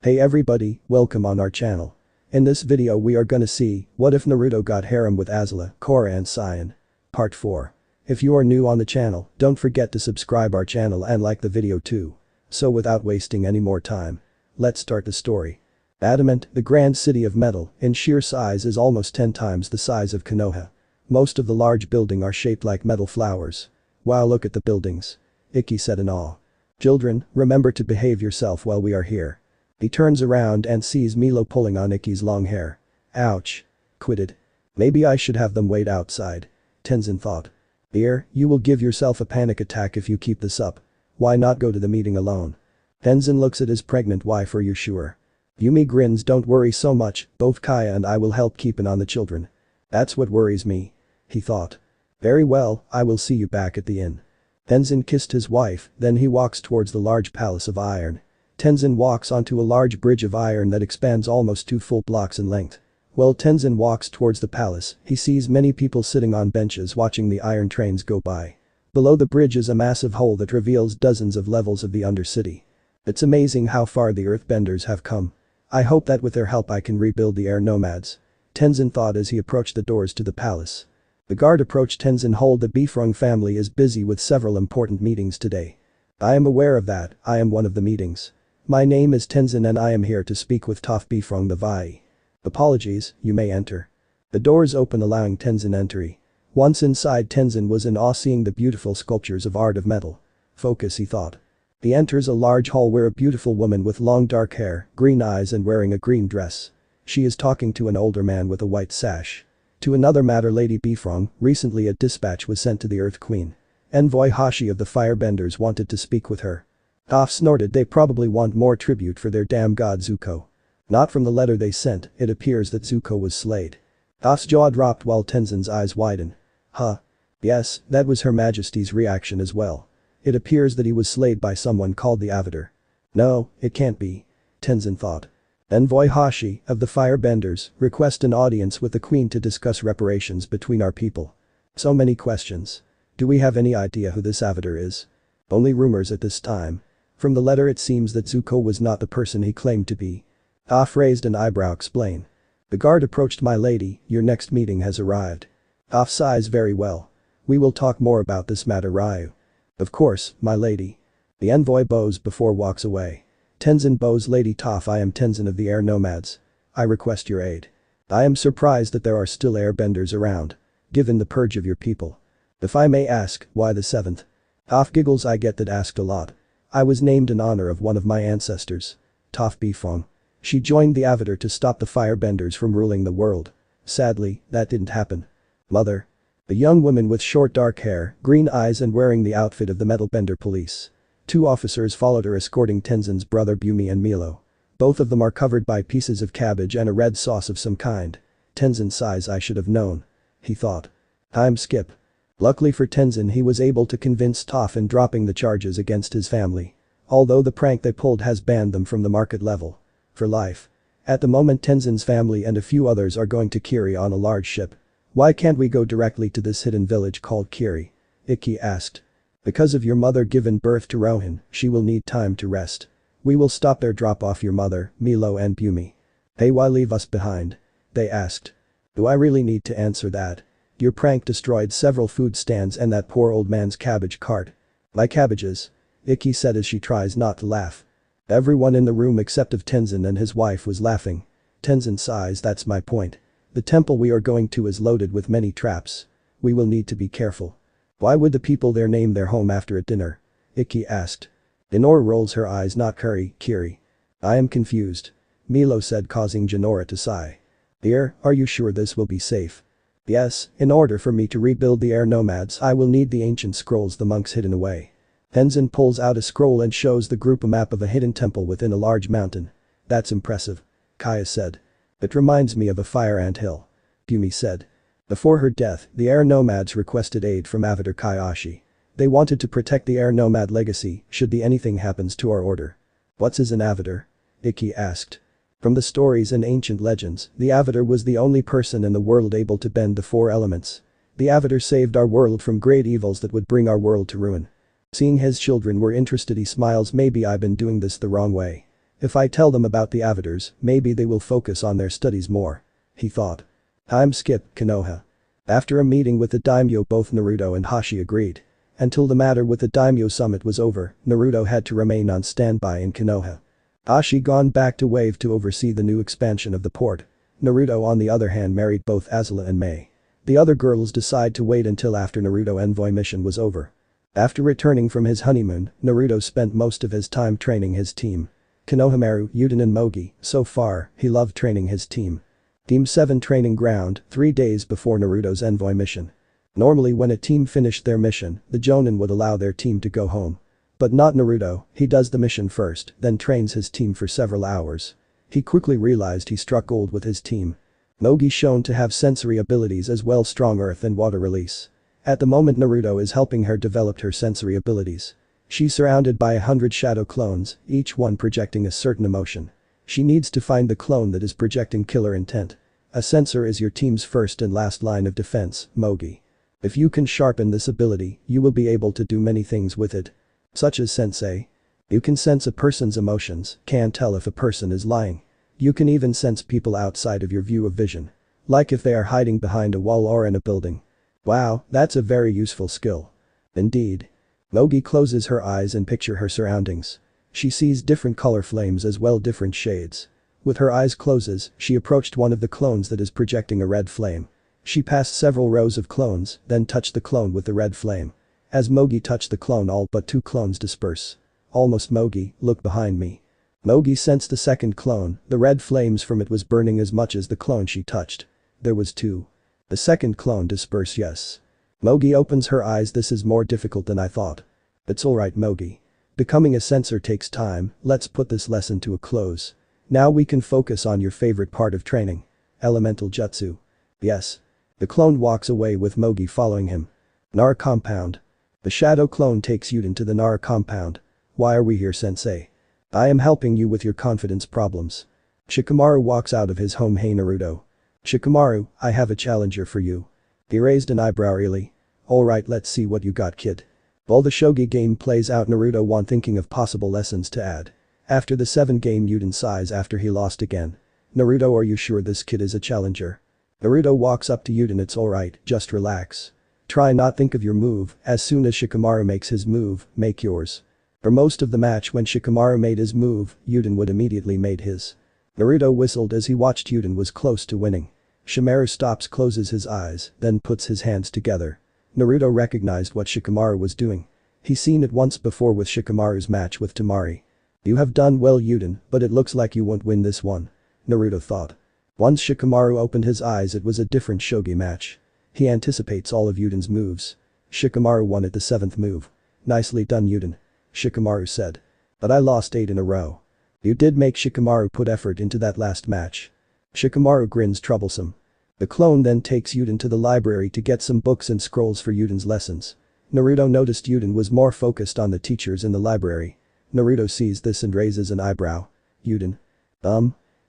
Hey everybody, welcome on our channel. In this video we are gonna see, what if Naruto got harem with Azula, Korra and Suyin. Part 4. If you are new on the channel, don't forget to subscribe our channel and like the video too. So without wasting any more time, let's start the story. Adamant, the grand city of metal, in sheer size is almost 10 times the size of Konoha. Most of the large buildings are shaped like metal flowers. Wow, look at the buildings. Ikki said in awe. Children, remember to behave yourself while we are here. He turns around and sees Milo pulling on Ikki's long hair. Ouch. Quitted. Maybe I should have them wait outside. Tenzin thought. Dear, you will give yourself a panic attack if you keep this up. Why not go to the meeting alone? Tenzin looks at his pregnant wife. Are you sure? Yumi grins. Don't worry so much, both Kaya and I will help keep an eye on the children. That's what worries me. He thought. Very well, I will see you back at the inn. Tenzin kissed his wife, then he walks towards the large palace of iron. Tenzin walks onto a large bridge of iron that expands almost 2 full blocks in length. While Tenzin walks towards the palace, he sees many people sitting on benches watching the iron trains go by. Below the bridge is a massive hole that reveals dozens of levels of the Undercity. It's amazing how far the earthbenders have come. I hope that with their help I can rebuild the air nomads. Tenzin thought as he approached the doors to the palace. The guard approached Tenzin. Hold, the Bifrong family is busy with several important meetings today. I am aware of that, I am one of the meetings. My name is Tenzin and I am here to speak with Toph Bifrong the Vai. Apologies, you may enter. The doors open allowing Tenzin entry. Once inside, Tenzin was in awe seeing the beautiful sculptures of art of metal. Focus, he thought. He enters a large hall where a beautiful woman with long dark hair, green eyes and wearing a green dress. She is talking to an older man with a white sash. To another matter, Lady Bifrong, recently a dispatch was sent to the Earth Queen. Envoy Hashi of the Firebenders wanted to speak with her. Toph snorted. They probably want more tribute for their damn god Zuko. Not from the letter they sent, it appears that Zuko was slayed. Toph's jaw dropped while Tenzin's eyes widen. Huh. Yes, that was Her Majesty's reaction as well. It appears that he was slayed by someone called the Avatar. No, it can't be. Tenzin thought. Envoy Hashi, of the Firebenders, request an audience with the Queen to discuss reparations between our people. So many questions. Do we have any idea who this Avatar is? Only rumors at this time. From the letter it seems that Zuko was not the person he claimed to be. Toph raised an eyebrow. Explain. The guard approached. My lady, your next meeting has arrived. Toph sighs. Very well. We will talk more about this matter, Ryu. Of course, my lady. The envoy bows before walks away. Tenzin bows. Lady Toph, I am Tenzin of the Air Nomads. I request your aid. I am surprised that there are still airbenders around. Given the purge of your people. If I may ask, why the 7th? Toph giggles. I get that asked a lot. I was named in honor of one of my ancestors. Toph Bifrong. She joined the Avatar to stop the Firebenders from ruling the world. Sadly, that didn't happen. Mother. A young woman with short dark hair, green eyes and wearing the outfit of the Metalbender police. 2 officers followed her escorting Tenzin's brother Bumi and Milo. Both of them are covered by pieces of cabbage and a red sauce of some kind. Tenzin sighs. I should have known. He thought. Time skip. Luckily for Tenzin, he was able to convince Toph in dropping the charges against his family. Although the prank they pulled has banned them from the market level. For life. At the moment Tenzin's family and a few others are going to Kiri on a large ship. Why can't we go directly to this hidden village called Kiri? Ikki asked. Because of your mother giving birth to Rohan, she will need time to rest. We will stop there. Drop off your mother, Milo and Bumi. Hey, why leave us behind? They asked. Do I really need to answer that? Your prank destroyed several food stands and that poor old man's cabbage cart. My cabbages? Ikki said as she tries not to laugh. Everyone in the room except of Tenzin and his wife was laughing. Tenzin sighs. That's my point. The temple we are going to is loaded with many traps. We will need to be careful. Why would the people there name their home after a dinner? Ikki asked. Jinora rolls her eyes. Not Kiri. I am confused. Milo said, causing Jinora to sigh. Dear, are you sure this will be safe? Yes, in order for me to rebuild the air nomads I will need the ancient scrolls the monks hidden away. Tenzin pulls out a scroll and shows the group a map of a hidden temple within a large mountain. That's impressive. Kaya said. It reminds me of a fire ant hill. Bumi said. Before her death, the air nomads requested aid from Avatar Kaiashi. They wanted to protect the air nomad legacy should anything happens to our order. What is an avatar? Ikki asked. From the stories and ancient legends, the Avatar was the only person in the world able to bend the 4 elements. The Avatar saved our world from great evils that would bring our world to ruin. Seeing his children were interested, he smiles. Maybe I've been doing this the wrong way. If I tell them about the avatars, maybe they will focus on their studies more. He thought. Time skip, Konoha. After a meeting with the daimyo, both Naruto and Hashi agreed. Until the matter with the daimyo summit was over, Naruto had to remain on standby in Konoha. Hashi gone back to Wave to oversee the new expansion of the port. Naruto on the other hand married both Azula and Mei. The other girls decide to wait until after Naruto envoy mission was over. After returning from his honeymoon, Naruto spent most of his time training his team. Konohamaru, Yuden and Mogi, so far, he loved training his team. Team 7 training ground, 3 days before Naruto's envoy mission. Normally when a team finished their mission, the Jonin would allow their team to go home. But not Naruto, he does the mission first, then trains his team for several hours. He quickly realized he struck gold with his team. Mogi shown to have sensory abilities as well, strong earth and water release. At the moment Naruto is helping her develop her sensory abilities. She's surrounded by 100 shadow clones, each one projecting a certain emotion. She needs to find the clone that is projecting killer intent. A sensor is your team's first and last line of defense, Mogi. If you can sharpen this ability, you will be able to do many things with it. Such as sensei. You can sense a person's emotions, can tell if a person is lying. You can even sense people outside of your view of vision. Like if they are hiding behind a wall or in a building. Wow, that's a very useful skill. Indeed. Mogi closes her eyes and picture her surroundings. She sees different color flames as well, different shades. With her eyes closes, she approached one of the clones that is projecting a red flame. She passed several rows of clones, then touched the clone with the red flame. As Mogi touched the clone, all but 2 clones disperse. Almost. Mogi, look behind me. Mogi sensed the second clone, the red flames from it was burning as much as the clone she touched. There was 2. The second clone dispersed. Yes. Mogi opens her eyes. This is more difficult than I thought. It's alright, Mogi. Becoming a sensor takes time, let's put this lesson to a close. Now we can focus on your favorite part of training. Elemental jutsu. Yes. The clone walks away with Mogi following him. Nara compound. The shadow clone takes Yuden to the Nara compound. Why are we here, sensei? I am helping you with your confidence problems. Shikamaru walks out of his home. Hey Naruto. Shikamaru, I have a challenger for you. He raised an eyebrow. Really? Alright, let's see what you got, kid. While the shogi game plays out, Naruto one thinking of possible lessons to add. After the 7th game, Yuden sighs after he lost again. Naruto, are you sure this kid is a challenger? Naruto walks up to Yuden. It's alright, just relax. Try not think of your move, as soon as Shikamaru makes his move, make yours. For most of the match when Shikamaru made his move, Yuden would immediately made his. Naruto whistled as he watched Yuden was close to winning. Shikamaru stops, closes his eyes, then puts his hands together. Naruto recognized what Shikamaru was doing. He's seen it once before with Shikamaru's match with Temari. You have done well, Yuden, but it looks like you won't win this one. Naruto thought. Once Shikamaru opened his eyes, it was a different shogi match. He anticipates all of Yuden's moves. Shikamaru won at the 7th move. Nicely done, Yuden. Shikamaru said. But I lost 8 in a row. You did make Shikamaru put effort into that last match. Shikamaru grins troublesome. The clone then takes Yuden to the library to get some books and scrolls for Yuden's lessons. Naruto noticed Yuden was more focused on the teachers in the library. Naruto sees this and raises an eyebrow. Yuden.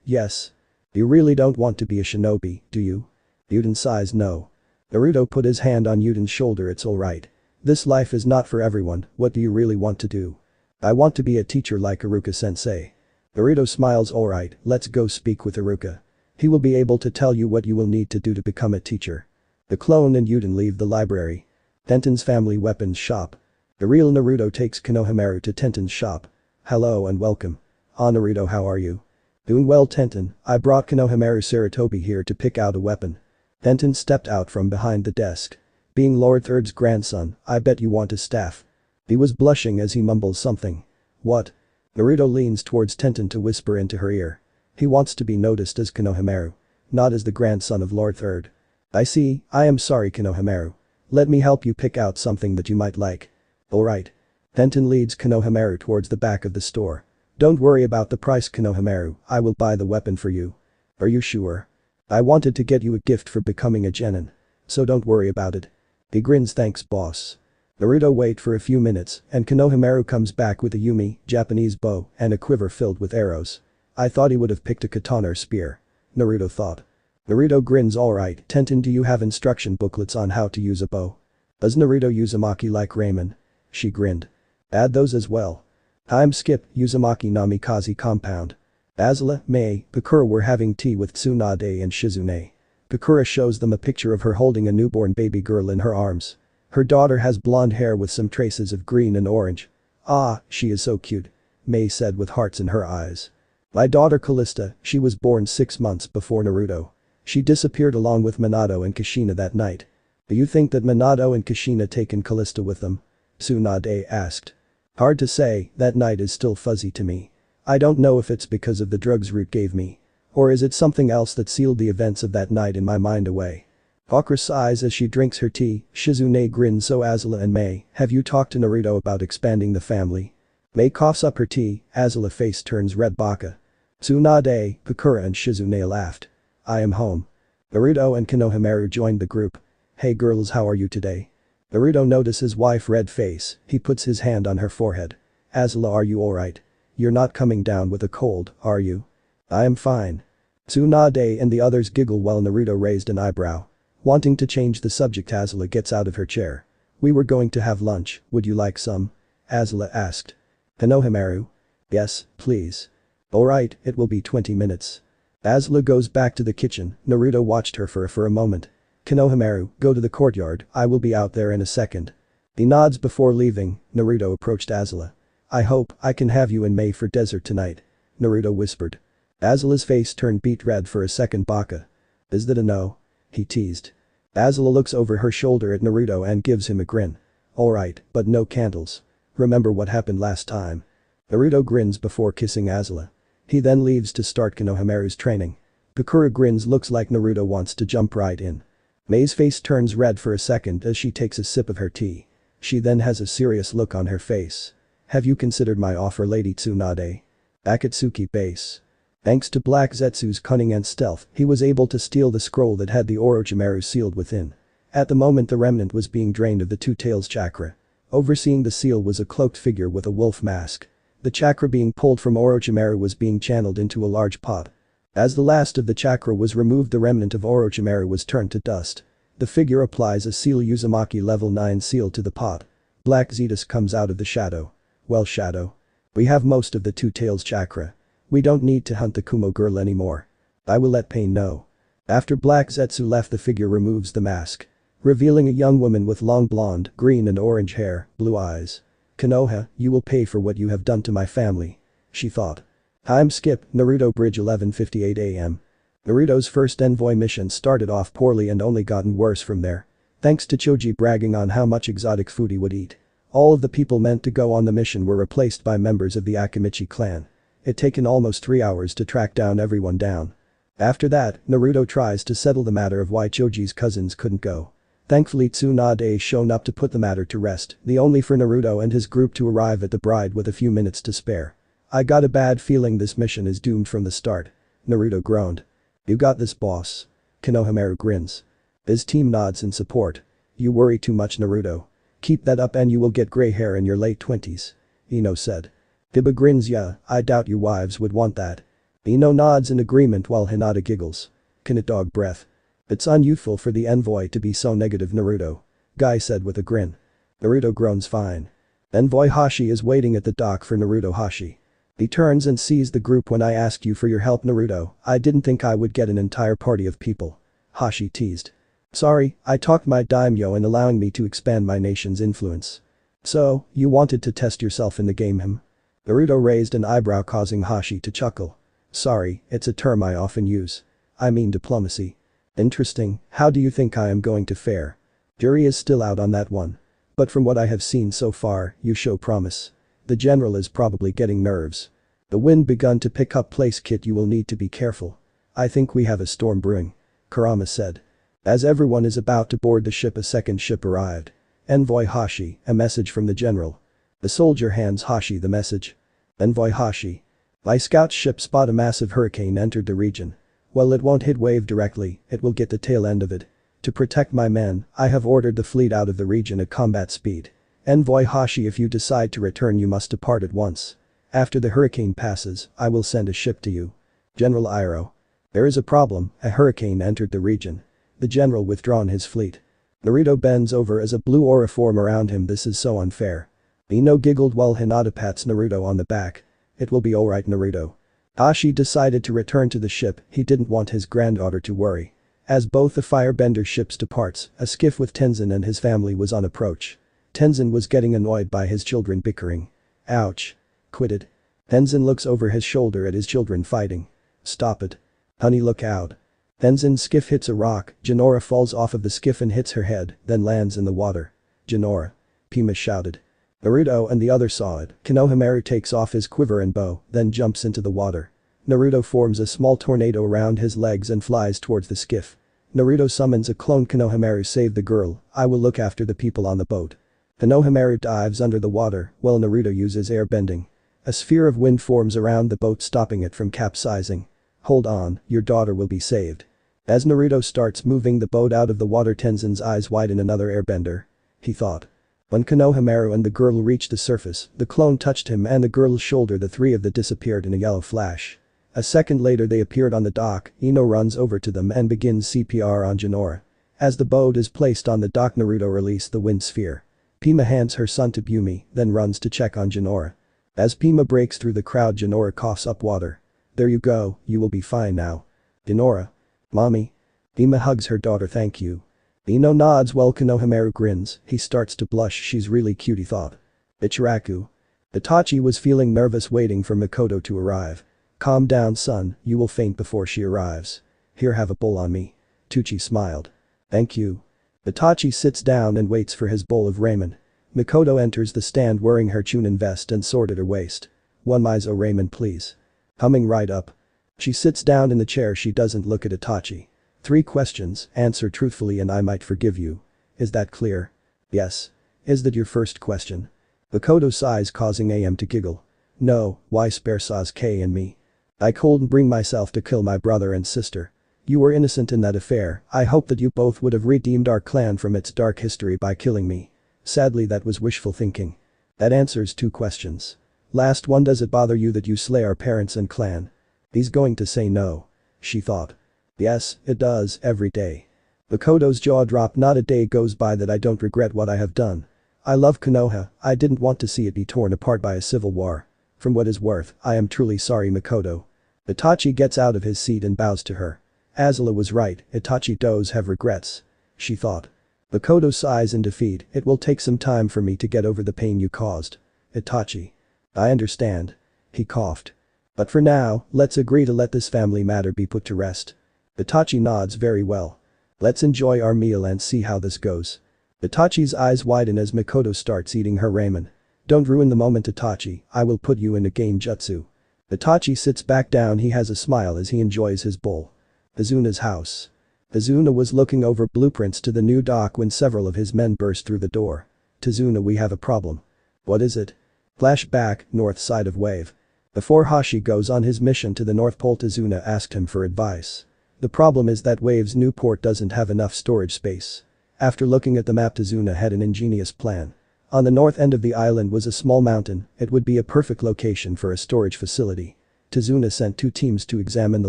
Yes. You really don't want to be a shinobi, do you? Yuden sighs no. Naruto put his hand on Yuden's shoulder. It's alright. This life is not for everyone, what do you really want to do? I want to be a teacher like Iruka-sensei. Naruto smiles. Alright, let's go speak with Iruka. He will be able to tell you what you will need to do to become a teacher. The clone and Yuden leave the library. Tenten's family weapons shop. The real Naruto takes Konohamaru to Tenten's shop. Hello and welcome. Ah Naruto, how are you? Doing well, Tenten. I brought Konohamaru Sarutobi here to pick out a weapon. Tenten stepped out from behind the desk. Being Lord Third's grandson, I bet you want a staff. He was blushing as he mumbles something. What? Naruto leans towards Tenten to whisper into her ear. He wants to be noticed as Konohamaru. Not as the grandson of Lord Third. I see, I am sorry Konohamaru. Let me help you pick out something that you might like. Alright. Tenten leads Konohamaru towards the back of the store. Don't worry about the price, Konohamaru, I will buy the weapon for you. Are you sure? I wanted to get you a gift for becoming a genin. So don't worry about it. He grins. Thanks boss. Naruto wait for a few minutes and Konohamaru comes back with a Yumi, Japanese bow, and a quiver filled with arrows. I thought he would have picked a katana or spear. Naruto thought. Naruto grins. Alright, Tenten, do you have instruction booklets on how to use a bow? Does Naruto use a maki like Ramen? She grinned. Add those as well. Time skip, Uzumaki Namikaze compound. Azula, Mei, Sakura were having tea with Tsunade and Shizune. Sakura shows them a picture of her holding a newborn baby girl in her arms. Her daughter has blonde hair with some traces of green and orange. "Ah, she is so cute," Mei said with hearts in her eyes. "My daughter Callista, she was born 6 months before Naruto. She disappeared along with Minato and Kushina that night. Do you think that Minato and Kushina taken Callista with them?" Tsunade asked. "Hard to say, that night is still fuzzy to me. I don't know if it's because of the drugs Root gave me. Or is it something else that sealed the events of that night in my mind away?" Sakura sighs as she drinks her tea. Shizune grins. "So Azula and Mei, have you talked to Naruto about expanding the family?" Mei coughs up her tea. Azula face turns red. Baka. Tsunade, Sakura and Shizune laughed. "I am home." Naruto and Konohamaru joined the group. "Hey girls, how are you today?" Naruto notices his wife's red face. He puts his hand on her forehead. "Azula, are you alright? You're not coming down with a cold, are you?" "I am fine." Tsunade and the others giggle while Naruto raised an eyebrow. Wanting to change the subject, Azula gets out of her chair. "We were going to have lunch, would you like some?" Azula asked. Konohamaru. "Yes, please." "Alright, it will be 20 minutes. Azula goes back to the kitchen. Naruto watched her for a moment. "Konohamaru, go to the courtyard, I will be out there in a second." He nods before leaving. Naruto approached Azula. "I hope I can have you and Mei for dessert tonight," Naruto whispered. Azula's face turned beet red for a second. "Baka. Is that a no?" he teased. Azula looks over her shoulder at Naruto and gives him a grin. "Alright, but no candles. Remember what happened last time?" Naruto grins before kissing Azula. He then leaves to start Konohamaru's training. Sakura grins. Looks like Naruto wants to jump right in. Mei's face turns red for a second as she takes a sip of her tea. She then has a serious look on her face. "Have you considered my offer, Lady Tsunade?" Akatsuki base. Thanks to Black Zetsu's cunning and stealth, he was able to steal the scroll that had the Orochimaru sealed within. At the moment the remnant was being drained of the Two Tails chakra. Overseeing the seal was a cloaked figure with a wolf mask. The chakra being pulled from Orochimaru was being channeled into a large pot. As the last of the chakra was removed, the remnant of Orochimaru was turned to dust. The figure applies a seal Uzumaki level 9 seal to the pot. Black Zetus comes out of the shadow. "Well, Shadow. We have most of the Two Tails chakra. We don't need to hunt the Kumo girl anymore. I will let Pain know." After Black Zetsu left, the figure removes the mask, revealing a young woman with long blonde, green and orange hair, blue eyes. "Konoha, you will pay for what you have done to my family," she thought. Time skip, Naruto Bridge 11:58 AM. Naruto's first envoy mission started off poorly and only gotten worse from there. Thanks to Choji bragging on how much exotic food he would eat. All of the people meant to go on the mission were replaced by members of the Akimichi clan. It taken almost 3 hours to track down everyone down. After that, Naruto tries to settle the matter of why Choji's cousins couldn't go. Thankfully Tsunade shown up to put the matter to rest, the only for Naruto and his group to arrive at the bride with a few minutes to spare. "I got a bad feeling this mission is doomed from the start," Naruto groaned. "You got this, boss." Konohamaru grins. His team nods in support. "You worry too much, Naruto. Keep that up and you will get gray hair in your late 20s, Ino said. Iba grins. "Yeah, I doubt you wives would want that." Ino nods in agreement while Hinata giggles. "Can it dog breath?" "It's unyouthful for the envoy to be so negative, Naruto," Guy said with a grin. Naruto groans. "Fine." Envoy Hashi is waiting at the dock for Naruto. Hashi. He turns and sees the group. "When I asked you for your help, Naruto, I didn't think I would get an entire party of people," Hashi teased. "Sorry, I talked my daimyo in allowing me to expand my nation's influence." "So, you wanted to test yourself in the game, him?" Naruto raised an eyebrow, causing Hashi to chuckle. "Sorry, it's a term I often use. I mean diplomacy." "Interesting, how do you think I am going to fare?" "Jury is still out on that one. But from what I have seen so far, you show promise. The general is probably getting nerves. The wind begun to pick up pace. Kit, you will need to be careful. I think we have a storm brewing," Kurama said. As everyone is about to board the ship, a second ship arrived. "Envoy Hashi, a message from the general." The soldier hands Hashi the message. "Envoy Hashi. My scout ship spot a massive hurricane entered the region. Well, it won't hit wave directly, it will get the tail end of it. To protect my men, I have ordered the fleet out of the region at combat speed. Envoy Hashi, if you decide to return you must depart at once. After the hurricane passes, I will send a ship to you." General Iroh. "There is a problem, a hurricane entered the region. The general withdrawn his fleet." Naruto bends over as a blue aura form around him. "This is so unfair. Ino giggled while Hinata pats Naruto on the back. It will be alright, Naruto. Hashi decided to return to the ship, he didn't want his granddaughter to worry. As both the firebender ships departs, a skiff with Tenzin and his family was on approach. Tenzin was getting annoyed by his children bickering. Ouch. Quit it. Tenzin looks over his shoulder at his children fighting. Stop it. Honey, look out. Tenzin's skiff hits a rock, Jinora falls off of the skiff and hits her head, then lands in the water. Jinora. Pima shouted. Naruto and the others saw it. Konohamaru takes off his quiver and bow, then jumps into the water. Naruto forms a small tornado around his legs and flies towards the skiff. Naruto summons a clone. Konohamaru, save the girl, I will look after the people on the boat. Konohamaru dives under the water, while Naruto uses airbending. A sphere of wind forms around the boat, stopping it from capsizing. Hold on, your daughter will be saved. As Naruto starts moving the boat out of the water, Tenzin's eyes widen. Another airbender. He thought. When Konohamaru and the girl reached the surface, the clone touched him and the girl's shoulder. The three of them disappeared in a yellow flash. A second later they appeared on the dock. Ino runs over to them and begins CPR on Jinora. As the boat is placed on the dock, Naruto released the wind sphere. Pima hands her son to Bumi, then runs to check on Jinora. As Pima breaks through the crowd, Jinora coughs up water. There you go, you will be fine now. Jinora. Mommy. Pima hugs her daughter. Thank you. Ino nods while Konohamaru grins, he starts to blush. She's really cute, he thought. Ichiraku. Itachi was feeling nervous waiting for Mikoto to arrive. Calm down, son, you will faint before she arrives. Here, have a bowl on me. Tucci smiled. Thank you. Itachi sits down and waits for his bowl of ramen. Mikoto enters the stand wearing her Chunin vest and sword at her waist. One miso ramen please. Coming right up. She sits down in the chair. She doesn't look at Itachi. 3 questions, answer truthfully and I might forgive you. Is that clear? Yes. Is that your first question? Mikoto sighs, causing AM to giggle. No, why spare Sasuke and me? I couldn't bring myself to kill my brother and sister. You were innocent in that affair. I hope that you both would have redeemed our clan from its dark history by killing me. Sadly, that was wishful thinking. That answers 2 questions. Last one, does it bother you that you slay our parents and clan? He's going to say no. She thought. Yes, it does, every day. Mikoto's jaw dropped. Not a day goes by that I don't regret what I have done. I love Konoha, I didn't want to see it be torn apart by a civil war. From what is worth, I am truly sorry, Mikoto. Itachi gets out of his seat and bows to her. Azula was right, Itachi does have regrets. She thought. Mikoto sighs in defeat. It will take some time for me to get over the pain you caused. Itachi. I understand. He coughed. But for now, let's agree to let this family matter be put to rest. Itachi nods. Very well. Let's enjoy our meal and see how this goes. Itachi's eyes widen as Mikoto starts eating her ramen. Don't ruin the moment, Itachi, I will put you in a genjutsu. Itachi sits back down. He has a smile as he enjoys his bowl. Azuna's house. Azuna was looking over blueprints to the new dock when several of his men burst through the door. Tazuna, we have a problem. What is it? Flashback, north side of wave. Before Hashi goes on his mission to the North Pole, Tazuna asked him for advice. The problem is that Wave's new port doesn't have enough storage space. After looking at the map, Tazuna had an ingenious plan. On the north end of the island was a small mountain. It would be a perfect location for a storage facility. Tazuna sent 2 teams to examine the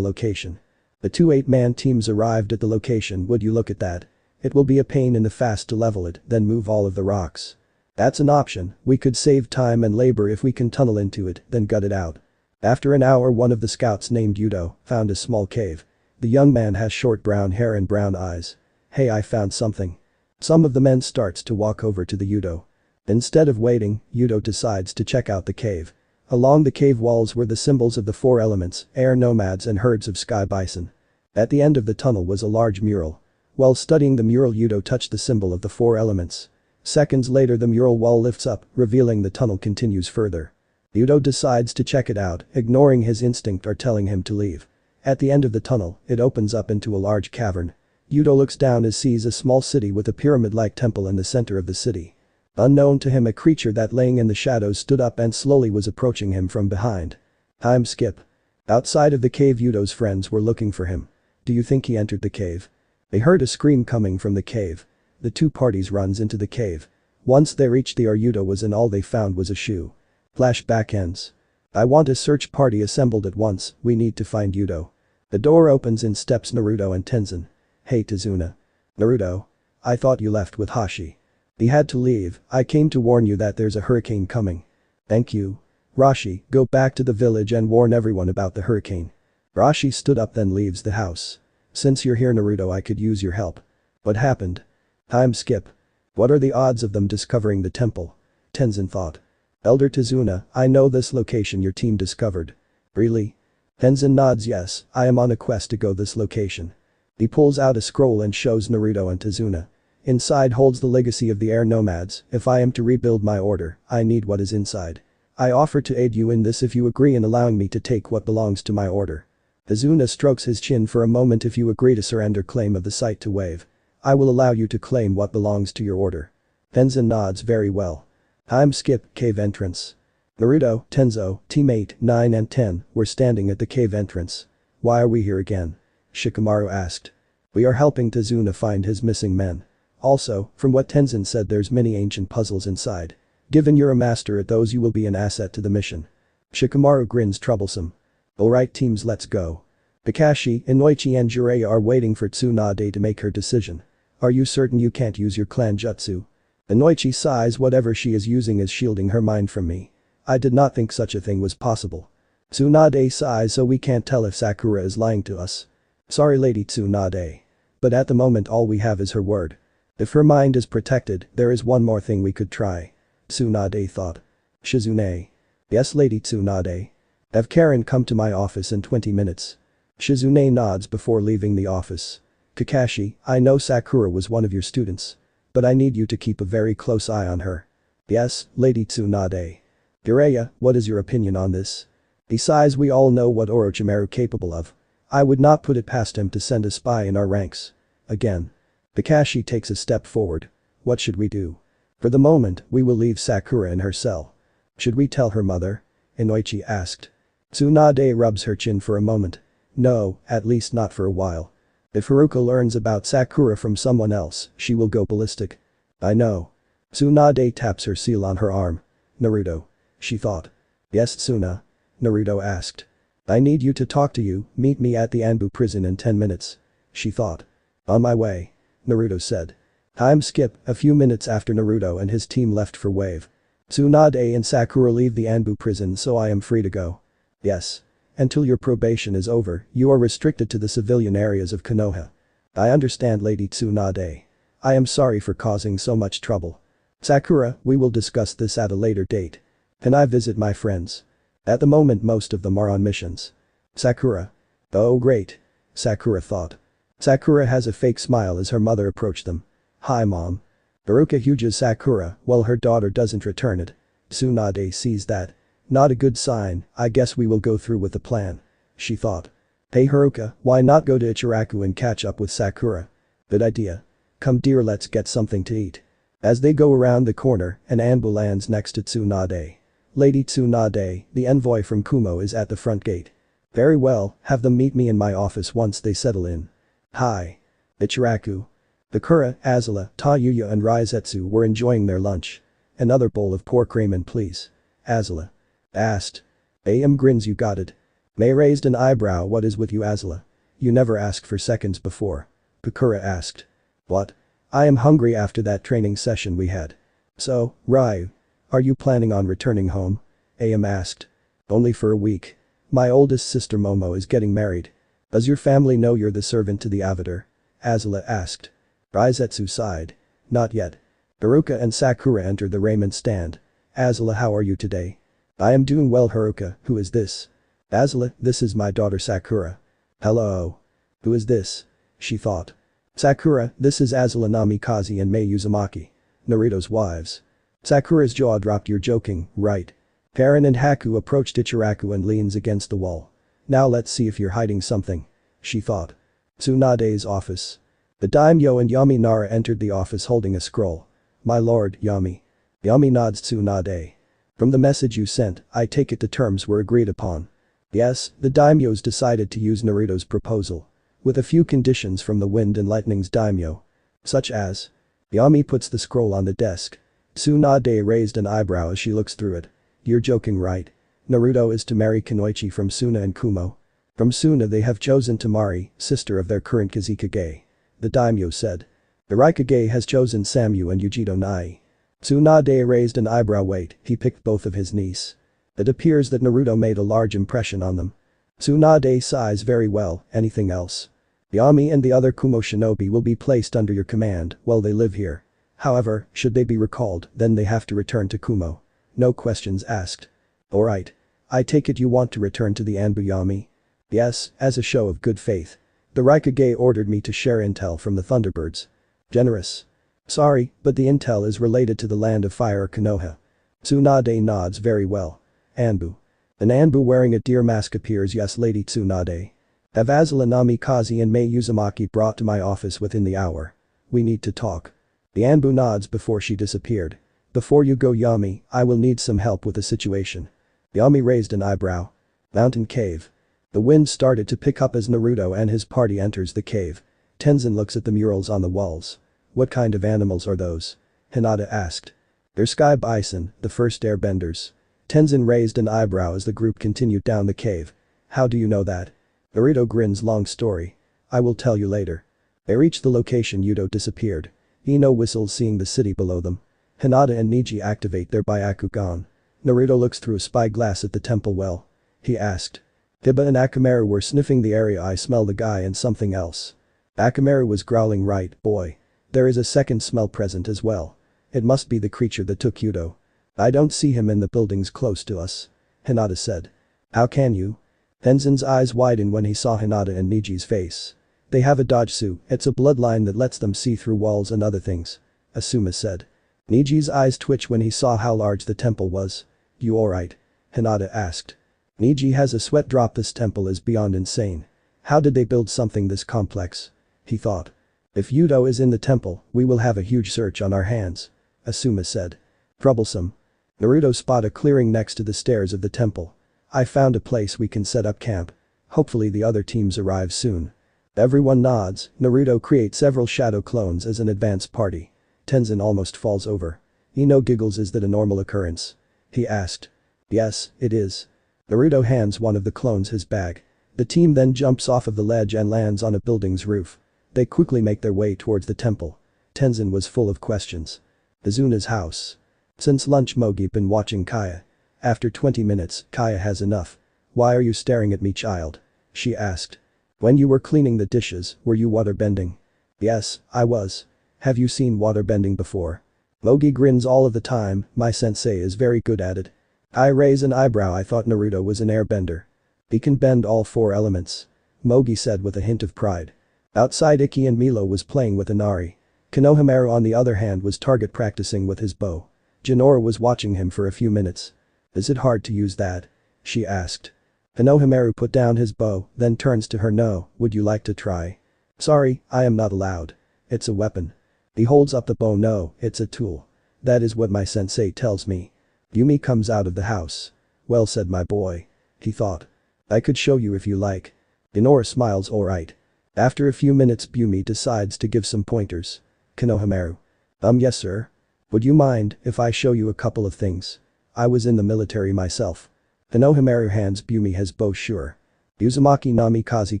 location. The 2 8-man teams arrived at the location. Would you look at that? It will be a pain in the fast to level it, then move all of the rocks. That's an option. We could save time and labor if we can tunnel into it, then gut it out. After an hour, one of the scouts named Yudo found a small cave. The young man has short brown hair and brown eyes. Hey, I found something. Some of the men starts to walk over to the Yudo. Instead of waiting, Yudo decides to check out the cave. Along the cave walls were the symbols of the 4 elements, air nomads and herds of sky bison. At the end of the tunnel was a large mural. While studying the mural, Yudo touched the symbol of the 4 elements. Seconds later, the mural wall lifts up, revealing the tunnel continues further. Yudo decides to check it out, ignoring his instinct or telling him to leave. At the end of the tunnel, it opens up into a large cavern. Yudo looks down and sees a small city with a pyramid-like temple in the center of the city. Unknown to him, a creature that laying in the shadows stood up and slowly was approaching him from behind. Time skip. Outside of the cave, Yudo's friends were looking for him. Do you think he entered the cave? They heard a scream coming from the cave. The 2 parties runs into the cave. Once they reached the area Yudo was in, all they found was a shoe. Flashback ends. I want a search party assembled at once, we need to find Yudo. The door opens and steps Naruto and Tenzin. Hey Tazuna. Naruto. I thought you left with Hashi. He had to leave. I came to warn you that there's a hurricane coming. Thank you. Rashi, go back to the village and warn everyone about the hurricane. Rashi stood up then leaves the house. Since you're here Naruto I could use your help. What happened? Time skip. What are the odds of them discovering the temple? Tenzin thought. Elder Tizuna, I know this location your team discovered. Really? Tenzin nods yes, I am on a quest to go this location. He pulls out a scroll and shows Naruto and Tizuna. Inside holds the legacy of the air nomads. If I am to rebuild my order, I need what is inside. I offer to aid you in this if you agree in allowing me to take what belongs to my order. Tizuna strokes his chin for a moment. If you agree to surrender claim of the site to Wave, I will allow you to claim what belongs to your order. Tenzin nods very well. Time skip, cave entrance. Naruto, Tenzo, teammate 9 and 10 were standing at the cave entrance. Why are we here again? Shikamaru asked. We are helping Tizuna find his missing men. Also, from what Tenzin said there's many ancient puzzles inside. Given you're a master at those you will be an asset to the mission. Shikamaru grins troublesome. Alright teams let's go. Kakashi, Inoichi and Jiraiya are waiting for Tsunade to make her decision. Are you certain you can't use your clan jutsu? Inoichi sighs whatever she is using is shielding her mind from me. I did not think such a thing was possible. Tsunade sighs so we can't tell if Sakura is lying to us. Sorry Lady Tsunade. But at the moment all we have is her word. If her mind is protected, there is one more thing we could try. Tsunade thought. Shizune. Yes Lady Tsunade. Have Karen come to my office in 20 minutes. Shizune nods before leaving the office. Kakashi, I know Sakura was one of your students. But I need you to keep a very close eye on her. Yes, Lady Tsunade. Jiraiya, what is your opinion on this? Besides we all know what Orochimaru capable of. I would not put it past him to send a spy in our ranks. Again. Kakashi takes a step forward. What should we do? For the moment, we will leave Sakura in her cell. Should we tell her mother? Inoichi asked. Tsunade rubs her chin for a moment. No, at least not for a while. If Haruka learns about Sakura from someone else, she will go ballistic. I know. Tsunade taps her seal on her arm. Naruto. She thought. Yes Tsuna? Naruto asked. I need you to talk to you, meet me at the Anbu prison in 10 minutes. She thought. On my way. Naruto said. Time skip, a few minutes after Naruto and his team left for Wave. Tsunade and Sakura leave the Anbu prison so I am free to go. Yes. Until your probation is over, you are restricted to the civilian areas of Konoha. I understand Lady Tsunade. I am sorry for causing so much trouble. Sakura, we will discuss this at a later date. Can I visit my friends? At the moment most of them are on missions. Sakura. Oh great. Sakura thought. Sakura has a fake smile as her mother approached them. Hi mom. Haruka huges Sakura while her daughter doesn't return it. Tsunade sees that. Not a good sign, I guess we will go through with the plan. She thought. Hey Haruka, why not go to Ichiraku and catch up with Sakura? Good idea. Come dear let's get something to eat. As they go around the corner, an Anbu lands next to Tsunade. Lady Tsunade, the envoy from Kumo is at the front gate. Very well, have them meet me in my office once they settle in. Hi. Ichiraku. Sakura, Azula, Tayuya and Raizetsu were enjoying their lunch. Another bowl of pork ramen please. Azula asked. AM grins you got it. May raised an eyebrow what is with you Azula? You never asked for seconds before. Sakura asked. What? I am hungry after that training session we had. So, Ryu. Are you planning on returning home? AM asked. Only for a week. My oldest sister Momo is getting married. Does your family know you're the servant to the Avatar? Azula asked. Raizetsu sighed. Not yet. Haruka and Sakura entered the ramen stand. Azula how are you today? I am doing well Haruka, who is this? Azula, this is my daughter Sakura. Hello. Who is this? She thought. Sakura, this is Azula Namikaze and Mei Uzumaki. Naruto's wives. Sakura's jaw dropped you're joking, right? Karen and Haku approached Ichiraku and leans against the wall. Now let's see if you're hiding something. She thought. Tsunade's office. The daimyo and Yami Nara entered the office holding a scroll. My lord, Yami. Yami nods Tsunade. From the message you sent, I take it the terms were agreed upon. Yes, the daimyos decided to use Naruto's proposal. With a few conditions from the Wind and Lightning's daimyo. Such as. Yami puts the scroll on the desk. Tsunade raised an eyebrow as she looks through it. You're joking right? Naruto is to marry Kunoichi from Suna and Kumo. From Suna they have chosen Tamari, sister of their current Kazekage. The daimyo said. The Raikage has chosen Samu and Yujito Nai. Tsunade raised an eyebrow. Wait, he picked both of his niece. It appears that Naruto made a large impression on them. Tsunade sighs. Very well, anything else? Yami and the other Kumo shinobi will be placed under your command while they live here. However, should they be recalled, then they have to return to Kumo. No questions asked. Alright. I take it you want to return to the Anbu Yami? Yes, as a show of good faith. The Raikage ordered me to share intel from the Thunderbirds. Generous. Sorry, but the intel is related to the land of fire or Konoha. Tsunade nods. Very well. Anbu. An Anbu wearing a deer mask appears. Yes, Lady Tsunade. Have Azula, Namikaze and Mei Uzumaki brought to my office within the hour. We need to talk. The Anbu nods before she disappeared. Before you go, Yami, I will need some help with the situation. Yami raised an eyebrow. Mountain cave. The wind started to pick up as Naruto and his party enters the cave. Tenzin looks at the murals on the walls. What kind of animals are those? Hinata asked. They're sky bison, the first airbenders. Tenzin raised an eyebrow as the group continued down the cave. How do you know that? Naruto grins. Long story. I will tell you later. They reached the location. Yuto disappeared. Ino whistles, seeing the city below them. Hinata and Niji activate their Byakugan. Naruto looks through a spyglass at the temple well. He asked. Hiba and Akamaru were sniffing the area. I smell the guy and something else. Akamaru was growling. Right, boy. There is a second smell present as well. It must be the creature that took Yuto. I don't see him in the buildings close to us. Hinata said. How can you? Tenzin's eyes widened when he saw Hinata and Niji's face. They have a dojutsu, it's a bloodline that lets them see through walls and other things. Asuma said. Niji's eyes twitched when he saw how large the temple was. You alright? Hinata asked. Niji has a sweat drop. This temple is beyond insane. How did they build something this complex? He thought. If Yuto is in the temple, we will have a huge search on our hands. Asuma said. Troublesome. Naruto spotted a clearing next to the stairs of the temple. I found a place we can set up camp. Hopefully the other teams arrive soon. Everyone nods. Naruto creates several shadow clones as an advance party. Tenzin almost falls over. Ino giggles. Is that a normal occurrence? He asked. Yes, it is. Naruto hands one of the clones his bag. The team then jumps off of the ledge and lands on a building's roof. They quickly make their way towards the temple. Tenzin was full of questions. Izuna's house. Since lunch Mogi been watching Kaya. After 20 minutes, Kaya has enough. Why are you staring at me, child? She asked. When you were cleaning the dishes, were you waterbending? Yes, I was. Have you seen waterbending before? Mogi grins. All of the time, my sensei is very good at it. I raise an eyebrow. I thought Naruto was an airbender. He can bend all 4 elements. Mogi said with a hint of pride. Outside Ikki and Milo was playing with Inari. Konohamaru on the other hand was target practicing with his bow. Jinora was watching him for a few minutes. Is it hard to use that? She asked. Konohamaru put down his bow, then turns to her. No, would you like to try? Sorry, I am not allowed. It's a weapon. He holds up the bow. No, it's a tool. That is what my sensei tells me. Yumi comes out of the house. Well said, my boy. He thought. I could show you if you like. Jinora smiles. Alright. After a few minutes Yumi decides to give some pointers. Konohamaru. Yes sir. Would you mind if I show you a couple of things? I was in the military myself. Konohamaru hands Yumi his bow. Sure. Uzumaki Namikaze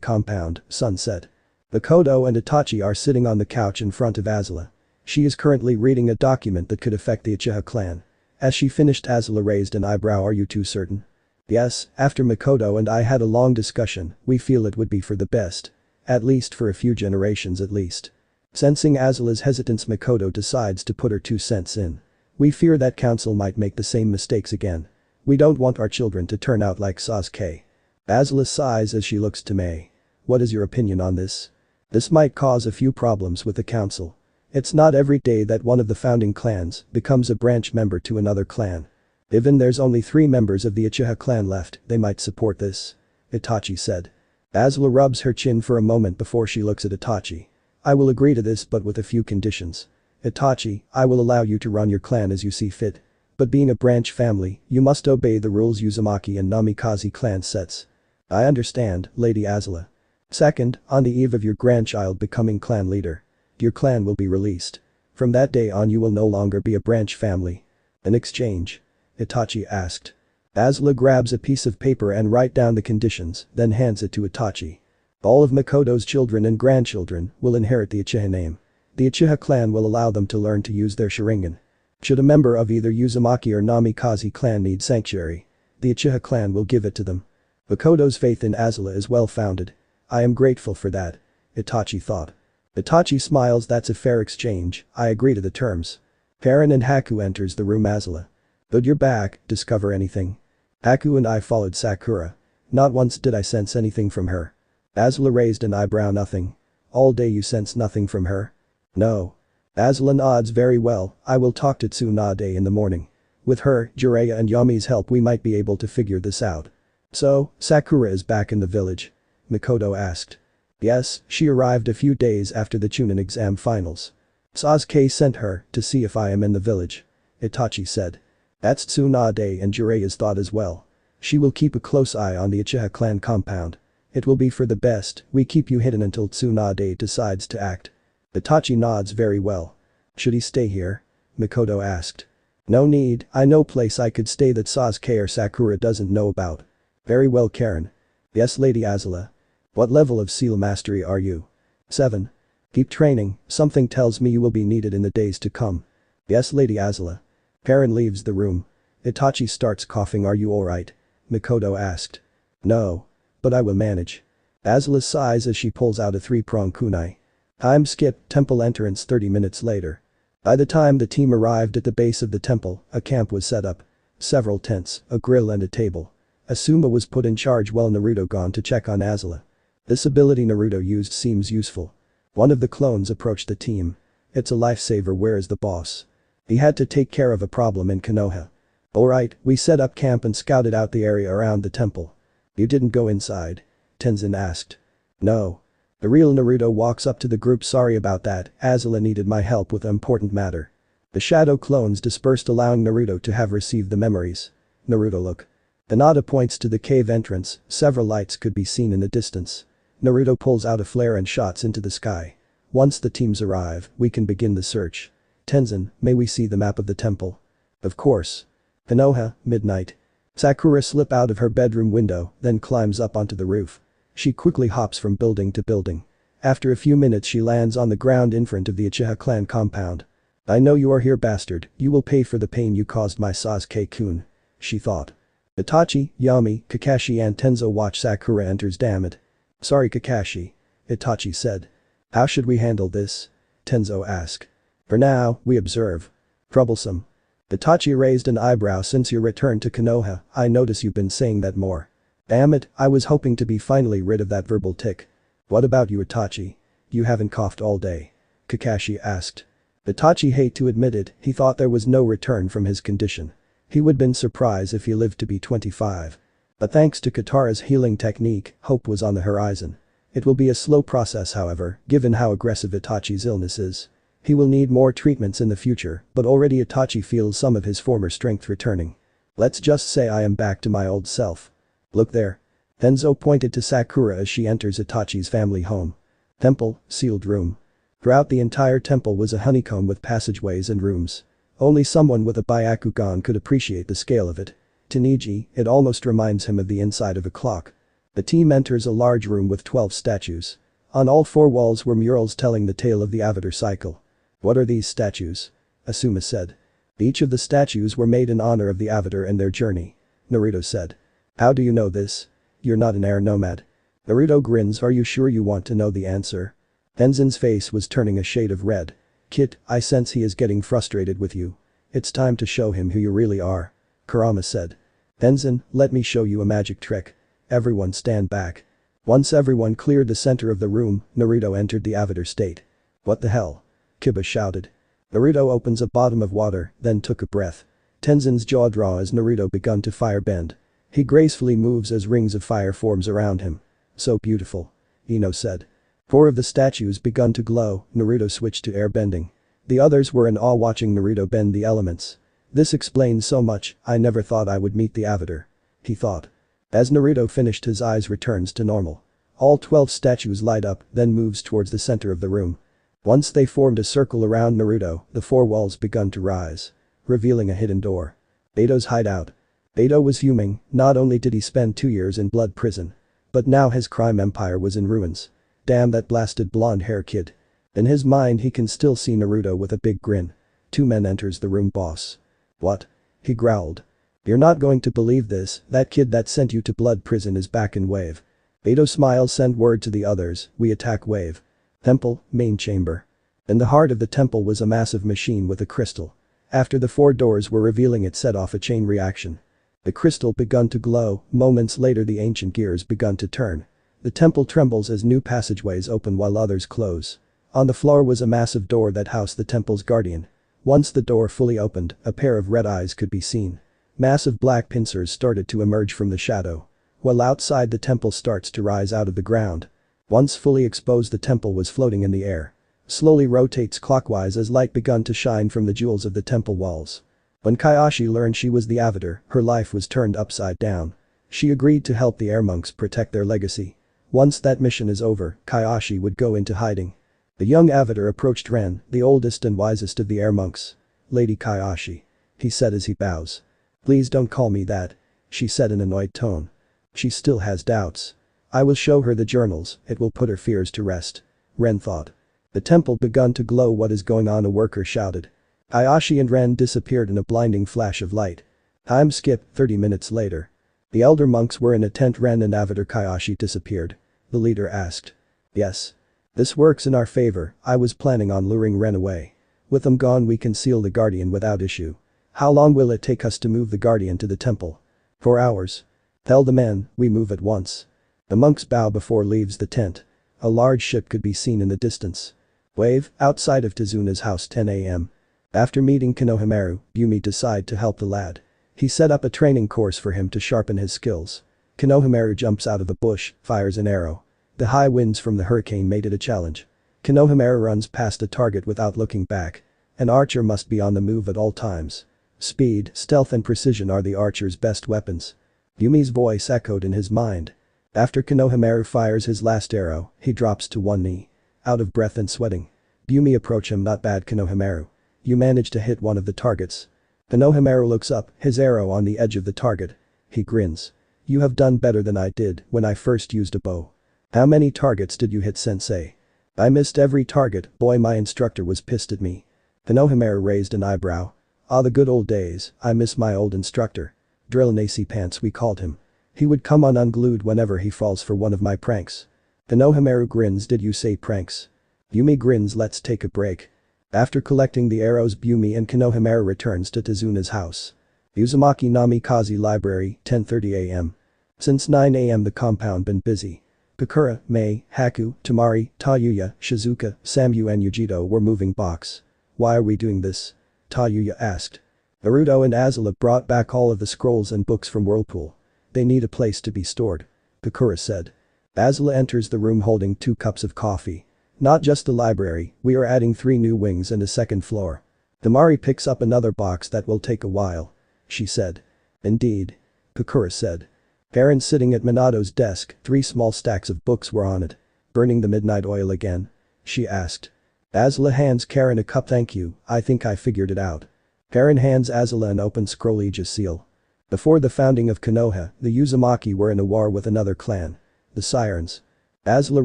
compound, sunset. Makoto and Itachi are sitting on the couch in front of Azula. She is currently reading a document that could affect the Uchiha clan. As she finished, Azula raised an eyebrow. Are you too certain? Yes, after Makoto and I had a long discussion, we feel it would be for the best. At least for a few generations at least. Sensing Azula's hesitance, Makoto decides to put her 2 cents in. We fear that council might make the same mistakes again. We don't want our children to turn out like Sasuke. Azula sighs as she looks to Mei. What is your opinion on this? This might cause a few problems with the council. It's not every day that one of the founding clans becomes a branch member to another clan. Even there's only 3 members of the Uchiha clan left, they might support this. Itachi said. Azula rubs her chin for a moment before she looks at Itachi. I will agree to this but with a few conditions. Itachi, I will allow you to run your clan as you see fit. But being a branch family, you must obey the rules Uzumaki and Namikaze clan sets. I understand, Lady Azula. Second, on the eve of your grandchild becoming clan leader, your clan will be released. From that day on you will no longer be a branch family. In exchange? Itachi asked. Azula grabs a piece of paper and writes down the conditions, then hands it to Itachi. All of Makoto's children and grandchildren will inherit the Uchiha name. The Uchiha clan will allow them to learn to use their Sharingan. Should a member of either Uzumaki or Namikaze clan need sanctuary, the Uchiha clan will give it to them. Makoto's faith in Azula is well founded. I am grateful for that, Itachi thought. Itachi smiles. That's a fair exchange, I agree to the terms. Karen and Haku enters the room. Azula. Good, you're back, discover anything? Haku and I followed Sakura. Not once did I sense anything from her. Azula raised an eyebrow. Nothing. All day you sense nothing from her? No. Azula nods. Very well, I will talk to Tsunade in the morning. With her, Jiraiya and Yami's help we might be able to figure this out. So, Sakura is back in the village? Makoto asked. Yes, she arrived a few days after the Chunin exam finals. Sasuke sent her to see if I am in the village. Itachi said. That's Tsunade and Jiraiya's thought as well. She will keep a close eye on the Uchiha clan compound. It will be for the best, we keep you hidden until Tsunade decides to act. Itachi nods. Very well. Should he stay here? Makoto asked. No need, I know place I could stay that Sasuke or Sakura doesn't know about. Very well, Karen. Yes, Lady Azula. What level of seal mastery are you? 7. Keep training, something tells me you will be needed in the days to come. Yes, Lady Azula. Karen leaves the room. Itachi starts coughing. Are you alright? Makoto asked. No. But I will manage. Azula sighs as she pulls out a 3-prong kunai. Time skip. Temple entrance 30 minutes later. By the time the team arrived at the base of the temple, a camp was set up. Several tents, a grill and a table. Asuma was put in charge while Naruto gone to check on Azula. This ability Naruto used seems useful. One of the clones approached the team. It's a lifesaver. Where is the boss? He had to take care of a problem in Konoha. Alright, we set up camp and scouted out the area around the temple. You didn't go inside? Tenzin asked. No. The real Naruto walks up to the group. Sorry about that, Azula needed my help with an important matter. The shadow clones dispersed, allowing Naruto to have received the memories. Naruto, look. Hinata points to the cave entrance. Several lights could be seen in the distance. Naruto pulls out a flare and shots into the sky. Once the teams arrive, we can begin the search. Tenzin, may we see the map of the temple? Of course. Konoha, midnight. Sakura slips out of her bedroom window, then climbs up onto the roof. She quickly hops from building to building. After a few minutes she lands on the ground in front of the Uchiha clan compound. I know you are here, bastard, you will pay for the pain you caused my Sasuke-kun. She thought. Itachi, Yami, Kakashi and Tenzo watch Sakura enters. Damn it. Sorry Kakashi. Itachi said. How should we handle this? Tenzo asked. For now, we observe. Troublesome. Itachi raised an eyebrow. Since your return to Konoha, I notice you've been saying that more. Damn it, I was hoping to be finally rid of that verbal tick. What about you, Itachi? You haven't coughed all day. Kakashi asked. Itachi hate to admit it, he thought there was no return from his condition. He would been surprised if he lived to be 25. But thanks to Katara's healing technique, hope was on the horizon. It will be a slow process however, given how aggressive Itachi's illness is. He will need more treatments in the future, but already Itachi feels some of his former strength returning. Let's just say I am back to my old self. Look there. Tenzo pointed to Sakura as she enters Itachi's family home. Temple, sealed room. Throughout the entire temple was a honeycomb with passageways and rooms. Only someone with a Byakugan could appreciate the scale of it. To Neji, it almost reminds him of the inside of a clock. The team enters a large room with 12 statues. On all 4 walls were murals telling the tale of the Avatar cycle. What are these statues? Asuma said. Each of the statues were made in honor of the Avatar and their journey. Naruto said. How do you know this? You're not an air nomad. Naruto grins. Are you sure you want to know the answer? Tenzin's face was turning a shade of red. Kid, I sense he is getting frustrated with you. It's time to show him who you really are. Kurama said. Tenzin, let me show you a magic trick. Everyone stand back. Once everyone cleared the center of the room, Naruto entered the Avatar state. What the hell? Kiba shouted. Naruto opens a bottom of water, then took a breath. Tenzin's jaw dropped as Naruto begun to firebend. He gracefully moves as rings of fire forms around him. So beautiful. Ino said. 4 of the statues begun to glow. Naruto switched to airbending. The others were in awe watching Naruto bend the elements. This explains so much, I never thought I would meet the Avatar. He thought. As Naruto finished his eyes returns to normal. All 12 statues light up, then moves towards the center of the room. Once they formed a circle around Naruto, the 4 walls begun to rise. Revealing a hidden door. Beto's hideout. Beto was fuming, not only did he spend 2 years in blood prison. But now his crime empire was in ruins. Damn that blasted blonde hair kid. In his mind he can still see Naruto with a big grin. Two men enters the room. Boss. What? He growled. You're not going to believe this, that kid that sent you to blood prison is back in wave. Beto smiles. Send word to the others, we attack wave. Temple, main chamber. In the heart of the temple was a massive machine with a crystal. After the four doors were revealing it set off a chain reaction. The crystal begun to glow, moments later the ancient gears begun to turn. The temple trembles as new passageways open while others close. On the floor was a massive door that housed the temple's guardian. Once the door fully opened, a pair of red eyes could be seen. Massive black pincers started to emerge from the shadow. While outside the temple starts to rise out of the ground. Once fully exposed the temple was floating in the air. Slowly rotates clockwise as light begun to shine from the jewels of the temple walls. When Kaioshin learned she was the avatar, her life was turned upside down. She agreed to help the air monks protect their legacy. Once that mission is over, Kaioshin would go into hiding. The young avatar approached Ren, the oldest and wisest of the air monks. Lady Kaioshin. He said as he bows. Please don't call me that. She said in an annoyed tone. She still has doubts. I will show her the journals, it will put her fears to rest. Ren thought. The temple begun to glow. What is going on? A worker shouted. Kaioshin and Ren disappeared in a blinding flash of light. Time skip, 30 minutes later. The elder monks were in a tent. Ren and Avatar Kaioshin disappeared. The leader asked. Yes. This works in our favor, I was planning on luring Ren away. With them gone we can seal the guardian without issue. How long will it take us to move the guardian to the temple? 4 hours. Tell the men, we move at once. The monks bow before leaves the tent. A large ship could be seen in the distance. Wave, outside of Tizuna's house 10 a.m. After meeting Konohamaru, Yumi decide to help the lad. He set up a training course for him to sharpen his skills. Konohamaru jumps out of the bush, fires an arrow. The high winds from the hurricane made it a challenge. Konohamaru runs past a target without looking back. An archer must be on the move at all times. Speed, stealth and precision are the archer's best weapons. Yumi's voice echoed in his mind. After Konohamaru fires his last arrow, he drops to one knee. Out of breath and sweating. Yumi approach him. Not bad Konohamaru. You managed to hit one of the targets. Konohamaru looks up, his arrow on the edge of the target. He grins. You have done better than I did when I first used a bow. How many targets did you hit, sensei? I missed every target, boy, my instructor was pissed at me. Konohamaru raised an eyebrow. Ah, the good old days, I miss my old instructor. Drill Nacy Pants we called him. He would come on unglued whenever he falls for one of my pranks. Konohamaru grins. Did you say pranks? Yumi grins. Let's take a break. After collecting the arrows, Yumi and Konohamaru returns to Tizuna's house. Uzumaki Namikaze Library, 10:30 a.m. Since 9 a.m. the compound been busy. Sakura, Mei, Haku, Tamari, Tayuya, Shizuka, Samu and Yujito were moving box. Why are we doing this? Tayuya asked. Naruto and Azula brought back all of the scrolls and books from Whirlpool. They need a place to be stored. Sakura said. Azula enters the room holding 2 cups of coffee. Not just the library, we are adding 3 new wings and a second floor. Tamari picks up another box. That will take a while. She said. Indeed. Sakura said. Karen sitting at Minato's desk, 3 small stacks of books were on it. Burning the midnight oil again? She asked. Azula hands Karen a cup. Thank you, I think I figured it out. Karen hands Azula an open scroll Aegis seal. Before the founding of Konoha, the Uzumaki were in a war with another clan. The Sirens. Azula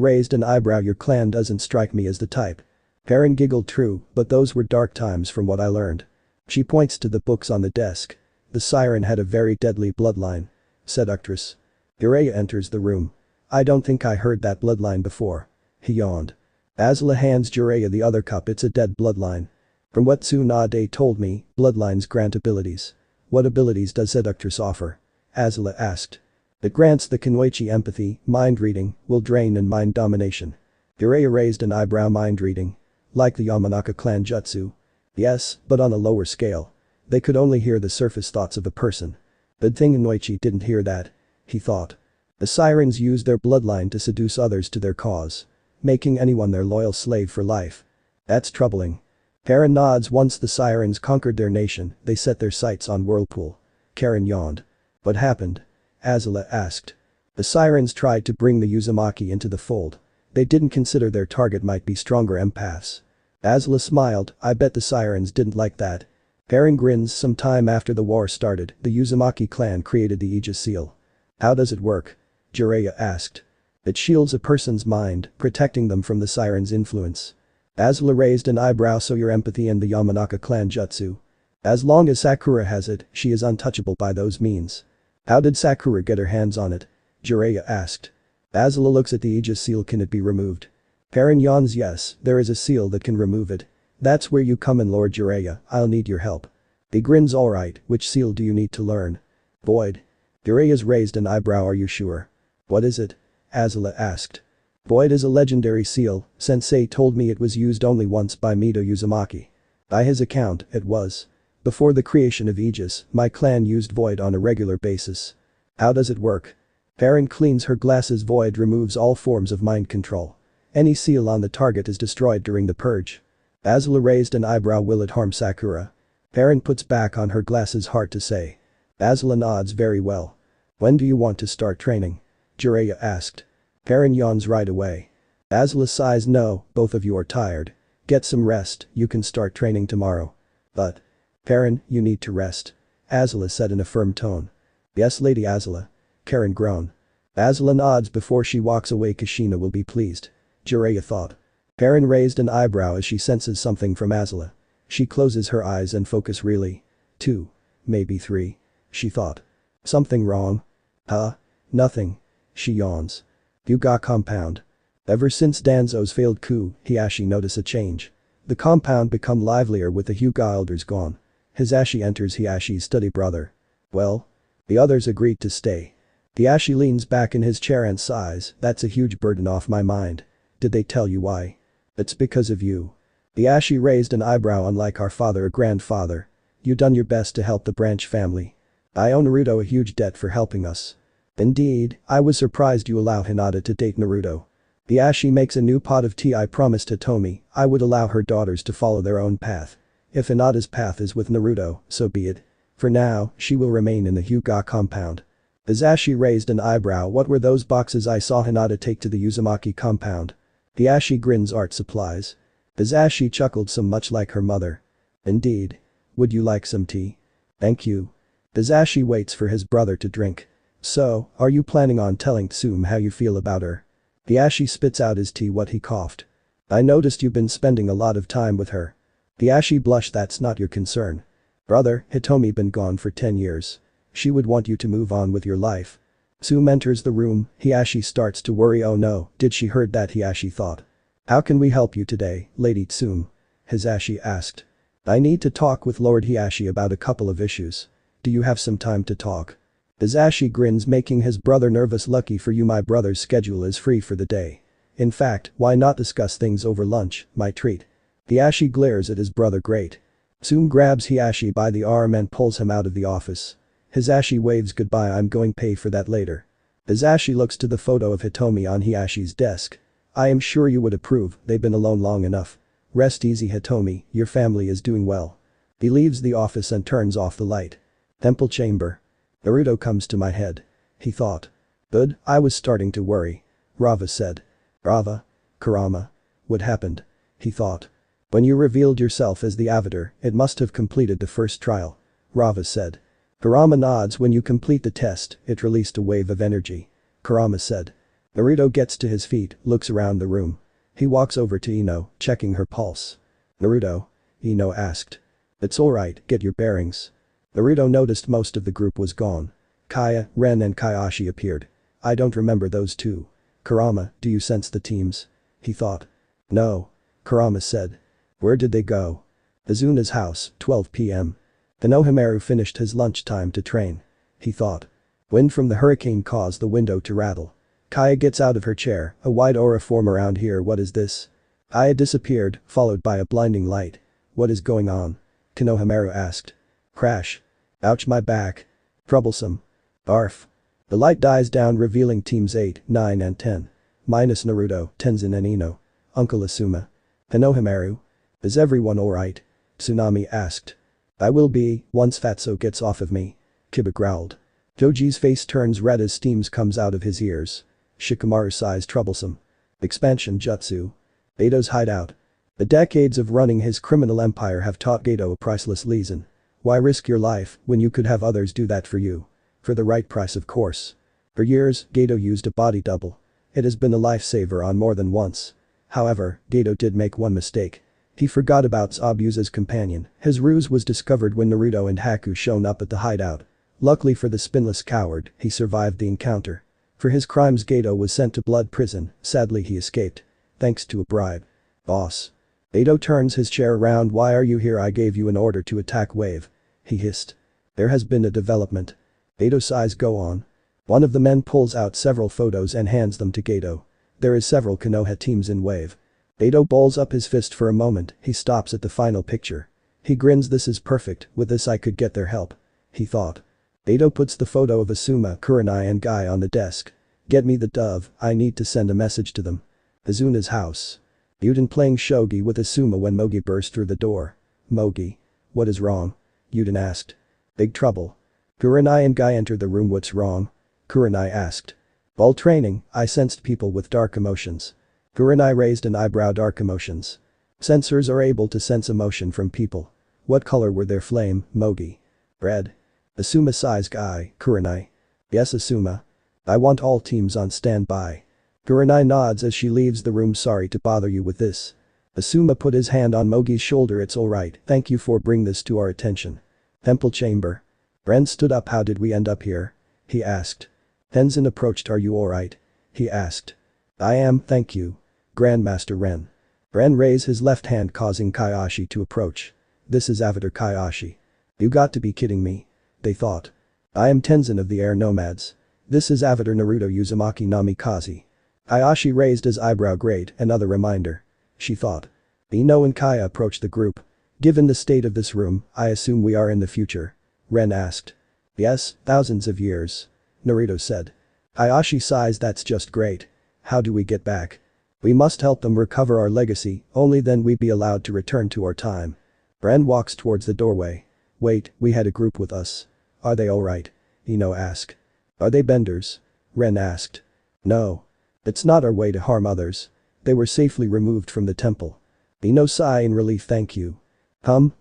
raised an eyebrow. Your clan doesn't strike me as the type. Karen giggled. True, but those were dark times from what I learned. She points to the books on the desk. The Siren had a very deadly bloodline. Seductress. Jiraiya enters the room. I don't think I heard that bloodline before. He yawned. Azula hands Jiraiya the other cup. It's a dead bloodline. From what Tsunade told me, bloodlines grant abilities. What abilities does Seductress offer? Azula asked. It grants the Kunoichi empathy, mind reading, will drain and mind domination. Jiraiya raised an eyebrow. Mind reading? Like the Yamanaka clan jutsu? Yes, but on a lower scale. They could only hear the surface thoughts of a person. Good thing Kunoichi didn't hear that. He thought. The Sirens used their bloodline to seduce others to their cause. Making anyone their loyal slave for life. That's troubling. Karen nods. Once the Sirens conquered their nation, they set their sights on Whirlpool. Karen yawned. What happened? Azula asked. The Sirens tried to bring the Uzumaki into the fold. They didn't consider their target might be stronger empaths. Azula smiled. I bet the Sirens didn't like that. Karen grins. Some time after the war started, the Uzumaki clan created the Aegis seal. How does it work? Jiraiya asked. It shields a person's mind, protecting them from the Sirens' influence. Azula raised an eyebrow. So your empathy and the Yamanaka clan jutsu. As long as Sakura has it, she is untouchable by those means. How did Sakura get her hands on it? Jiraiya asked. Azula looks at the Aegis seal. Can it be removed? Perrin yawns. Yes, there is a seal that can remove it. That's where you come in, Lord Jiraiya. I'll need your help. He grins. Alright, which seal do you need to learn? Void. Jiraiya's raised an eyebrow. Are you sure? What is it? Azula asked. Void is a legendary seal. Sensei told me it was used only once by Mido Uzumaki. By his account, it was. Before the creation of Aegis, my clan used Void on a regular basis. How does it work? Perrin cleans her glasses. Void removes all forms of mind control. Any seal on the target is destroyed during the purge. Azula raised an eyebrow. Will it harm Sakura? Perrin puts back on her glasses. Hard to say. Azula nods. Very well. When do you want to start training? Jiraiya asked. Perrin yawns. Right away. Azula sighs. No, both of you are tired. Get some rest, you can start training tomorrow. But. Perrin, you need to rest. Azula said in a firm tone. Yes, Lady Azula. Perrin groaned. Azula nods. Before she walks away, Kushina will be pleased. Jiraiya thought. Perrin raised an eyebrow as she senses something from Azula. She closes her eyes and focus. Really? 2. Maybe 3. She thought. Something wrong? Huh? Nothing. She yawns. Hyuga compound. Ever since Danzo's failed coup, Hiashi notice a change. The compound become livelier with the Hyuga elders gone. Hisashi enters Hiashi's study. Brother. Well? The others agreed to stay. Hiashi leans back in his chair and sighs. That's a huge burden off my mind. Did they tell you why? It's because of you. Hiashi raised an eyebrow. Unlike our father or grandfather. You done your best to help the Branch family. I owe Naruto a huge debt for helping us. Indeed, I was surprised you allow Hinata to date Naruto. Hiashi makes a new pot of tea. I promised Hitomi I would allow her daughters to follow their own path. If Hinata's path is with Naruto, so be it. For now, she will remain in the Hyuga compound. Hisashi raised an eyebrow. What were those boxes I saw Hinata take to the Uzumaki compound? Hiashi grins. Art supplies. Hisashi chuckled. Some much like her mother. Indeed. Would you like some tea? Thank you. Hisashi waits for his brother to drink. So, are you planning on telling Tsume how you feel about her? Hiashi spits out his tea. What? He coughed. I noticed you've been spending a lot of time with her. Hiashi blushed. That's not your concern. Brother, Hitomi been gone for 10 years. She would want you to move on with your life. Tsume enters the room. Hiashi starts to worry. Oh no, did she heard that? Hiashi thought. How can we help you today, Lady Tsume? Hisashi asked. I need to talk with Lord Hiashi about a couple of issues. Do you have some time to talk? Hisashi grins, making his brother nervous. Lucky for you, my brother's schedule is free for the day. In fact, why not discuss things over lunch, my treat? Hiashi glares at his brother. Great. Tsume grabs Hiashi by the arm and pulls him out of the office. Hisashi waves goodbye. I'm going pay for that later. Hisashi looks to the photo of Hitomi on Hiashi's desk. I am sure you would approve, they've been alone long enough. Rest easy, Hitomi, your family is doing well. He leaves the office and turns off the light. Temple chamber. Naruto comes to my head. He thought. Good, I was starting to worry. Rava said. Rava? Kurama? What happened? He thought. When you revealed yourself as the Avatar, it must have completed the first trial. Rava said. Kurama nods. When you complete the test, it released a wave of energy. Kurama said. Naruto gets to his feet, looks around the room. He walks over to Ino, checking her pulse. Naruto? Ino asked. It's alright, get your bearings. Naruto noticed most of the group was gone. Kaya, Ren and Kaiashi appeared. I don't remember those two. Kurama, do you sense the teams? He thought. No. Kurama said. Where did they go? Azuna's house, 12 p.m. Konohamaru finished his lunchtime to train. He thought. Wind from the hurricane caused the window to rattle. Kaya gets out of her chair, a white aura form around here. What is this? Kaya disappeared, followed by a blinding light. What is going on? Konohamaru asked. Crash. Ouch, my back. Troublesome. Barf. The light dies down, revealing teams 8, 9 and 10. Minus Naruto, Tenzin and Ino. Uncle Asuma. Konohamaru. Is everyone alright? Tsunami asked. I will be, once Fatso gets off of me. Kiba growled. Joji's face turns red as steam comes out of his ears. Shikamaru sighs. Troublesome. Expansion jutsu. Gato's hideout. The decades of running his criminal empire have taught Gato a priceless lesson. Why risk your life when you could have others do that for you? For the right price, of course. For years, Gato used a body double. It has been a lifesaver on more than once. However, Gato did make one mistake. He forgot about Zabuza's companion. His ruse was discovered when Naruto and Haku shown up at the hideout. Luckily for the spinless coward, he survived the encounter. For his crimes Gato was sent to blood prison, sadly he escaped. Thanks to a bribe. Boss. Gato turns his chair around. Why are you here? I gave you an order to attack Wave. He hissed. There has been a development. Gato sighs. Go on. One of the men pulls out several photos and hands them to Gato. There is several Konoha teams in Wave. Gato balls up his fist for a moment. He stops at the final picture. He grins. This is perfect, with this I could get their help. He thought. Gato puts the photo of Asuma, Kurenai and Guy on the desk. Get me the dove, I need to send a message to them. Azuna's house. Yuden playing shogi with Asuma when Mogi burst through the door. Mogi. What is wrong? Yuden asked. Big trouble. Kurenai and Guy entered the room. What's wrong? Kurenai asked. While training, I sensed people with dark emotions. Kurenai raised an eyebrow. Dark emotions. Sensors are able to sense emotion from people. What color were their flame, Mogi? Red. Asuma sighs. Guy, Kurenai. Yes, Asuma. I want all teams on standby. Kurenai nods as she leaves the room. Sorry to bother you with this. Asuma put his hand on Mogi's shoulder. It's alright, thank you for bringing this to our attention. Temple chamber. Ren stood up. How did we end up here? He asked. Tenzin approached. Are you alright? He asked. I am, thank you. Grandmaster Ren. Ren raised his left hand causing Kaiashi to approach. This is Avatar Kaiashi. You got to be kidding me. They thought. I am Tenzin of the Air Nomads. This is Avatar Naruto Uzumaki Namikaze. Kaiashi raised his eyebrow. Great, another reminder. She thought. Ino and Kaya approached the group. Given the state of this room, I assume we are in the future. Ren asked. Yes, thousands of years. Naruto said. Kaiashi sighs. That's just great. How do we get back? We must help them recover our legacy, only then we be allowed to return to our time. Ren walks towards the doorway. Wait, we had a group with us. Are they alright? Ino asked. Are they benders? Ren asked. No. It's not our way to harm others. They were safely removed from the temple. Ino sigh in relief. Thank you.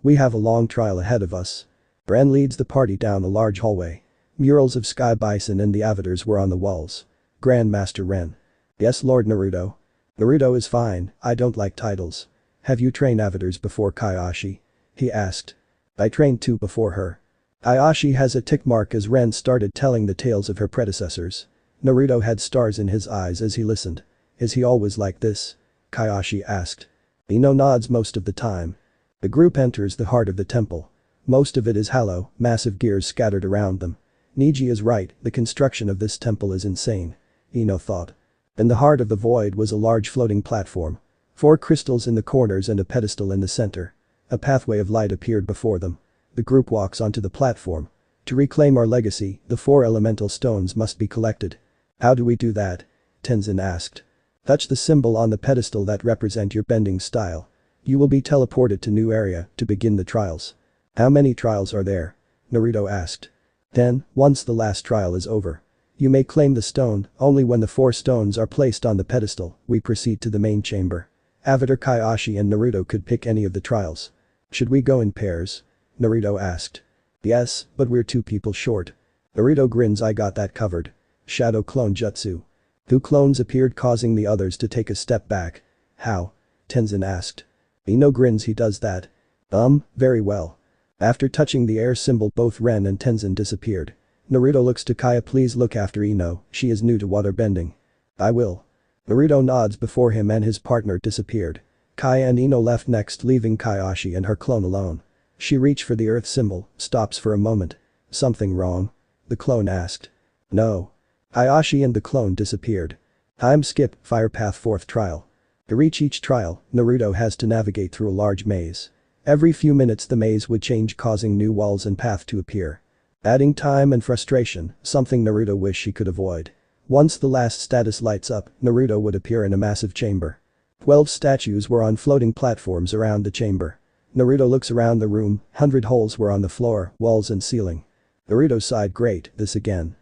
We have a long trial ahead of us. Ren leads the party down a large hallway. Murals of Sky Bison and the avatars were on the walls. Grandmaster Ren. Yes, Lord Naruto. Naruto is fine, I don't like titles. Have you trained avatars before, Kaiashi? He asked. I trained 2 before her. Kaiashi has a tick mark as Ren started telling the tales of her predecessors. Naruto had stars in his eyes as he listened. Is he always like this? Kaiashi asked. Ino nods most of the time. The group enters the heart of the temple. Most of it is hollow, massive gears scattered around them. Niji is right, the construction of this temple is insane. Ino thought. In the heart of the void was a large floating platform. 4 crystals in the corners and a pedestal in the center. A pathway of light appeared before them. The group walks onto the platform. To reclaim our legacy, the 4 elemental stones must be collected. How do we do that? Tenzin asked. Touch the symbol on the pedestal that represent your bending style. You will be teleported to new area to begin the trials. How many trials are there? Naruto asked. 10, once the last trial is over. You may claim the stone, only when the 4 stones are placed on the pedestal, we proceed to the main chamber. Avatar Kaiashi and Naruto could pick any of the trials. Should we go in pairs? Naruto asked. Yes, but we're 2 people short. Naruto grins. I got that covered. Shadow clone jutsu. 2 clones appeared causing the others to take a step back. How? Tenzin asked. Ino grins. He does that. Very well. After touching the air symbol both Ren and Tenzin disappeared. Naruto looks to Kaya. Please look after Ino, she is new to waterbending. I will. Naruto nods before him and his partner disappeared. Kaya and Ino left next, leaving Kaiashi and her clone alone. She reached for the earth symbol, stops for a moment. Something wrong? The clone asked. No. Kaiashi and the clone disappeared. Time skip, fire path 4th trial. To reach each trial, Naruto has to navigate through a large maze. Every few minutes the maze would change, causing new walls and path to appear. Adding time and frustration, something Naruto wished he could avoid. Once the last status lights up, Naruto would appear in a massive chamber. 12 statues were on floating platforms around the chamber. Naruto looks around the room, 100 holes were on the floor, walls and ceiling. Naruto sighed. Great, this again.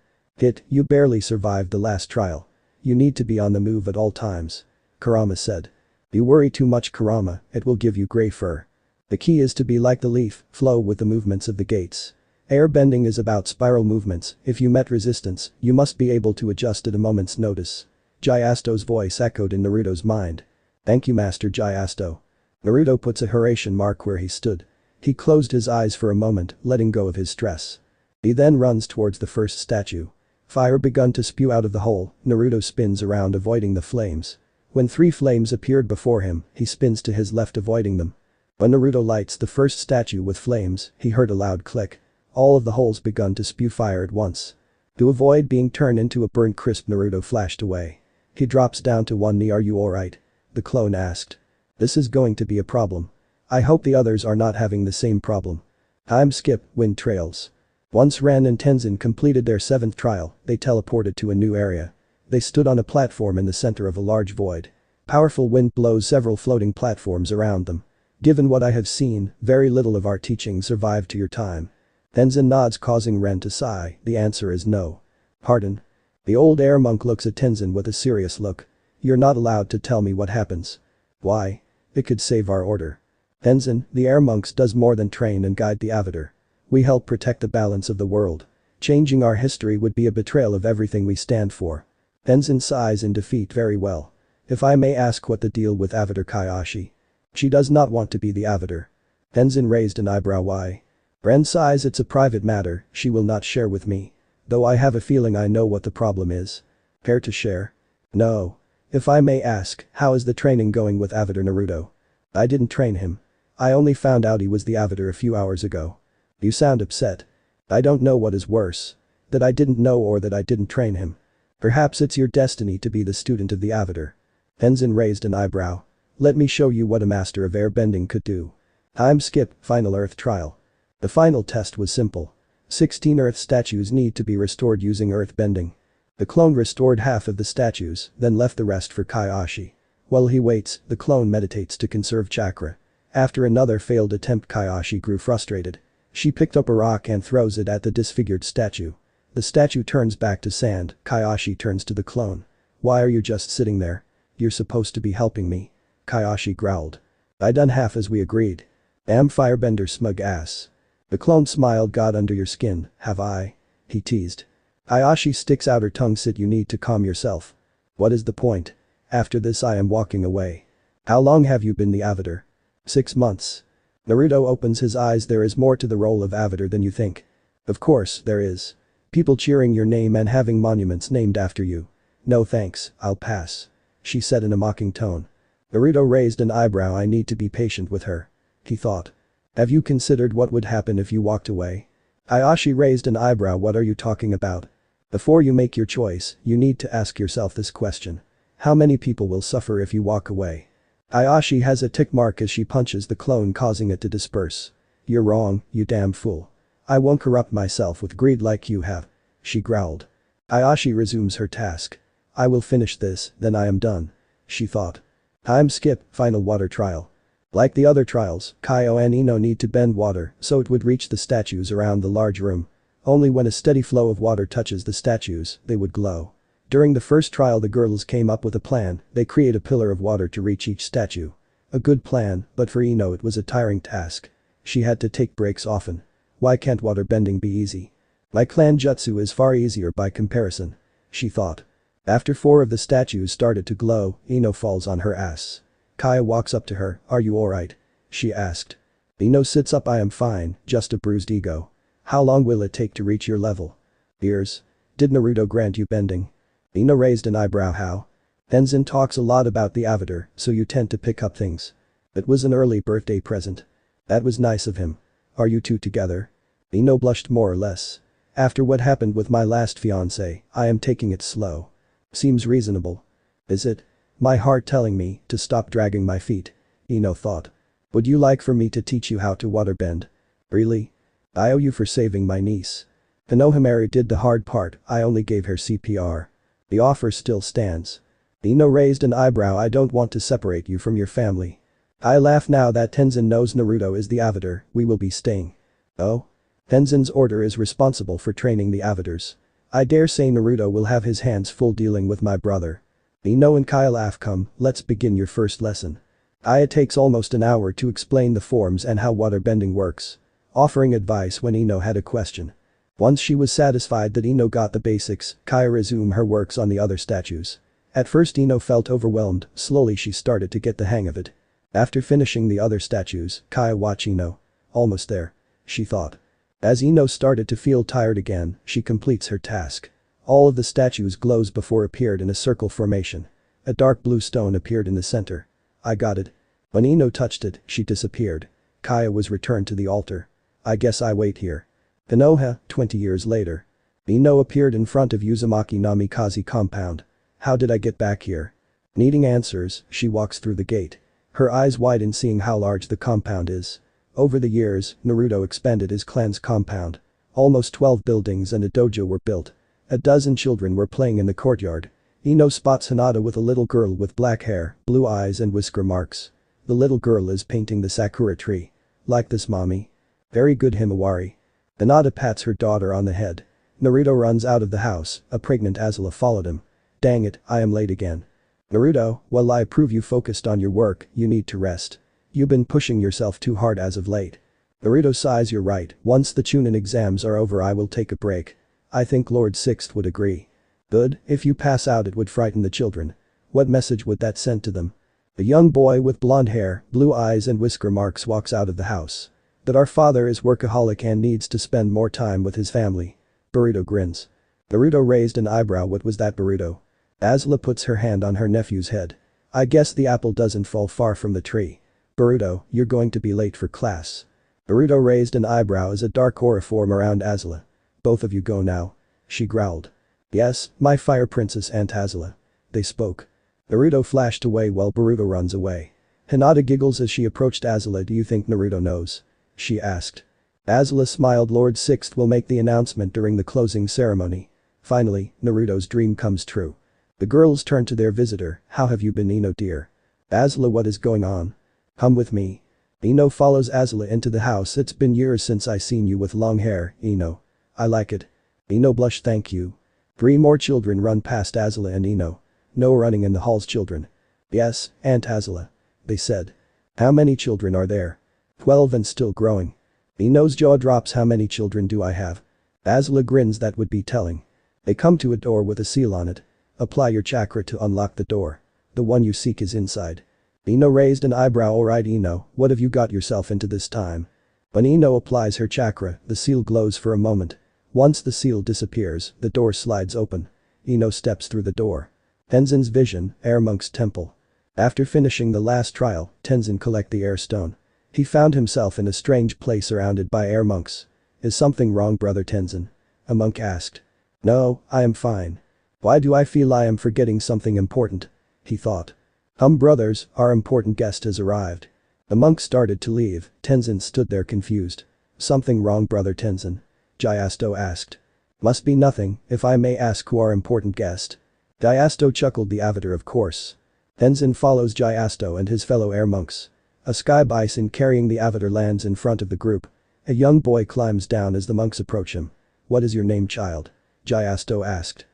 You barely survived the last trial. You need to be on the move at all times. Kurama said. You worry too much, Kurama, it will give you gray fur. The key is to be like the leaf, flow with the movements of the gates. Airbending is about spiral movements. If you met resistance, you must be able to adjust at a moment's notice. Gyusto's voice echoed in Naruto's mind. Thank you Master Gyusto. Naruto puts a Horatian mark where he stood. He closed his eyes for a moment, letting go of his stress. He then runs towards the first statue. Fire begun to spew out of the hole, Naruto spins around avoiding the flames. When 3 flames appeared before him, he spins to his left avoiding them. When Naruto lights the first statue with flames, he heard a loud click. All of the holes begun to spew fire at once. To avoid being turned into a burnt crisp, Naruto flashed away. He drops down to one knee. Are you alright? The clone asked. This is going to be a problem. I hope the others are not having the same problem. Time skip, wind trails. Once Ren and Tenzin completed their 7th trial, they teleported to a new area. They stood on a platform in the center of a large void. Powerful wind blows several floating platforms around them. Given what I have seen, very little of our teaching survived to your time. Tenzin nods, causing Ren to sigh. The answer is no. Pardon? The old air monk looks at Tenzin with a serious look. You're not allowed to tell me what happens. Why? It could save our order. Tenzin, the air monks does more than train and guide the Avatar. We help protect the balance of the world. Changing our history would be a betrayal of everything we stand for. Tenzin sighs in defeat. Very well. If I may ask, what the deal with Avatar Kakashi? She does not want to be the Avatar. Tenzin raised an eyebrow. Why? Ren sighs. It's a private matter she will not share with me. Though I have a feeling I know what the problem is. Care to share? No. If I may ask, how is the training going with Avatar Naruto? I didn't train him. I only found out he was the Avatar a few hours ago. You sound upset. I don't know what is worse. That I didn't know or that I didn't train him. Perhaps it's your destiny to be the student of the Avatar. Tenzin raised an eyebrow. Let me show you what a master of airbending could do. Time skip, final Earth trial. The final test was simple. 16 Earth statues need to be restored using Earth bending. The clone restored half of the statues, then left the rest for Kakashi. While he waits, the clone meditates to conserve chakra. After another failed attempt, Kakashi grew frustrated. She picked up a rock and throws it at the disfigured statue. The statue turns back to sand. Kakashi turns to the clone. Why are you just sitting there? You're supposed to be helping me. Kakashi growled. I done half as we agreed. Damn firebender smug ass. The clone smiled. Got under your skin, have I? He teased. Kakashi sticks out her tongue. Sit, you need to calm yourself. What is the point? After this I am walking away. How long have you been the Avatar? 6 months. Naruto opens his eyes. There is more to the role of Avatar than you think. Of course, there is. People cheering your name and having monuments named after you. No thanks, I'll pass. She said in a mocking tone. Naruto raised an eyebrow. I need to be patient with her. He thought. Have you considered what would happen if you walked away? Kakashi raised an eyebrow. What are you talking about? Before you make your choice, you need to ask yourself this question. How many people will suffer if you walk away? Kakashi has a tick mark as she punches the clone, causing it to disperse. You're wrong, you damn fool. I won't corrupt myself with greed like you have. She growled. Kakashi resumes her task. I will finish this, then I am done. She thought. Time skip, final water trial. Like the other trials, Kaio and Ino need to bend water so it would reach the statues around the large room. Only when a steady flow of water touches the statues, they would glow. During the first trial, the girls came up with a plan. They create a pillar of water to reach each statue. A good plan, but for Ino it was a tiring task. She had to take breaks often. Why can't water bending be easy? My clan jutsu is far easier by comparison. She thought. After 4 of the statues started to glow, Ino falls on her ass. Kaya walks up to her. Are you alright? She asked. Ino sits up. I am fine, just a bruised ego. How long will it take to reach your level? Years. Did Naruto grant you bending? Ino raised an eyebrow. How? Tenzin talks a lot about the Avatar, so you tend to pick up things. It was an early birthday present. That was nice of him. Are you two together? Ino blushed more or less. After what happened with my last fiancé, I am taking it slow. Seems reasonable. Is it? My heart telling me to stop dragging my feet. Ino thought. Would you like for me to teach you how to waterbend? Really? I owe you for saving my niece. Konoha did the hard part. I only gave her CPR. The offer still stands. Ino raised an eyebrow. I don't want to separate you from your family. I laugh now that Tenzin knows Naruto is the Avatar. We will be staying. Oh? Tenzin's order is responsible for training the Avatars. I dare say Naruto will have his hands full dealing with my brother. Ino and Kyle laugh. Come, let's begin your first lesson. It takes almost an hour to explain the forms and how waterbending works. Offering advice when Ino had a question. Once she was satisfied that Ino got the basics, Kaya resumed her works on the other statues. At first Ino felt overwhelmed, slowly she started to get the hang of it. After finishing the other statues, Kaya watched Ino. Almost there. She thought. As Ino started to feel tired again, she completes her task. All of the statues glows before appeared in a circle formation. A dark blue stone appeared in the center. I got it. When Ino touched it, she disappeared. Kaya was returned to the altar. I guess I wait here. Konoha, 20 years later. Ino appeared in front of Uzumaki Namikaze compound. How did I get back here? Needing answers, she walks through the gate. Her eyes widen seeing how large the compound is. Over the years, Naruto expanded his clan's compound. Almost 12 buildings and a dojo were built. A dozen children were playing in the courtyard. Ino spots Hinata with a little girl with black hair, blue eyes and whisker marks. The little girl is painting the Sakura tree. Like this, mommy? Very good, Himawari. Hinata pats her daughter on the head. Naruto runs out of the house, a pregnant Azula followed him. Dang it, I am late again. Naruto, while I approve you focused on your work, you need to rest. You've been pushing yourself too hard as of late. Naruto sighs. You're right, once the Chunin exams are over I will take a break. I think Lord Sixth would agree. Good, if you pass out it would frighten the children. What message would that send to them? A young boy with blonde hair, blue eyes and whisker marks walks out of the house. That our father is workaholic and needs to spend more time with his family. Boruto grins. Naruto raised an eyebrow. What was that, Boruto? Azula puts her hand on her nephew's head. I guess the apple doesn't fall far from the tree. Boruto, you're going to be late for class. Boruto raised an eyebrow as a dark aura formed around Azula. Both of you go now. She growled. Yes, my fire princess Aunt Azula. They spoke. Naruto flashed away while Boruto runs away. Hinata giggles as she approached Azula. Do you think Naruto knows? She asked. Azula smiled. Lord Sixth will make the announcement during the closing ceremony. Finally, Naruto's dream comes true. The girls turn to their visitor. How have you been, Ino dear? Azula, what is going on? Come with me. Ino follows Azula into the house. It's been years since I seen you with long hair, Ino. I like it. Ino blush. Thank you. 3 more children run past Azula and Ino. No running in the halls, children. Yes, Aunt Azula. They said. How many children are there? 12 and still growing. Ino's jaw drops. How many children do I have? Azula grins. That would be telling. They come to a door with a seal on it. Apply your chakra to unlock the door. The one you seek is inside. Ino raised an eyebrow. Alright Ino, what have you got yourself into this time? When Ino applies her chakra, the seal glows for a moment. Once the seal disappears, the door slides open. Ino steps through the door. Tenzin's vision, Air Monk's temple. After finishing the last trial, Tenzin collect the air stone. He found himself in a strange place surrounded by air monks. Is something wrong, brother Tenzin? A monk asked. No, I am fine. Why do I feel I am forgetting something important? He thought. Brothers, our important guest has arrived. The monks started to leave. Tenzin stood there confused. Something wrong, brother Tenzin? Gyatso asked. Must be nothing, if I may ask who our important guest. Gyatso chuckled. The avatar, of course. Tenzin follows Gyatso and his fellow air monks. A sky bison carrying the avatar lands in front of the group. A young boy climbs down as the monks approach him. What is your name, child? Gyatso asked.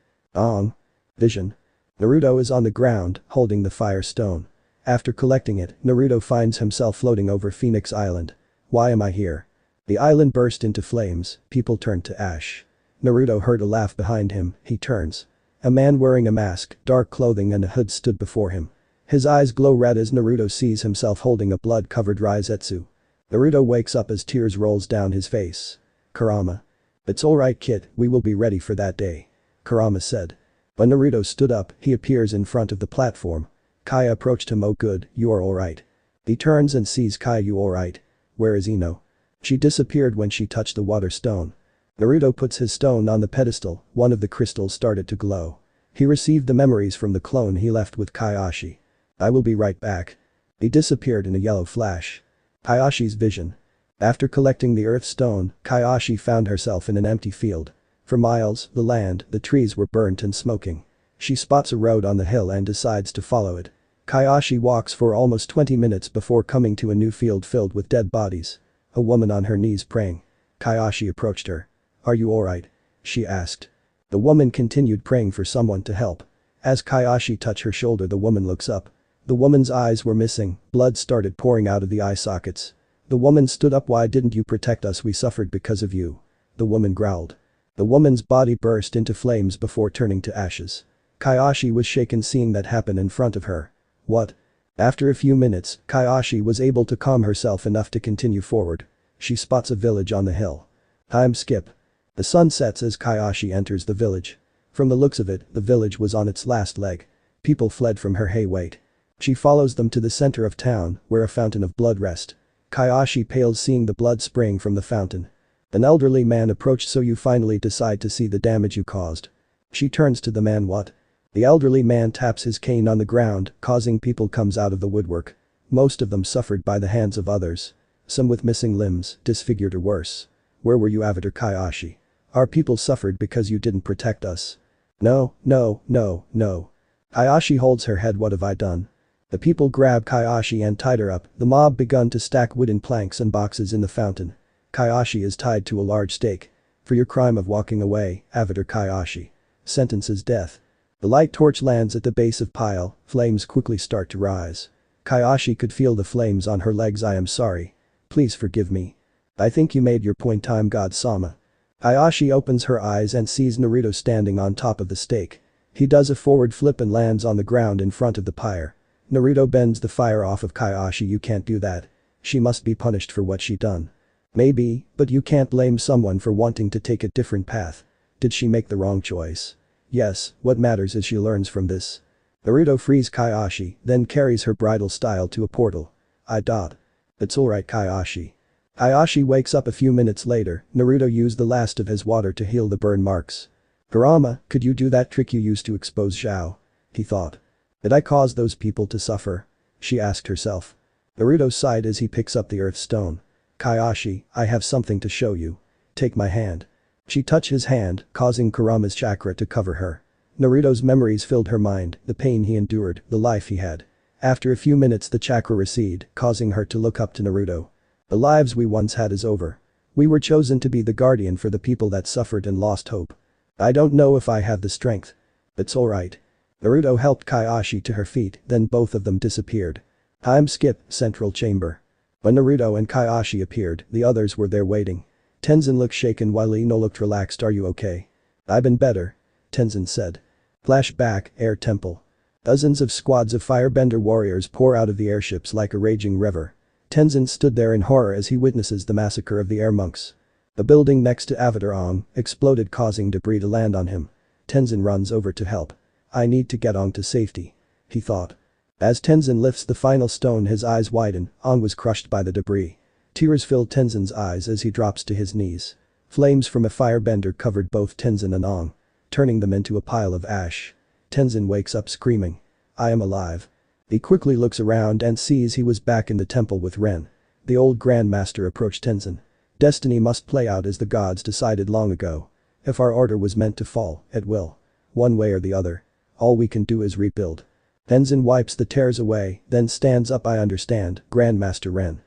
Vision. Naruto is on the ground, holding the fire stone. After collecting it, Naruto finds himself floating over Phoenix Island. Why am I here? The island burst into flames, people turned to ash. Naruto heard a laugh behind him. He turns. A man wearing a mask, dark clothing and a hood stood before him. His eyes glow red as Naruto sees himself holding a blood-covered Raizetsu. Naruto wakes up as tears rolls down his face. Kurama. It's alright kid, we will be ready for that day. Kurama said. When Naruto stood up, he appears in front of the platform. Kaya approached him. Oh good, you are alright. He turns and sees Kaya. You alright? Where is Ino? She disappeared when she touched the water stone. Naruto puts his stone on the pedestal. One of the crystals started to glow. He received the memories from the clone he left with Kaiashi. I will be right back. He disappeared in a yellow flash. Kaiashi's vision. After collecting the earth stone, Kaiashi found herself in an empty field. For miles, the land, the trees were burnt and smoking. She spots a road on the hill and decides to follow it. Kaiashi walks for almost 20 minutes before coming to a new field filled with dead bodies. A woman on her knees praying. Kaiashi approached her. Are you alright? She asked. The woman continued praying for someone to help. As Kaiashi touched her shoulder, the woman looks up. The woman's eyes were missing, blood started pouring out of the eye sockets. The woman stood up. Why didn't you protect us? We suffered because of you. The woman growled. The woman's body burst into flames before turning to ashes. Kaiashi was shaken seeing that happen in front of her. What? After a few minutes, Kaiashi was able to calm herself enough to continue forward. She spots a village on the hill. Time skip. The sun sets as Kaiashi enters the village. From the looks of it, the village was on its last leg. People fled from her. Hey wait. She follows them to the center of town, where a fountain of blood rests. Kaiashi pales seeing the blood spraying from the fountain. An elderly man approached, so you finally decide to see the damage you caused. She turns to the man. What? The elderly man taps his cane on the ground, causing people comes out of the woodwork. Most of them suffered by the hands of others. Some with missing limbs, disfigured or worse. Where were you, Avatar Kaiashi? Our people suffered because you didn't protect us. No, no, no, no. Kaiashi holds her head. What have I done? The people grab Kaiashi and tied her up. The mob begun to stack wooden planks and boxes in the fountain. Kaiashi is tied to a large stake. For your crime of walking away, Avatar Kaiashi. Sentence is death. The light torch lands at the base of pile, flames quickly start to rise. Kaiashi could feel the flames on her legs. I am sorry. Please forgive me. I think you made your point. Time God Sama. Kaiashi opens her eyes and sees Naruto standing on top of the stake. He does a forward flip and lands on the ground in front of the pyre. Naruto bends the fire off of Kaiashi. You can't do that. She must be punished for what she done. Maybe, but you can't blame someone for wanting to take a different path. Did she make the wrong choice? Yes, what matters is she learns from this. Naruto frees Kaiashi, then carries her bridal style to a portal. It's alright Kaiashi. Kaiashi wakes up a few minutes later. Naruto used the last of his water to heal the burn marks. Kurama, could you do that trick you used to expose Zhao? He thought. Did I cause those people to suffer? She asked herself. Naruto sighed as he picks up the earth stone. Kaiashi, I have something to show you. Take my hand. She touched his hand, causing Kurama's chakra to cover her. Naruto's memories filled her mind, the pain he endured, the life he had. After a few minutes the chakra receded, causing her to look up to Naruto. The lives we once had is over. We were chosen to be the guardian for the people that suffered and lost hope. I don't know if I have the strength. It's alright. Naruto helped Kaiashi to her feet, then both of them disappeared. Time skip, central chamber. When Naruto and Kaiashi appeared, the others were there waiting. Tenzin looked shaken while Ino looked relaxed. Are you okay? I've been better. Tenzin said. Flashback, Air Temple. Dozens of squads of firebender warriors pour out of the airships like a raging river. Tenzin stood there in horror as he witnesses the massacre of the air monks. The building next to Avatar Ong exploded, causing debris to land on him. Tenzin runs over to help. I need to get Ong to safety. He thought. As Tenzin lifts the final stone, his eyes widen. Ong was crushed by the debris. Tears filled Tenzin's eyes as he drops to his knees. Flames from a firebender covered both Tenzin and Ong, turning them into a pile of ash. Tenzin wakes up screaming. I am alive. He quickly looks around and sees he was back in the temple with Ren. The old grandmaster approached Tenzin. Destiny must play out as the gods decided long ago. If our order was meant to fall, it will. One way or the other. All we can do is rebuild. Tenzin wipes the tears away, then stands up. I understand, Grandmaster Ren.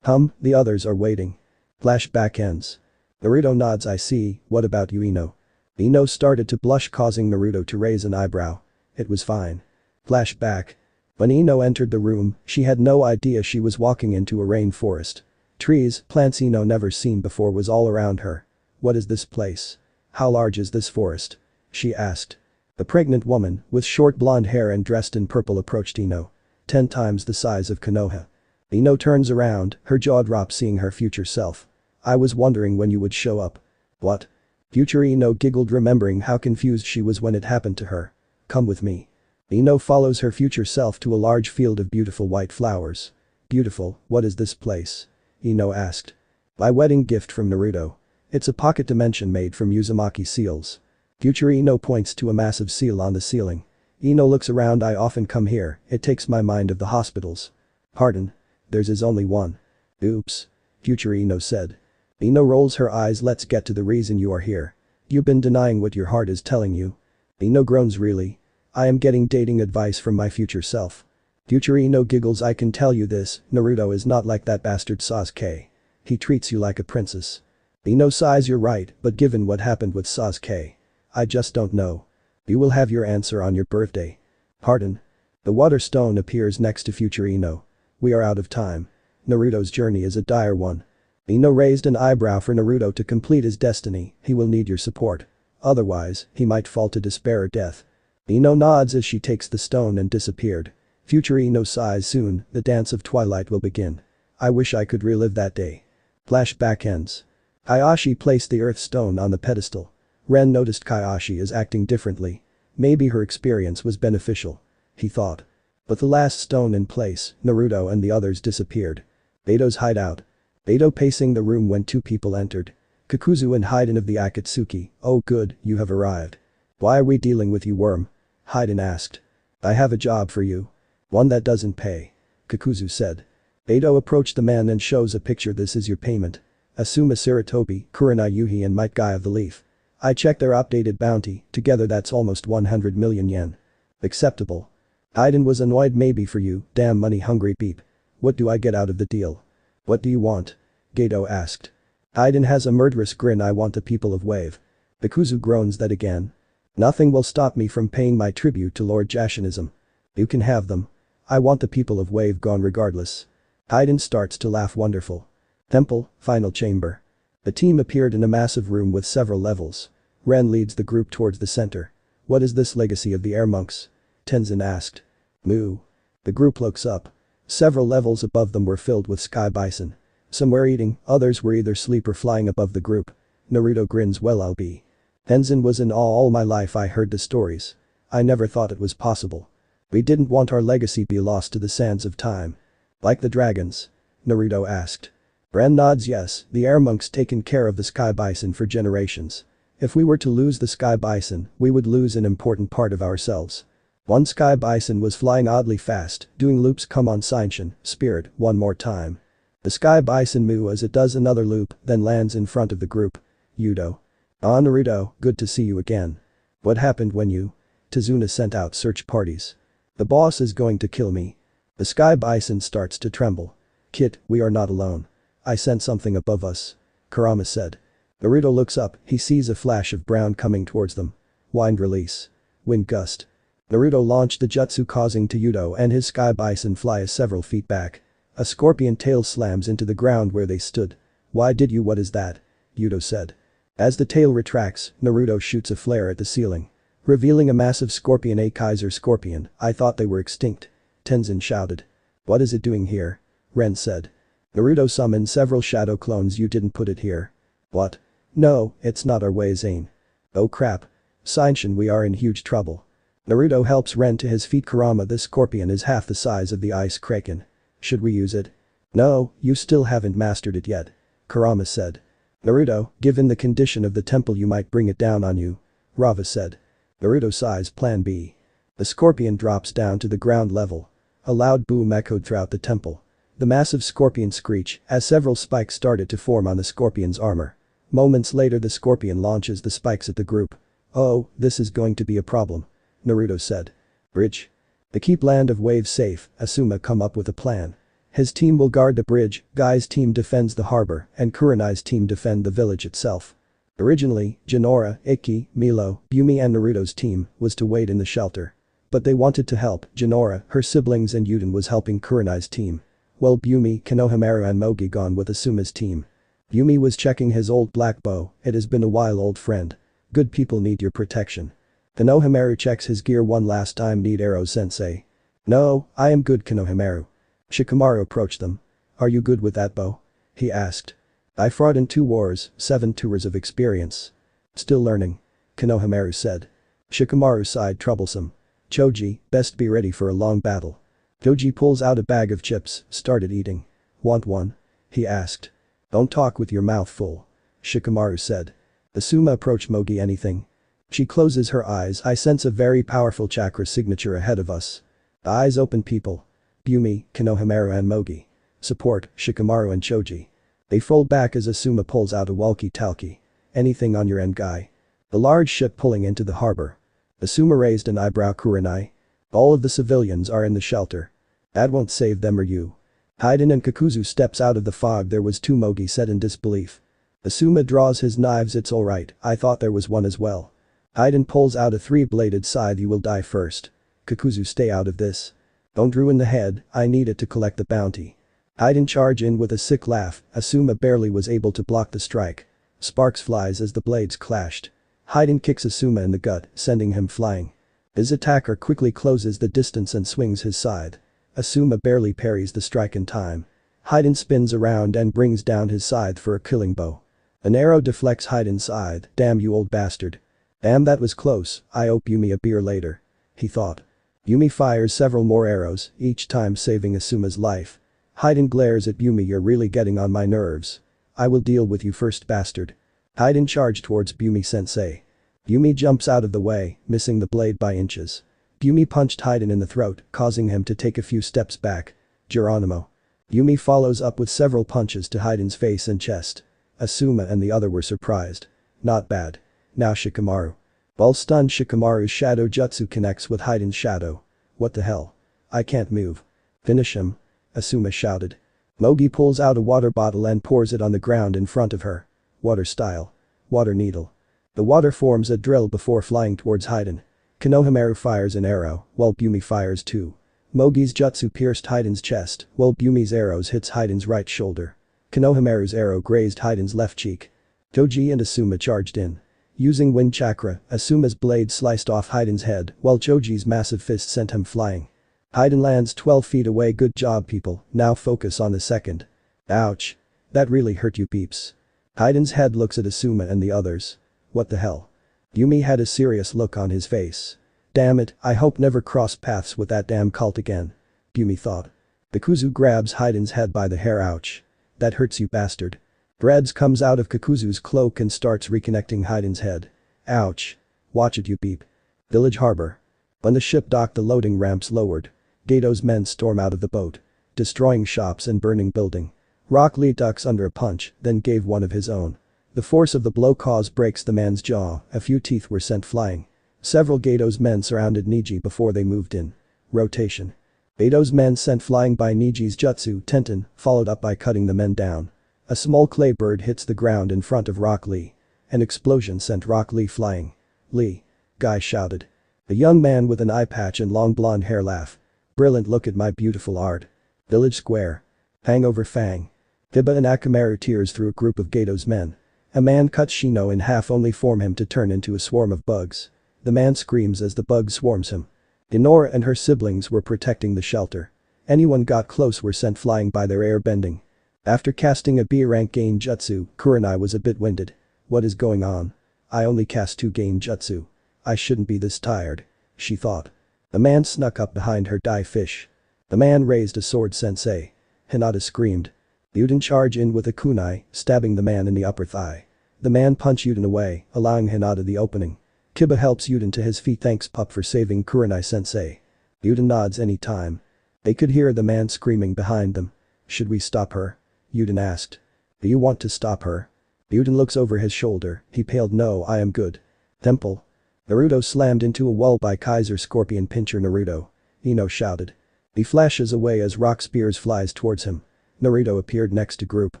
The others are waiting. Flashback ends. Naruto nods. I see. What about you, Ino? Ino started to blush, causing Naruto to raise an eyebrow. It was fine. Flashback. When Ino entered the room, she had no idea she was walking into a rainforest. Trees, plants Ino never seen before was all around her. What is this place? How large is this forest? She asked. A pregnant woman, with short blonde hair and dressed in purple, approached Ino. 10 times the size of Konoha. Ino turns around, her jaw drops seeing her future self. I was wondering when you would show up. What? Future Ino giggled, remembering how confused she was when it happened to her. Come with me. Ino follows her future self to a large field of beautiful white flowers. Beautiful, what is this place? Ino asked. My wedding gift from Naruto. It's a pocket dimension made from Uzumaki seals. Future Ino points to a massive seal on the ceiling. Ino looks around. I often come here, it takes my mind of the hospitals. Pardon? Theirs is only one. Oops. Future Ino said. Ino rolls her eyes. Let's get to the reason you are here. You've been denying what your heart is telling you. Ino groans. Really? I am getting dating advice from my future self. Future Ino giggles. I can tell you this, Naruto is not like that bastard Sasuke. He treats you like a princess. Ino sighs. You're right, but given what happened with Sasuke. I just don't know. You will have your answer on your birthday. Pardon? The water stone appears next to future Ino. We are out of time. Naruto's journey is a dire one. Ino raised an eyebrow. For Naruto to complete his destiny, he will need your support. Otherwise, he might fall to despair or death. Ino nods as she takes the stone and disappeared. Future Ino sighs soon, the dance of twilight will begin. I wish I could relive that day. Flashback ends. Kaiashi placed the earth stone on the pedestal. Ren noticed Kaiashi is acting differently. Maybe her experience was beneficial. He thought. But the last stone in place, Naruto and the others disappeared. Beto's hideout. Beto pacing the room when two people entered. Kakuzu and Hayden of the Akatsuki. Oh good, you have arrived. Why are we dealing with you, worm? Hayden asked. I have a job for you. One that doesn't pay. Kakuzu said. Beto approached the man and shows a picture. This is your payment. Asuma Saratobi, Kurenai Yuhi and Might Guy of the Leaf. I checked their updated bounty, together that's almost 100 million yen. Acceptable. Hayden was annoyed. Maybe for you, damn money hungry beep. What do I get out of the deal? What do you want? Geto asked. Hayden has a murderous grin. I want the people of Wave. Kakuzu groans. That again. Nothing will stop me from paying my tribute to Lord Jashinism. You can have them. I want the people of Wave gone regardless. Hayden starts to laugh. Wonderful. Temple, final chamber. The team appeared in a massive room with several levels. Ren leads the group towards the center. What is this legacy of the air monks? Tenzin asked. Moo. The group looks up. Several levels above them were filled with sky bison. Some were eating, others were either asleep or flying above the group. Naruto grins. Well, I'll be. Tenzin was in awe. All my life I heard the stories. I never thought it was possible. We didn't want our legacy be lost to the sands of time. Like the dragons? Naruto asked. Ren nods. Yes, the air monks taken care of the sky bison for generations. If we were to lose the sky bison, we would lose an important part of ourselves. One sky bison was flying oddly fast, doing loops. Come on Sainshin, spirit, one more time. The sky bison moo as it does another loop, then lands in front of the group. Yudo. Ah Naruto, good to see you again. What happened when you? Tazuna sent out search parties. The boss is going to kill me. The sky bison starts to tremble. Kit, we are not alone. I sense something above us. Kurama said. Naruto looks up, he sees a flash of brown coming towards them. Wind release. Wind gust. Naruto launched the jutsu causing Yudo and his sky bison fly several feet back. A scorpion tail slams into the ground where they stood. Why did you? What is that? Yudo said. As the tail retracts, Naruto shoots a flare at the ceiling. Revealing a massive scorpion. A Kaiser scorpion. I thought they were extinct. Tenzin shouted. What is it doing here? Ren said. Naruto summoned several shadow clones. You didn't put it here. What? No, it's not our way, Zane. Oh crap. Sainshin, we are in huge trouble. Naruto helps Ren to his feet. Kurama, this scorpion is half the size of the ice kraken. Should we use it? No, you still haven't mastered it yet. Kurama said. Naruto, given the condition of the temple you might bring it down on you. Rava said. Naruto sighs. Plan B. The scorpion drops down to the ground level. A loud boom echoed throughout the temple. The massive scorpion screech as several spikes started to form on the scorpion's armor. Moments later the scorpion launches the spikes at the group. Oh, this is going to be a problem. Naruto said. Bridge. To keep land of Wave safe, Asuma come up with a plan. His team will guard the bridge, Guy's team defends the harbor, and Kurenai's team defend the village itself. Originally, Jinora, Ikki, Milo, Yumi and Naruto's team was to wait in the shelter. But they wanted to help. Jinora, her siblings and Yuden was helping Kurenai's team. Well, Yumi, Konohamaru and Mogi gone with Asuma's team. Yumi was checking his old black bow. It has been a while, old friend. Good people need your protection. Konohamaru checks his gear one last time. Need arrows, sensei? No, I am good, Konohamaru. Shikamaru approached them. Are you good with that bow? He asked. I fought in 2 wars, 7 tours of experience. Still learning. Konohamaru said. Shikamaru sighed. Troublesome. Choji, best be ready for a long battle. Choji pulls out a bag of chips, started eating. Want one? He asked. Don't talk with your mouth full. Shikamaru said. Asuma approached Mogi. Anything? She closes her eyes. I sense a very powerful chakra signature ahead of us. The eyes open. People. Yumi, Konohamaru and Mogi. Support, Shikamaru and Choji. They fold back as Asuma pulls out a walkie-talkie. Anything on your end, Guy? The large ship pulling into the harbor. Asuma raised an eyebrow. Kurenai. All of the civilians are in the shelter. That won't save them or you. Hayden and Kakuzu steps out of the fog. There was 2. Mogi said in disbelief. Asuma draws his knives. It's alright, I thought there was one as well. Hayden pulls out a 3-bladed scythe. You will die first. Kakuzu, stay out of this. Don't ruin the head, I need it to collect the bounty. Hayden charge in with a sick laugh. Asuma barely was able to block the strike. Sparks flies as the blades clashed. Hayden kicks Asuma in the gut, sending him flying. His attacker quickly closes the distance and swings his side. Asuma barely parries the strike in time. Haiden spins around and brings down his scythe for a killing blow. An arrow deflects Haiden's scythe. Damn you old bastard. Damn that was close, I owe Yumi a beer later. He thought. Yumi fires several more arrows, each time saving Asuma's life. Haiden glares at Yumi. You're really getting on my nerves. I will deal with you first, bastard. Haiden charged towards Yumi-sensei. Yumi jumps out of the way, missing the blade by inches. Yumi punched Haiden in the throat, causing him to take a few steps back. Geronimo. Yumi follows up with several punches to Haiden's face and chest. Asuma and the other were surprised. Not bad. Now Shikamaru. While stunned, Shikamaru's shadow jutsu connects with Haiden's shadow. What the hell? I can't move. Finish him. Asuma shouted. Mogi pulls out a water bottle and pours it on the ground in front of her. Water style. Water needle. The water forms a drill before flying towards Haiden. Konohamaru fires an arrow, while Yumi fires two. Mogi's jutsu pierced Haiden's chest, while Yumi's arrows hits Haiden's right shoulder. Konohamaru's arrow grazed Haiden's left cheek. Toji and Asuma charged in. Using wind chakra, Asuma's blade sliced off Haiden's head, while Choji's massive fist sent him flying. Haiden lands 12 feet away. Good job, people, now focus on the second. Ouch. That really hurt you peeps. Haiden's head looks at Asuma and the others. What the hell? Yumi had a serious look on his face. Damn it, I hope never cross paths with that damn cult again. Yumi thought. Kakuzu grabs Haiden's head by the hair. Ouch. That hurts, you bastard. Reds comes out of Kakuzu's cloak and starts reconnecting Haiden's head. Ouch. Watch it, you peep. Village Harbor. When the ship docked, the loading ramps lowered. Gato's men storm out of the boat, destroying shops and burning building. Rock Lee ducks under a punch, then gave one of his own. The force of the blow breaks the man's jaw. A few teeth were sent flying. Several Gato's men surrounded Niji before they moved in. Rotation. Gato's men sent flying by Niji's jutsu, Tenten, followed up by cutting the men down. A small clay bird hits the ground in front of Rock Lee. An explosion sent Rock Lee flying. Lee. Guy shouted. A young man with an eye patch and long blonde hair laugh. Brilliant, look at my beautiful art. Village Square. Hangover Fang. Hiba and Akamaru tears through a group of Gato's men. A man cuts Shino in half only for him to turn into a swarm of bugs. The man screams as the bug swarms him. Inora and her siblings were protecting the shelter. Anyone got close were sent flying by their air bending. After casting a B rank gain jutsu, Kurenai was a bit winded. What is going on? I only cast 2 gain jutsu. I shouldn't be this tired. She thought. The man snuck up behind her. Die fish. The man raised a sword. Sensei. Hinata screamed. Yuden charge in with a kunai, stabbing the man in the upper thigh. The man punched Yuden away, allowing Hinata the opening. Kiba helps Yuden to his feet. Thanks pup for saving Kurenai sensei. Yuden nods any time. They could hear the man screaming behind them. Should we stop her? Yuden asked. Do you want to stop her? Yuden looks over his shoulder. He paled. No, I am good. Temple. Naruto slammed into a wall by Kaiser Scorpion Pincher. Naruto. Ino shouted. He flashes away as rock spears flies towards him. Naruto appeared next to group.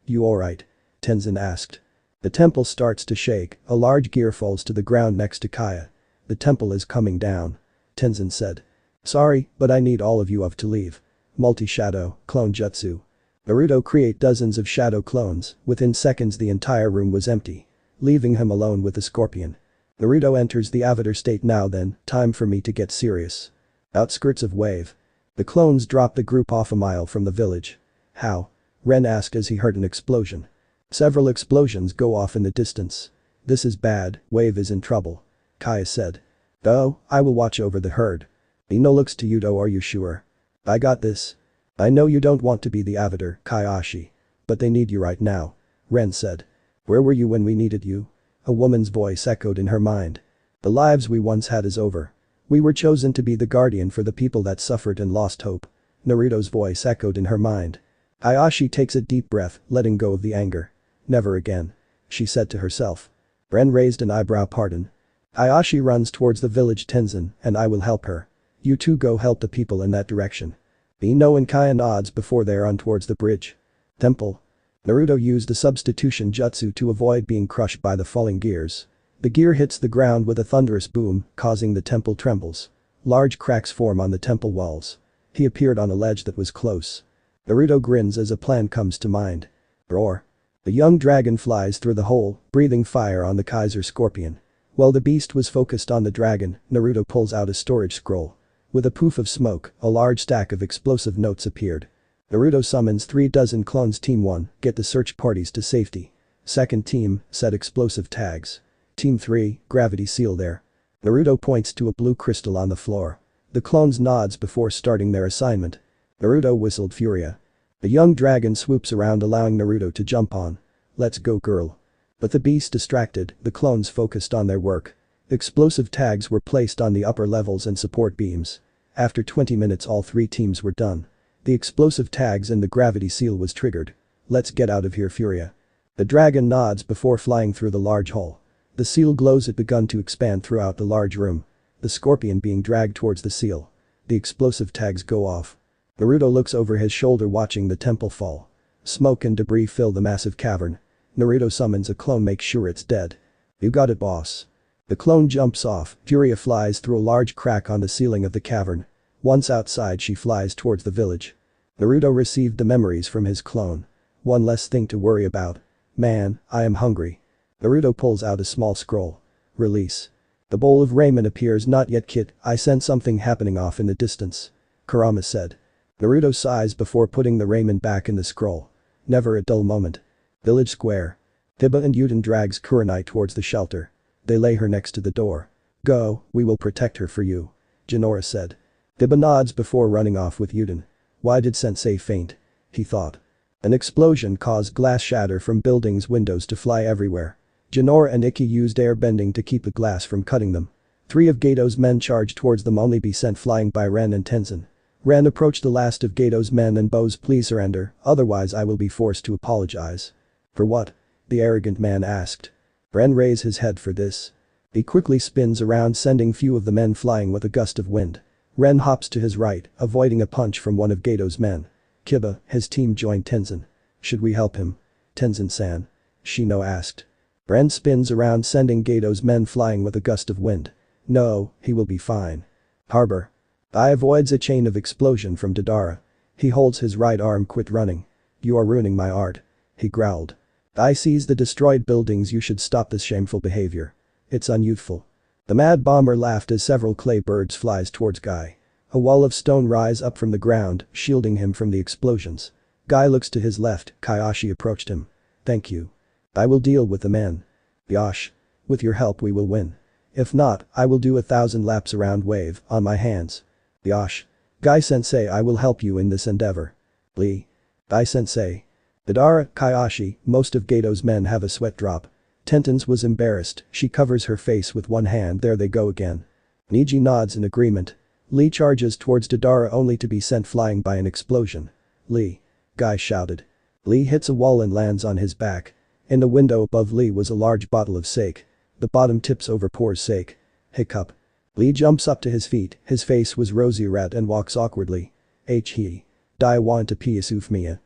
You alright? Tenzin asked. The temple starts to shake. A large gear falls to the ground next to Kaya. The temple is coming down. Tenzin said. Sorry, but I need all of you to leave. Multi-shadow, clone jutsu. Naruto create dozens of shadow clones. Within seconds the entire room was empty. Leaving him alone with the scorpion. Naruto enters the avatar state. Now then, time for me to get serious. Outskirts of Wave. The clones drop the group off a mile from the village. How? Ren asked as he heard an explosion. Several explosions go off in the distance. This is bad, Wave is in trouble. Kaya said. Oh, I will watch over the herd. Ino looks to Yudo. Are you sure? I got this. I know you don't want to be the avatar, Kaiashi. But they need you right now. Ren said. Where were you when we needed you? A woman's voice echoed in her mind. The lives we once had is over. We were chosen to be the guardian for the people that suffered and lost hope. Naruto's voice echoed in her mind. Kaiashi takes a deep breath, letting go of the anger. Never again. She said to herself. Ren raised an eyebrow. Pardon. Kaiashi runs towards the village. Tenzin, and I will help her. You two go help the people in that direction. Ino and Kaya nods before they run towards the bridge. Temple. Naruto used a substitution jutsu to avoid being crushed by the falling gears. The gear hits the ground with a thunderous boom, causing the temple trembles. Large cracks form on the temple walls. He appeared on a ledge that was close. Naruto grins as a plan comes to mind. Roar. The young dragon flies through the hole, breathing fire on the Kaiser Scorpion. While the beast was focused on the dragon, Naruto pulls out a storage scroll. With a poof of smoke, a large stack of explosive notes appeared. Naruto summons 3 dozen clones. Team 1, get the search parties to safety. Second team, set explosive tags. Team 3, gravity seal there. Naruto points to a blue crystal on the floor. The clones nods before starting their assignment. Naruto whistled Furia. The young dragon swoops around allowing Naruto to jump on. Let's go girl. But the beast distracted, the clones focused on their work. Explosive tags were placed on the upper levels and support beams. After 20 minutes all 3 teams were done. The explosive tags and the gravity seal was triggered. Let's get out of here Furia. The dragon nods before flying through the large hole. The seal glows had begun to expand throughout the large room. The scorpion being dragged towards the seal. The explosive tags go off. Naruto looks over his shoulder watching the temple fall. Smoke and debris fill the massive cavern. Naruto summons a clone, make sure it's dead. You got it boss. The clone jumps off, Furia flies through a large crack on the ceiling of the cavern. Once outside she flies towards the village. Naruto received the memories from his clone. One less thing to worry about. Man, I am hungry. Naruto pulls out a small scroll. Release. The bowl of ramen appears. Not yet kid, I sense something happening off in the distance. Kurama said. Naruto sighs before putting the ramen back in the scroll. Never a dull moment. Village square. Tiba and Yuden drags Kurenai towards the shelter. They lay her next to the door. Go, we will protect her for you. Jinora said. Tiba nods before running off with Yuden. Why did sensei faint? He thought. An explosion caused glass shatter from buildings' windows to fly everywhere. Jinora and Ikki used air bending to keep the glass from cutting them. 3 of Gato's men charged towards them, only be sent flying by Ren and Tenzin. Ren approached the last of Gato's men and bows, please surrender, otherwise I will be forced to apologize. For what? The arrogant man asked. Ren raised his head for this. He quickly spins around sending few of the men flying with a gust of wind. Ren hops to his right, avoiding a punch from one of Gato's men. Kiba, his team joined Tenzin. Should we help him? Tenzin-san. Shino asked. Ren spins around sending Gato's men flying with a gust of wind. No, he will be fine. Harbor. I avoids a chain of explosion from Deidara. He holds his right arm, quit running. You are ruining my art. He growled. I sees the destroyed buildings, you should stop this shameful behavior. It's unyouthful. The mad bomber laughed as several clay birds flies towards Guy. A wall of stone rise up from the ground, shielding him from the explosions. Guy looks to his left, Kaiashi approached him. Thank you. I will deal with the men. Yosh. With your help we will win. If not, I will do 1,000 laps around wave, on my hands. Yosh. Guy-sensei, I will help you in this endeavor. Lee. Guy-sensei. Deidara, Kaiashi, most of Gato's men have a sweat drop. Tenten's was embarrassed, she covers her face with one hand. There they go again. Niji nods in agreement. Lee charges towards Deidara only to be sent flying by an explosion. Lee. Guy shouted. Lee hits a wall and lands on his back. In the window above Lee was a large bottle of sake. The bottom tips over, pours sake. Hiccup. Lee jumps up to his feet, his face was rosy red and walks awkwardly. He. Die want to pee Mia.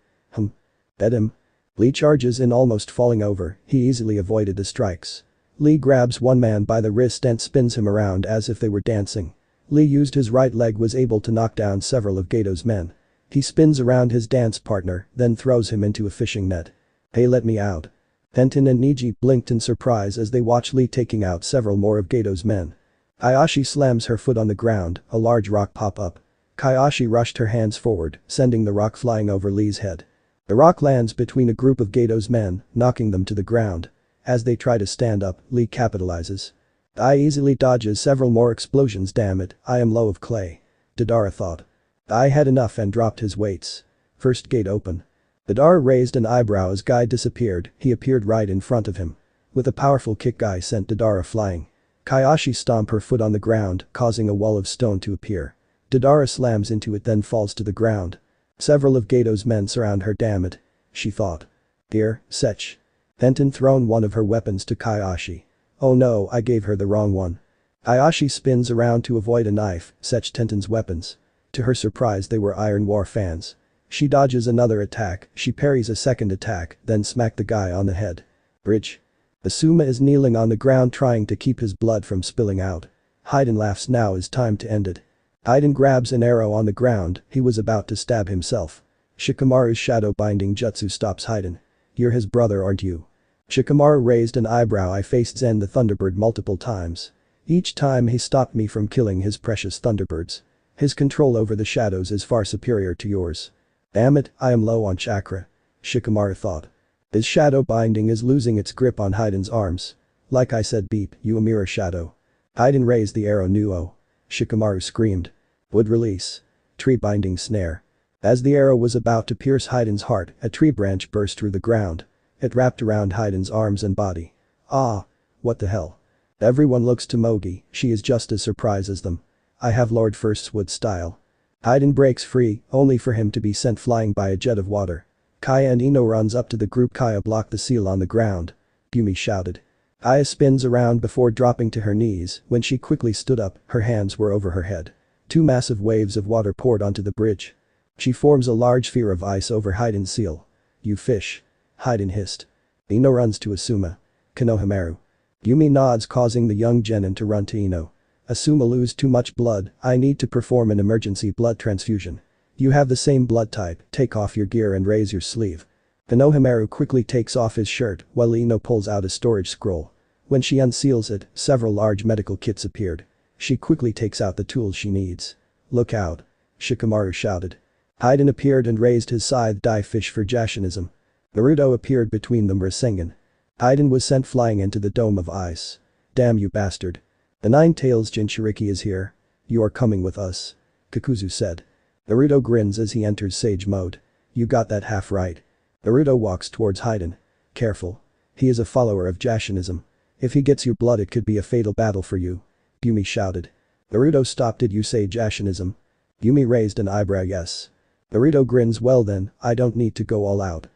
Bet him. Lee charges in, almost falling over, he easily avoided the strikes. Lee grabs one man by the wrist and spins him around as if they were dancing. Lee used his right leg, was able to knock down several of Gato's men. He spins around his dance partner, then throws him into a fishing net. Hey, let me out. Tenten and Niji blinked in surprise as they watched Lee taking out several more of Gato's men. Kaiashi slams her foot on the ground, a large rock pop up. Kaiashi rushed her hands forward, sending the rock flying over Lee's head. The rock lands between a group of Gato's men, knocking them to the ground. As they try to stand up, Lee capitalizes. I easily dodges several more explosions. Damn it, I am low of clay. Deidara thought. I had enough and dropped his weights. First gate open. Deidara raised an eyebrow as Guy disappeared, he appeared right in front of him. With a powerful kick, Guy sent Deidara flying. Kaiashi stomp her foot on the ground, causing a wall of stone to appear. Deidara slams into it, then falls to the ground. Several of Gato's men surround her. Damn it. She thought. Here, Sech. Tenten thrown one of her weapons to Kaiashi. Oh no, I gave her the wrong one. Kaiashi spins around to avoid a knife, Sech Tenten's weapons. To her surprise, they were Iron War fans. She dodges another attack, she parries a second attack, then smacked the guy on the head. Bridge. Asuma is kneeling on the ground trying to keep his blood from spilling out. Haiden laughs, now is time to end it. Haiden grabs an arrow on the ground, he was about to stab himself. Shikamaru's shadow binding jutsu stops Haiden. You're his brother, aren't you? Shikamaru raised an eyebrow. I faced Zen the Thunderbird multiple times. Each time he stopped me from killing his precious Thunderbirds. His control over the shadows is far superior to yours. Damn it, I am low on chakra. Shikamaru thought. His shadow binding is losing its grip on Haiden's arms. Like I said, beep, you a mirror shadow. Haiden raised the arrow. Nuo. Shikamaru screamed. Would release. Tree binding snare. As the arrow was about to pierce Haiden's heart, a tree branch burst through the ground. It wrapped around Haiden's arms and body. Ah. What the hell? Everyone looks to Mogi, she is just as surprised as them. I have Lord First's wood style. Haiden breaks free, only for him to be sent flying by a jet of water. Kaya and Ino runs up to the group. Kaya blocked the seal on the ground. Yumi shouted. Kaya spins around before dropping to her knees. When she quickly stood up, her hands were over her head. Two massive waves of water poured onto the bridge. She forms a large sphere of ice over Haiden's seal. You fish. Haiden hissed. Ino runs to Asuma. Konohamaru. Yumi nods, causing the young genin to run to Ino. Asuma lose too much blood, I need to perform an emergency blood transfusion. You have the same blood type, take off your gear and raise your sleeve. Konohamaru quickly takes off his shirt while Ino pulls out a storage scroll. When she unseals it, several large medical kits appeared. She quickly takes out the tools she needs. Look out. Shikamaru shouted. Haiden appeared and raised his scythe. Die fish for Jashinism. Naruto appeared between them. Rasengan. Haiden was sent flying into the dome of ice. Damn you bastard. The Nine-Tails Jinchuriki is here. You are coming with us. Kakuzu said. Naruto grins as he enters sage mode. You got that half right. Naruto walks towards Haiden. Careful. He is a follower of Jashinism. If he gets your blood it could be a fatal battle for you. Yumi shouted. Naruto stopped. Did you say Jashinism? Yumi raised an eyebrow. Yes. Naruto grins. Well then, I don't need to go all out.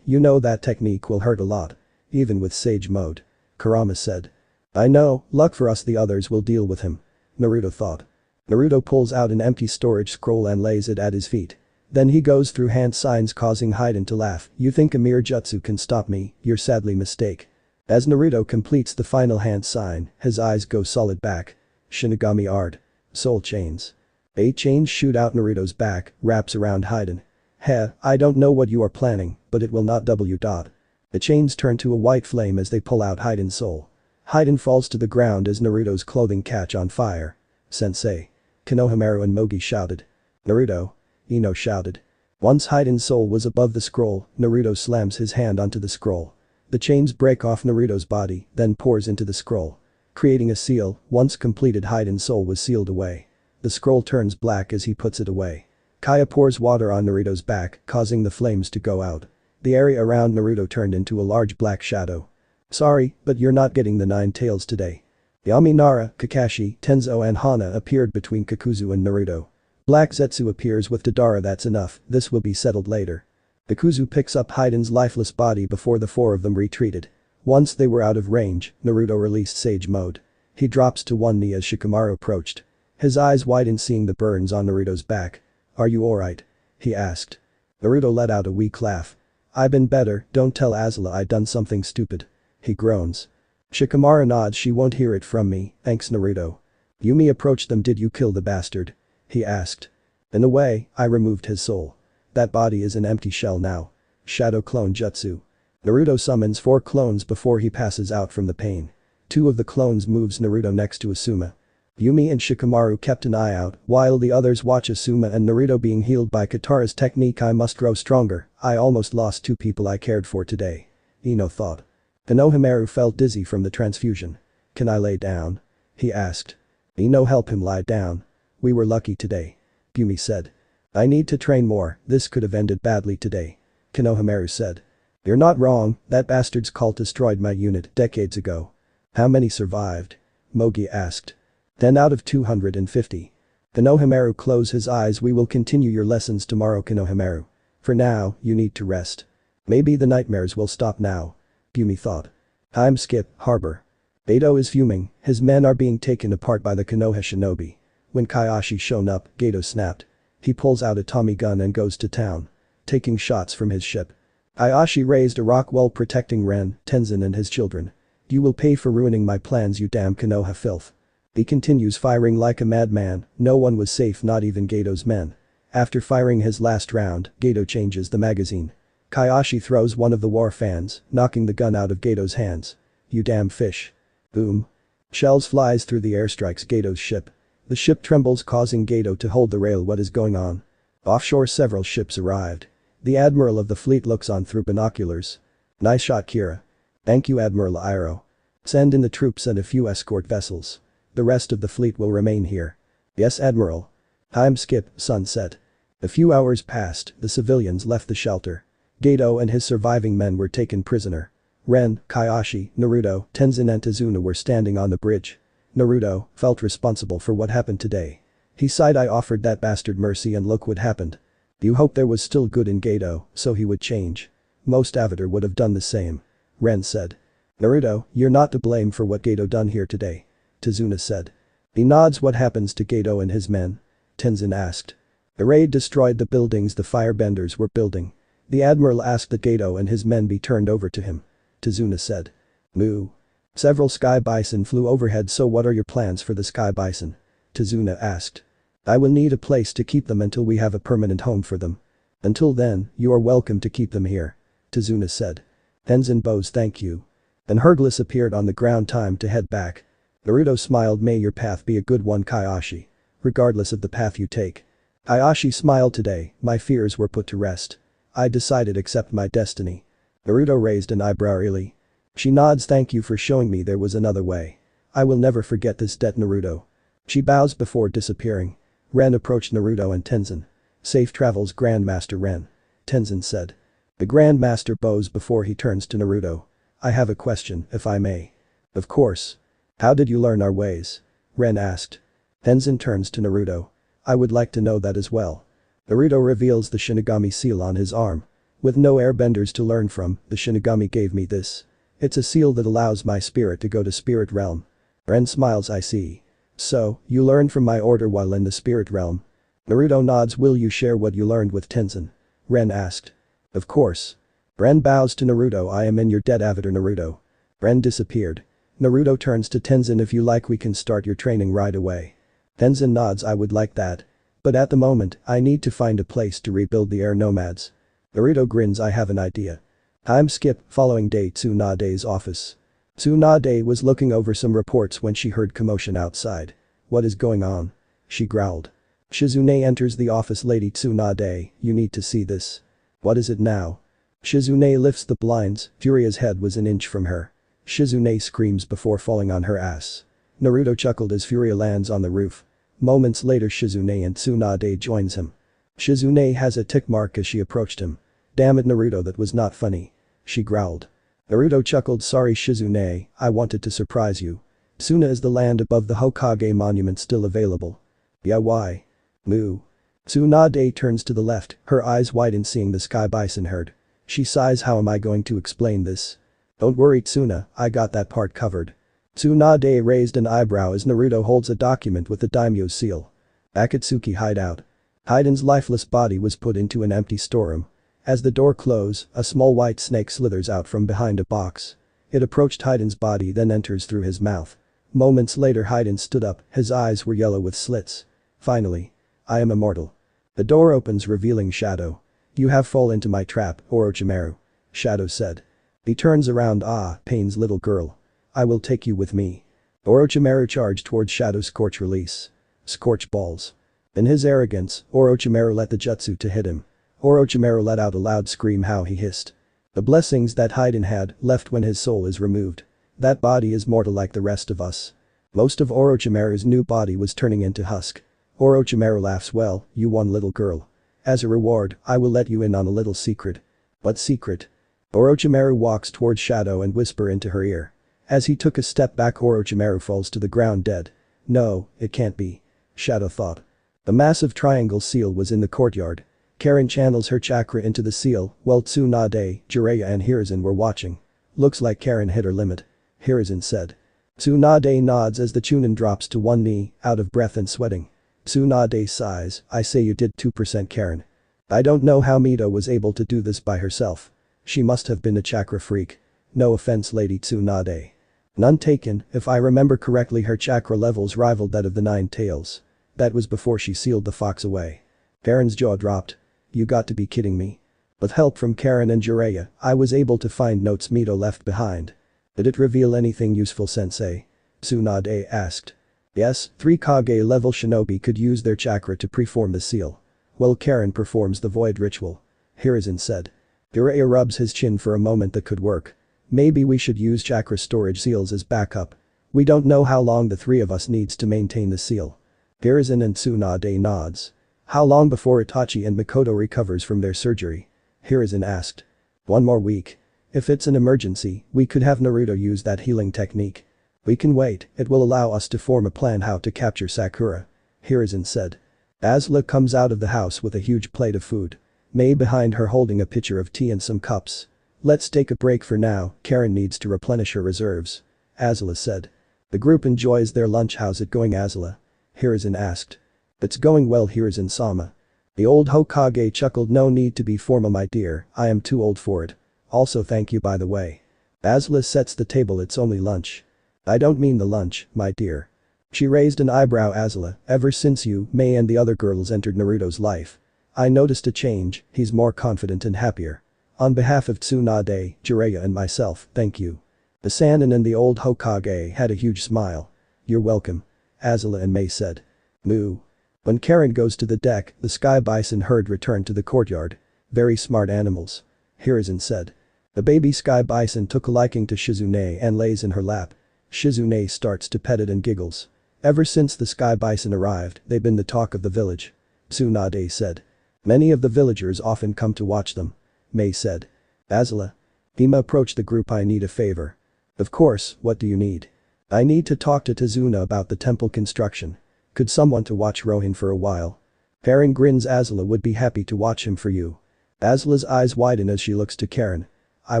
You know that technique will hurt a lot. Even with sage mode. Kurama said. I know, luck for us, the others will deal with him. Naruto thought. Naruto pulls out an empty storage scroll and lays it at his feet. Then he goes through hand signs, causing Haiden to laugh. You think a mere jutsu can stop me, you're sadly mistaken. As Naruto completes the final hand sign, his eyes go solid back. Shinigami Art. Soul chains. 8 chains shoot out Naruto's back, wraps around Haiden. Heh, I don't know what you are planning, but it will not W. The chains turn to a white flame as they pull out Haiden's soul. Haiden falls to the ground as Naruto's clothing catch on fire. Sensei. Konohamaru and Mogi shouted. Naruto. Ino shouted. Once Haiden's soul was above the scroll, Naruto slams his hand onto the scroll. The chains break off Naruto's body, then pours into the scroll. Creating a seal. Once completed, Haiden's soul was sealed away. The scroll turns black as he puts it away. Kaya pours water on Naruto's back, causing the flames to go out. The area around Naruto turned into a large black shadow. Sorry, but you're not getting the 9 tails today. Yami, Nara, Kakashi, Tenzo and Hana appeared between Kakuzu and Naruto. Black Zetsu appears with Deidara. That's enough, this will be settled later. Kakuzu picks up Haiden's lifeless body before the 4 of them retreated. Once they were out of range, Naruto released Sage Mode. He drops to one knee as Shikamaru approached. His eyes widened seeing the burns on Naruto's back. Are you alright? He asked. Naruto let out a weak laugh. I've been better, don't tell Azula I done something stupid. He groans. Shikamaru nods. She won't hear it from me, thanks Naruto. Yumi approached them. Did you kill the bastard? He asked. In a way, I removed his soul. That body is an empty shell now. Shadow Clone Jutsu. Naruto summons 4 clones before he passes out from the pain. 2 of the clones moves Naruto next to Asuma. Yumi and Shikamaru kept an eye out while the others watch Asuma and Naruto being healed by Katara's technique. I must grow stronger, I almost lost 2 people I cared for today. Ino thought. Konohamaru felt dizzy from the transfusion. Can I lay down? He asked. Ino help him lie down. We were lucky today. Yumi said. I need to train more, this could have ended badly today. Konohamaru said. You're not wrong, that bastard's cult destroyed my unit decades ago. How many survived? Mogi asked. 10 out of 250. Konohamaru closed his eyes. We will continue your lessons tomorrow, Konohamaru. For now, you need to rest. Maybe the nightmares will stop now. Yumi thought. Time skip, harbor. Beto is fuming, his men are being taken apart by the Konoha shinobi. When Kaiashi shown up, Gato snapped. He pulls out a Tommy gun and goes to town. Taking shots from his ship. Kaiashi raised a rock wall protecting Ren, Tenzin and his children. You will pay for ruining my plans, you damn Konoha filth. He continues firing like a madman. No one was safe, not even Gato's men. After firing his last round, Gato changes the magazine. Kaiashi throws one of the war fans, knocking the gun out of Gato's hands. You damn fish. Boom. Shells flies through the air, strikes Gato's ship. The ship trembles, causing Gato to hold the rail. What is going on? Offshore several ships arrived. The admiral of the fleet looks on through binoculars. Nice shot, Kira. Thank you, Admiral Iroh. Send in the troops and a few escort vessels. The rest of the fleet will remain here. Yes, Admiral. Time skip, sunset. A few hours passed, the civilians left the shelter. Gato and his surviving men were taken prisoner. Ren, Kaiashi, Naruto, Tenzin and Azuna were standing on the bridge. Naruto felt responsible for what happened today. He sighed. I offered that bastard mercy and look what happened. You hope there was still good in Gato, so he would change. Most Avatar would have done the same. Ren said. Naruto, you're not to blame for what Gato done here today. Tazuna said. He nods. What happens to Gato and his men? Tenzin asked. The raid destroyed the buildings the firebenders were building. The admiral asked that Gato and his men be turned over to him. Tazuna said. Moo. Several sky bison flew overhead. So what are your plans for the sky bison? Tazuna asked. I will need a place to keep them until we have a permanent home for them. Until then, you are welcome to keep them here. Tazuna said. Tenzin bows. Thank you. And Hercules appeared on the ground. Time to head back. Naruto smiled. May your path be a good one, Kaiashi. Regardless of the path you take. Kaiashi smiled. Today, my fears were put to rest. I decided to accept my destiny. Naruto raised an eyebrow. Really? She nods. Thank you for showing me there was another way. I will never forget this debt, Naruto. She bows before disappearing. Ren approached Naruto and Tenzin. Safe travels, Grandmaster Ren. Tenzin said. The Grandmaster bows before he turns to Naruto. I have a question, if I may. Of course. How did you learn our ways? Ren asked. Tenzin turns to Naruto. I would like to know that as well. Naruto reveals the Shinigami seal on his arm. With no airbenders to learn from, the Shinigami gave me this. It's a seal that allows my spirit to go to spirit realm. Ren smiles. I see. So, you learned from my order while in the spirit realm? Naruto nods. Will you share what you learned with Tenzin? Ren asked. Of course. Ren bows to Naruto. I am in your debt, Avatar Naruto. Ren disappeared. Naruto turns to Tenzin. If you like, we can start your training right away. Tenzin nods. I would like that. But at the moment, I need to find a place to rebuild the air nomads. Naruto grins. I have an idea. Time skip. Following day, Tsunade's office. Tsunade was looking over some reports when she heard commotion outside. What is going on? She growled. Shizune enters the office. Lady Tsunade, you need to see this. What is it now? Shizune lifts the blinds. Furia's head was an inch from her. Shizune screams before falling on her ass. Naruto chuckled as Furia lands on the roof. Moments later, Shizune and Tsunade joins him. Shizune has a tick mark as she approached him. Damn it, Naruto, that was not funny. She growled. Naruto chuckled. Sorry, Shizune, I wanted to surprise you. Suna, is the land above the Hokage monument still available? Yeah, why? Moo. Tsunade turns to the left, her eyes widen seeing the sky bison herd. She sighs. How am I going to explain this? Don't worry, Tsuna, I got that part covered. Tsunade raised an eyebrow as Naruto holds a document with the daimyo's seal. Akatsuki hideout. Hiden's lifeless body was put into an empty storeroom. As the door closes, a small white snake slithers out from behind a box. It approached Hiden's body, then enters through his mouth. Moments later, Hiden stood up, his eyes were yellow with slits. Finally. I am immortal. The door opens, revealing Shadow. You have fallen into my trap, Orochimaru. Shadow said. He turns around. Ah, Pain's little girl. I will take you with me. Orochimaru charged towards Shadow. Scorch release. Scorch balls. In his arrogance, Orochimaru let the jutsu to hit him. Orochimaru let out a loud scream. How he hissed. The blessings that Hiden had left when his soul is removed. That body is mortal like the rest of us. Most of Orochimaru's new body was turning into husk. Orochimaru laughs. Well, you won, little girl. As a reward, I will let you in on a little secret. What secret? Orochimaru walks towards Shadow and whispers into her ear. As he took a step back, Orochimaru falls to the ground dead. No, it can't be. Shadow thought. The massive triangle seal was in the courtyard. Karen channels her chakra into the seal, while Tsunade, Jiraiya and Hiruzen were watching. Looks like Karen hit her limit. Hiruzen said. Tsunade nods as the Chunin drops to one knee, out of breath and sweating. Tsunade sighs. I say you did 2%, Karen. I don't know how Mito was able to do this by herself. She must have been a chakra freak. No offense, Lady Tsunade. None taken. If I remember correctly, her chakra levels rivaled that of the Nine Tails. That was before she sealed the fox away. Karen's jaw dropped. You got to be kidding me. With help from Karen and Jiraiya, I was able to find notes Mito left behind. Did it reveal anything useful, sensei? Tsunade asked. Yes, 3 Kage level shinobi could use their chakra to preform the seal. Well, Karen performs the void ritual. Hiruzen said. Jiraiya rubs his chin for a moment. That could work. Maybe we should use chakra storage seals as backup. We don't know how long the 3 of us needs to maintain the seal. Hiruzen and Tsunade nods. How long before Itachi and Mikoto recovers from their surgery? Hiruzen asked. 1 more week. If it's an emergency, we could have Naruto use that healing technique. We can wait, it will allow us to form a plan how to capture Sakura. Hiruzen said. Azula comes out of the house with a huge plate of food. Mei behind her holding a pitcher of tea and some cups. Let's take a break for now, Karen needs to replenish her reserves. Azula said. The group enjoys their lunch. How's it going, Azula? Hiruzen asked. It's going well, Hiruzen-sama. The old Hokage chuckled. No need to be formal, my dear, I am too old for it. Also thank you by the way. Azula sets the table. It's only lunch. I don't mean the lunch, my dear. She raised an eyebrow. Azula, ever since you, Mei and the other girls entered Naruto's life, I noticed a change. He's more confident and happier. On behalf of Tsunade, Jiraiya and myself, thank you. The Sannin and the old Hokage had a huge smile. You're welcome. Azula and Mei said. Moo. When Karen goes to the deck, the sky bison herd return to the courtyard. Very smart animals. Hiruzen said. The baby sky bison took a liking to Shizune and lays in her lap. Shizune starts to pet it and giggles. Ever since the sky bison arrived, they've been the talk of the village. Tsunade said. Many of the villagers often come to watch them. Mei said. Azula. Hima approached the group. I need a favor. Of course, what do you need? I need to talk to Tazuna about the temple construction. Could someone to watch Rohin for a while? Karen grins. Azula would be happy to watch him for you. Azula's eyes widen as she looks to Karen. I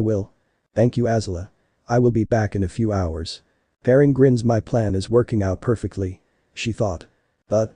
will. Thank you, Azula. I will be back in a few hours. Karen grins. My plan is working out perfectly. She thought. But.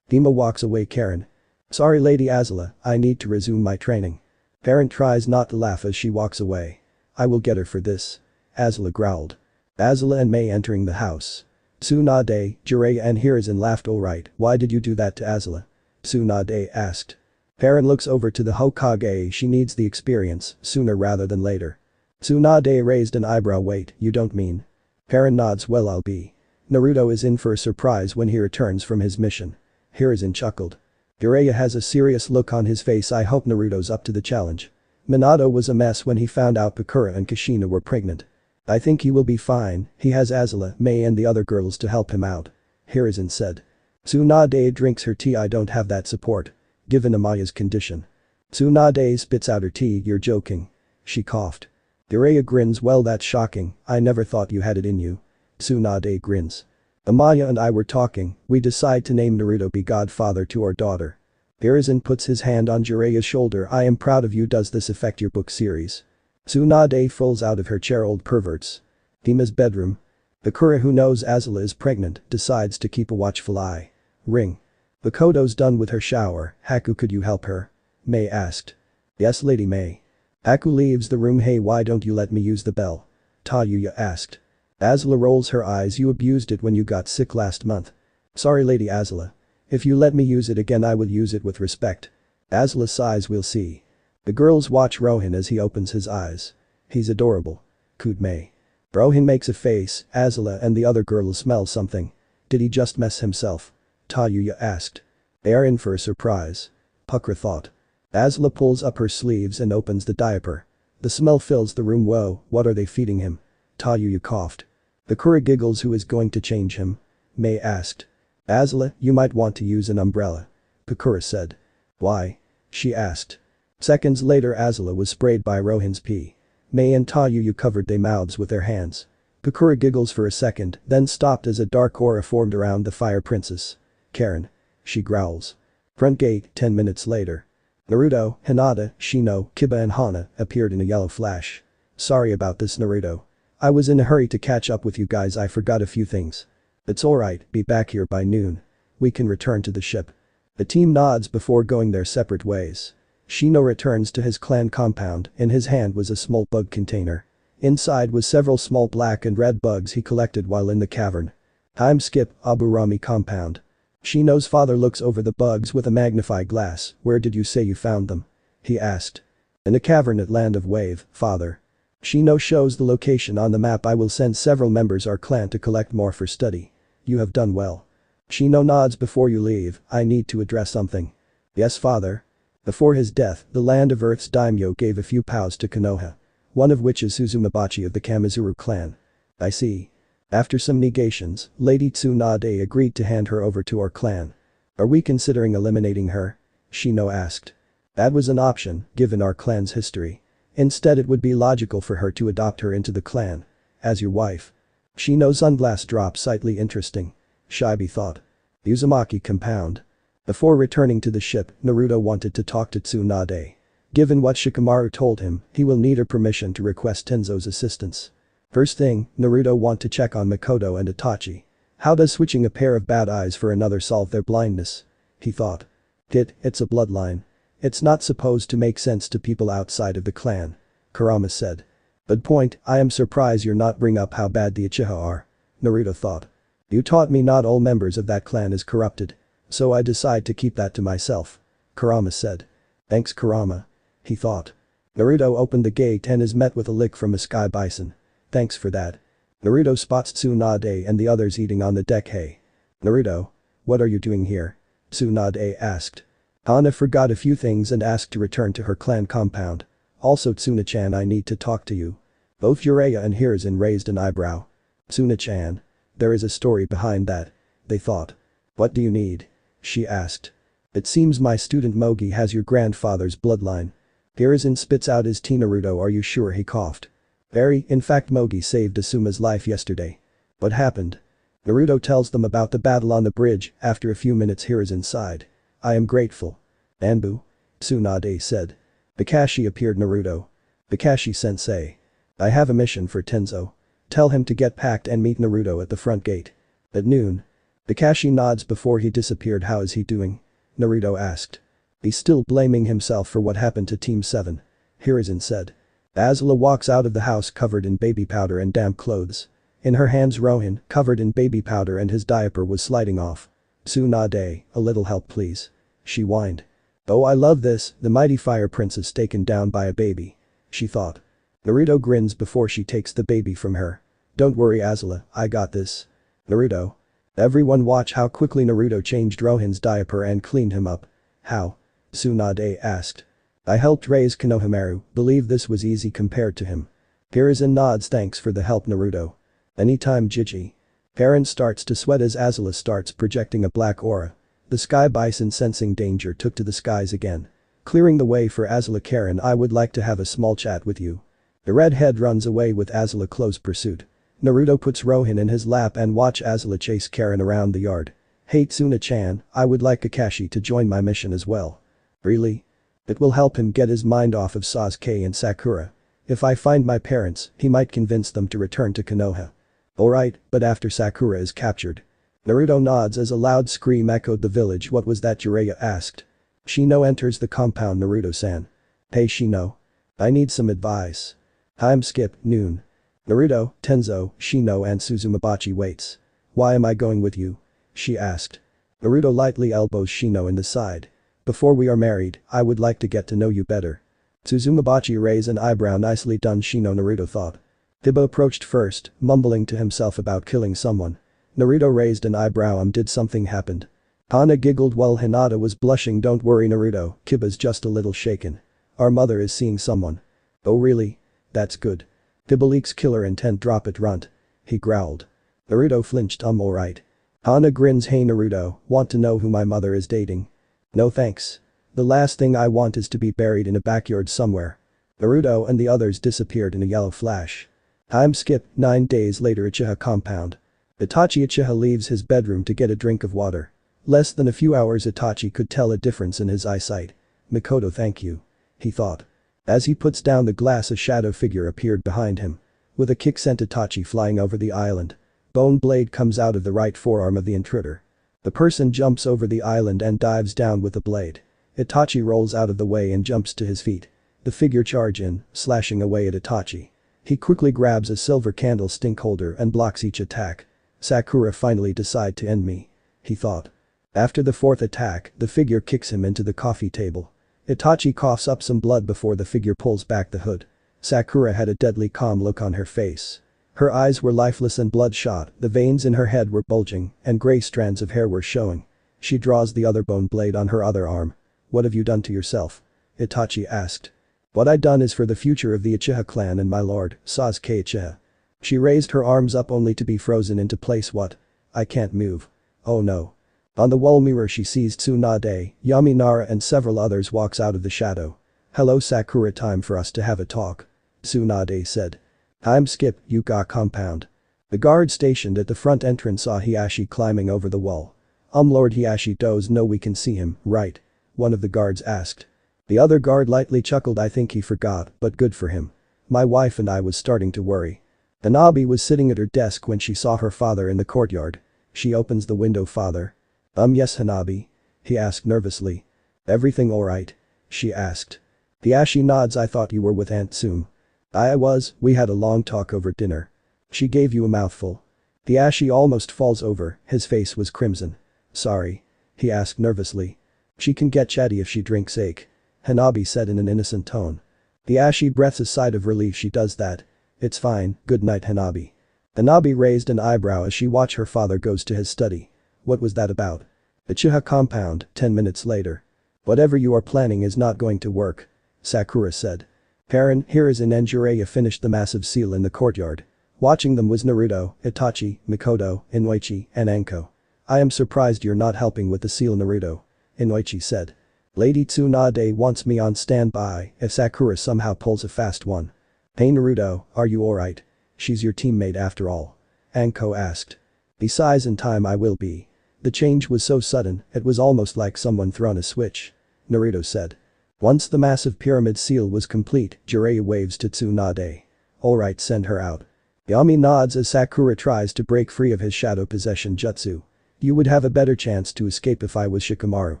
Hima walks away. Karen. Sorry, Lady Azula, I need to resume my training. Karen tries not to laugh as she walks away. I will get her for this. Azula growled. Azula and Mei entering the house. Tsunade, Jiraiya and Hiruzen laughed. Alright, why did you do that to Azula? Tsunade asked. Karen looks over to the Hokage. She needs the experience, sooner rather than later. Tsunade raised an eyebrow. Wait, you don't mean? Karen nods. Well, I'll be. Naruto is in for a surprise when he returns from his mission. Hiruzen chuckled. Jiraiya has a serious look on his face. I hope Naruto's up to the challenge. Minato was a mess when he found out Sakura and Kushina were pregnant. I think he will be fine, he has Azula, Mei and the other girls to help him out. Hiruzen said. Tsunade drinks her tea. I don't have that support. Given Amaya's condition. Tsunade spits out her tea. You're joking. She coughed. Jiraiya grins. Well, that's shocking, I never thought you had it in you. Tsunade grins. Amaya and I were talking, we decide to name Naruto be godfather to our daughter. Hiruzen puts his hand on Jiraiya's shoulder. I am proud of you. Does this affect your book series? Tsunade falls out of her chair. Old perverts. Hima's bedroom. Sakura, who knows Azula is pregnant, decides to keep a watchful eye. Ring. Mikoto's done with her shower. Haku, could you help her? Mei asked. Yes, Lady Mei. Haku leaves the room. Hey, why don't you let me use the bell? Tayuya asked. Azula rolls her eyes. You abused it when you got sick last month. Sorry, Lady Azula. If you let me use it again, I will use it with respect. Azula sighs. We'll see. The girls watch Rohin as he opens his eyes. He's adorable. Cooed Mei. Rohin makes a face. Azula and the other girls smell something. Did he just mess himself? Tayuya asked. They are in for a surprise. Puckra thought. Azula pulls up her sleeves and opens the diaper. The smell fills the room. Whoa, what are they feeding him? Tayuya coughed. Sakura giggles. Who is going to change him? Mei asked. Azula, you might want to use an umbrella. Sakura said. Why? She asked. Seconds later, Azula was sprayed by Rohin's pee. Mei and Tayuya covered their mouths with their hands. Sakura giggles for a second, then stopped as a dark aura formed around the fire princess. Karen. She growls. Front gate. 10 minutes later. Naruto, Hinata, Shino, Kiba and Hana appeared in a yellow flash. Sorry about this, Naruto. I was in a hurry to catch up with you guys. I forgot a few things. It's alright, be back here by noon. We can return to the ship. The team nods before going their separate ways. Shino returns to his clan compound. In his hand was a small bug container. Inside was several small black and red bugs he collected while in the cavern. Time skip. Aburami compound. Shino's father looks over the bugs with a magnifying glass. Where did you say you found them? He asked. In a cavern at Land of Wave, father. Shino shows the location on the map. I will send several members our clan to collect more for study. You have done well. Shino nods. Before you leave, I need to address something. Yes, father. Before his death, the Land of Earth's daimyo gave a few POWs to Konoha. One of which is Suzumabachi of the Kamizuru clan. I see. After some negations, Lady Tsunade agreed to hand her over to our clan. Are we considering eliminating her? Shino asked. That was an option, given our clan's history. Instead, it would be logical for her to adopt her into the clan. As your wife. Shino's sunglass dropped slightly. Interesting. Shibi thought. Uzumaki compound. Before returning to the ship, Naruto wanted to talk to Tsunade. Given what Shikamaru told him, he will need her permission to request Tenzo's assistance. First thing, Naruto want to check on Makoto and Itachi. How does switching a pair of bad eyes for another solve their blindness? He thought. It's a bloodline. It's not supposed to make sense to people outside of the clan. Kurama said. Good point, I am surprised you're not bring up how bad the Uchiha are. Naruto thought. You taught me not all members of that clan is corrupted. So I decide to keep that to myself. Kurama said. Thanks Kurama. He thought. Naruto opened the gate and is met with a lick from a sky bison. Thanks for that. Naruto spots Tsunade and the others eating on the deck. Hey. Naruto. What are you doing here? Tsunade asked. Hana forgot a few things and asked to return to her clan compound. Also Tsuna-chan, I need to talk to you. Both Jiraiya and Hiruzen raised an eyebrow. Tsuna-chan. There is a story behind that. They thought. What do you need? She asked. It seems my student Mogi has your grandfather's bloodline. Hiruzen spits out his tea. Naruto, are you sure? He coughed. Very, in fact Mogi saved Asuma's life yesterday. What happened? Naruto tells them about the battle on the bridge. After a few minutes Hiruzen sighed. I am grateful. Anbu? Tsunade said. Bakashi appeared. Naruto. Bakashi-sensei. I have a mission for Tenzo. Tell him to get packed and meet Naruto at the front gate. At noon. Bakashi nods before he disappeared. How is he doing? Naruto asked. He's still blaming himself for what happened to Team 7. Hiruzen said. Azula walks out of the house covered in baby powder and damp clothes. In her hands Rohin, covered in baby powder and his diaper was sliding off. Tsunade, a little help please. She whined. Oh, I love this, the mighty fire princess taken down by a baby. She thought. Naruto grins before she takes the baby from her. Don't worry Azula, I got this. Naruto. Everyone watch how quickly Naruto changed Rohin's diaper and cleaned him up. How? Tsunade asked. I helped raise Konohamaru, believe this was easy compared to him. Hiruzen nods. Thanks for the help Naruto. Anytime Jiji. Eren starts to sweat as Azula starts projecting a black aura. The sky bison sensing danger took to the skies again. Clearing the way for Azula. Karen, I would like to have a small chat with you. The redhead runs away with Azula close pursuit. Naruto puts Rohin in his lap and watch Azula chase Karen around the yard. Hey Tsuna-chan, I would like Kakashi to join my mission as well. Really? It will help him get his mind off of Sasuke and Sakura. If I find my parents, he might convince them to return to Konoha. Alright, but after Sakura is captured. Naruto nods as a loud scream echoed the village. What was that? Jiraiya asked. Shino enters the compound. Naruto-san. Hey Shino. I need some advice. Time skip, noon. Naruto, Tenzo, Shino and Suzumabachi waits. Why am I going with you? She asked. Naruto lightly elbows Shino in the side. Before we are married, I would like to get to know you better. Suzumabachi raised an eyebrow. Nicely done Shino, Naruto thought. Hibbo approached first, mumbling to himself about killing someone. Naruto raised an eyebrow. Did something happen? Hana giggled while Hinata was blushing. Don't worry Naruto, Kiba's just a little shaken. Our mother is seeing someone. Oh really? That's good. Hibbo leaks killer intent. Drop it runt. He growled. Naruto flinched. Alright. Hana grins. Hey Naruto, want to know who my mother is dating? No thanks. The last thing I want is to be buried in a backyard somewhere. Naruto and the others disappeared in a yellow flash. Time skip, 9 days later. Uchiha compound. Itachi Uchiha leaves his bedroom to get a drink of water. Less than a few hours Itachi could tell a difference in his eyesight. Makoto, thank you. He thought. As he puts down the glass a shadow figure appeared behind him. With a kick sent Itachi flying over the island. Bone blade comes out of the right forearm of the intruder. The person jumps over the island and dives down with the blade. Itachi rolls out of the way and jumps to his feet. The figure charge in, slashing away at Itachi. He quickly grabs a silver candlestick holder and blocks each attack. Sakura finally decide to end me. He thought. After the fourth attack, the figure kicks him into the coffee table. Itachi coughs up some blood before the figure pulls back the hood. Sakura had a deadly calm look on her face. Her eyes were lifeless and bloodshot, the veins in her head were bulging, and gray strands of hair were showing. She draws the other bone blade on her other arm. "What have you done to yourself?" Itachi asked. "What I done is for the future of the Uchiha clan and my lord, Sasuke Uchiha." She raised her arms up only to be frozen into place. "What? I can't move. Oh no." On the wall mirror she sees Tsunade, Yami Nara and several others walks out of the shadow. "Hello Sakura, time for us to have a talk," Tsunade said. "I'm Skip, Yuka compound." The guard stationed at the front entrance saw Hiashi climbing over the wall. Lord Hiashi does know we can see him, right?" one of the guards asked. The other guard lightly chuckled. "I think he forgot, but good for him. My wife and I was starting to worry." Hanabi was sitting at her desk when she saw her father in the courtyard. She opens the window. "Father?" Yes Hanabi?" he asked nervously. "Everything alright?" she asked. Hiashi nods. "I thought you were with Aunt Tsum." "I was, we had a long talk over dinner." "She gave you a mouthful?" Hiashi almost falls over, his face was crimson. "Sorry?" he asked nervously. "She can get chatty if she drinks ache," Hanabi said in an innocent tone. Hiashi breathes a sigh of relief. "She does that. It's fine, good night Hanabi." Hanabi raised an eyebrow as she watched her father goes to his study. "What was that about?" "Uchiha compound, 10 minutes later." "Whatever you are planning is not going to work," Sakura said. Harem, Hiruzen and Jiraiya finished the massive seal in the courtyard. Watching them was Naruto, Itachi, Mikoto, Inoichi, and Anko. "I am surprised you're not helping with the seal Naruto," Inoichi said. "Lady Tsunade wants me on standby if Sakura somehow pulls a fast one." "Hey Naruto, are you alright? She's your teammate after all," Anko asked. He sighs. "In time I will be." The change was so sudden, it was almost like someone thrown a switch, Naruto said. Once the massive pyramid seal was complete, Jiraiya waves to Tsunade. "Alright, send her out." Yami nods as Sakura tries to break free of his shadow possession jutsu. "You would have a better chance to escape if I was Shikamaru."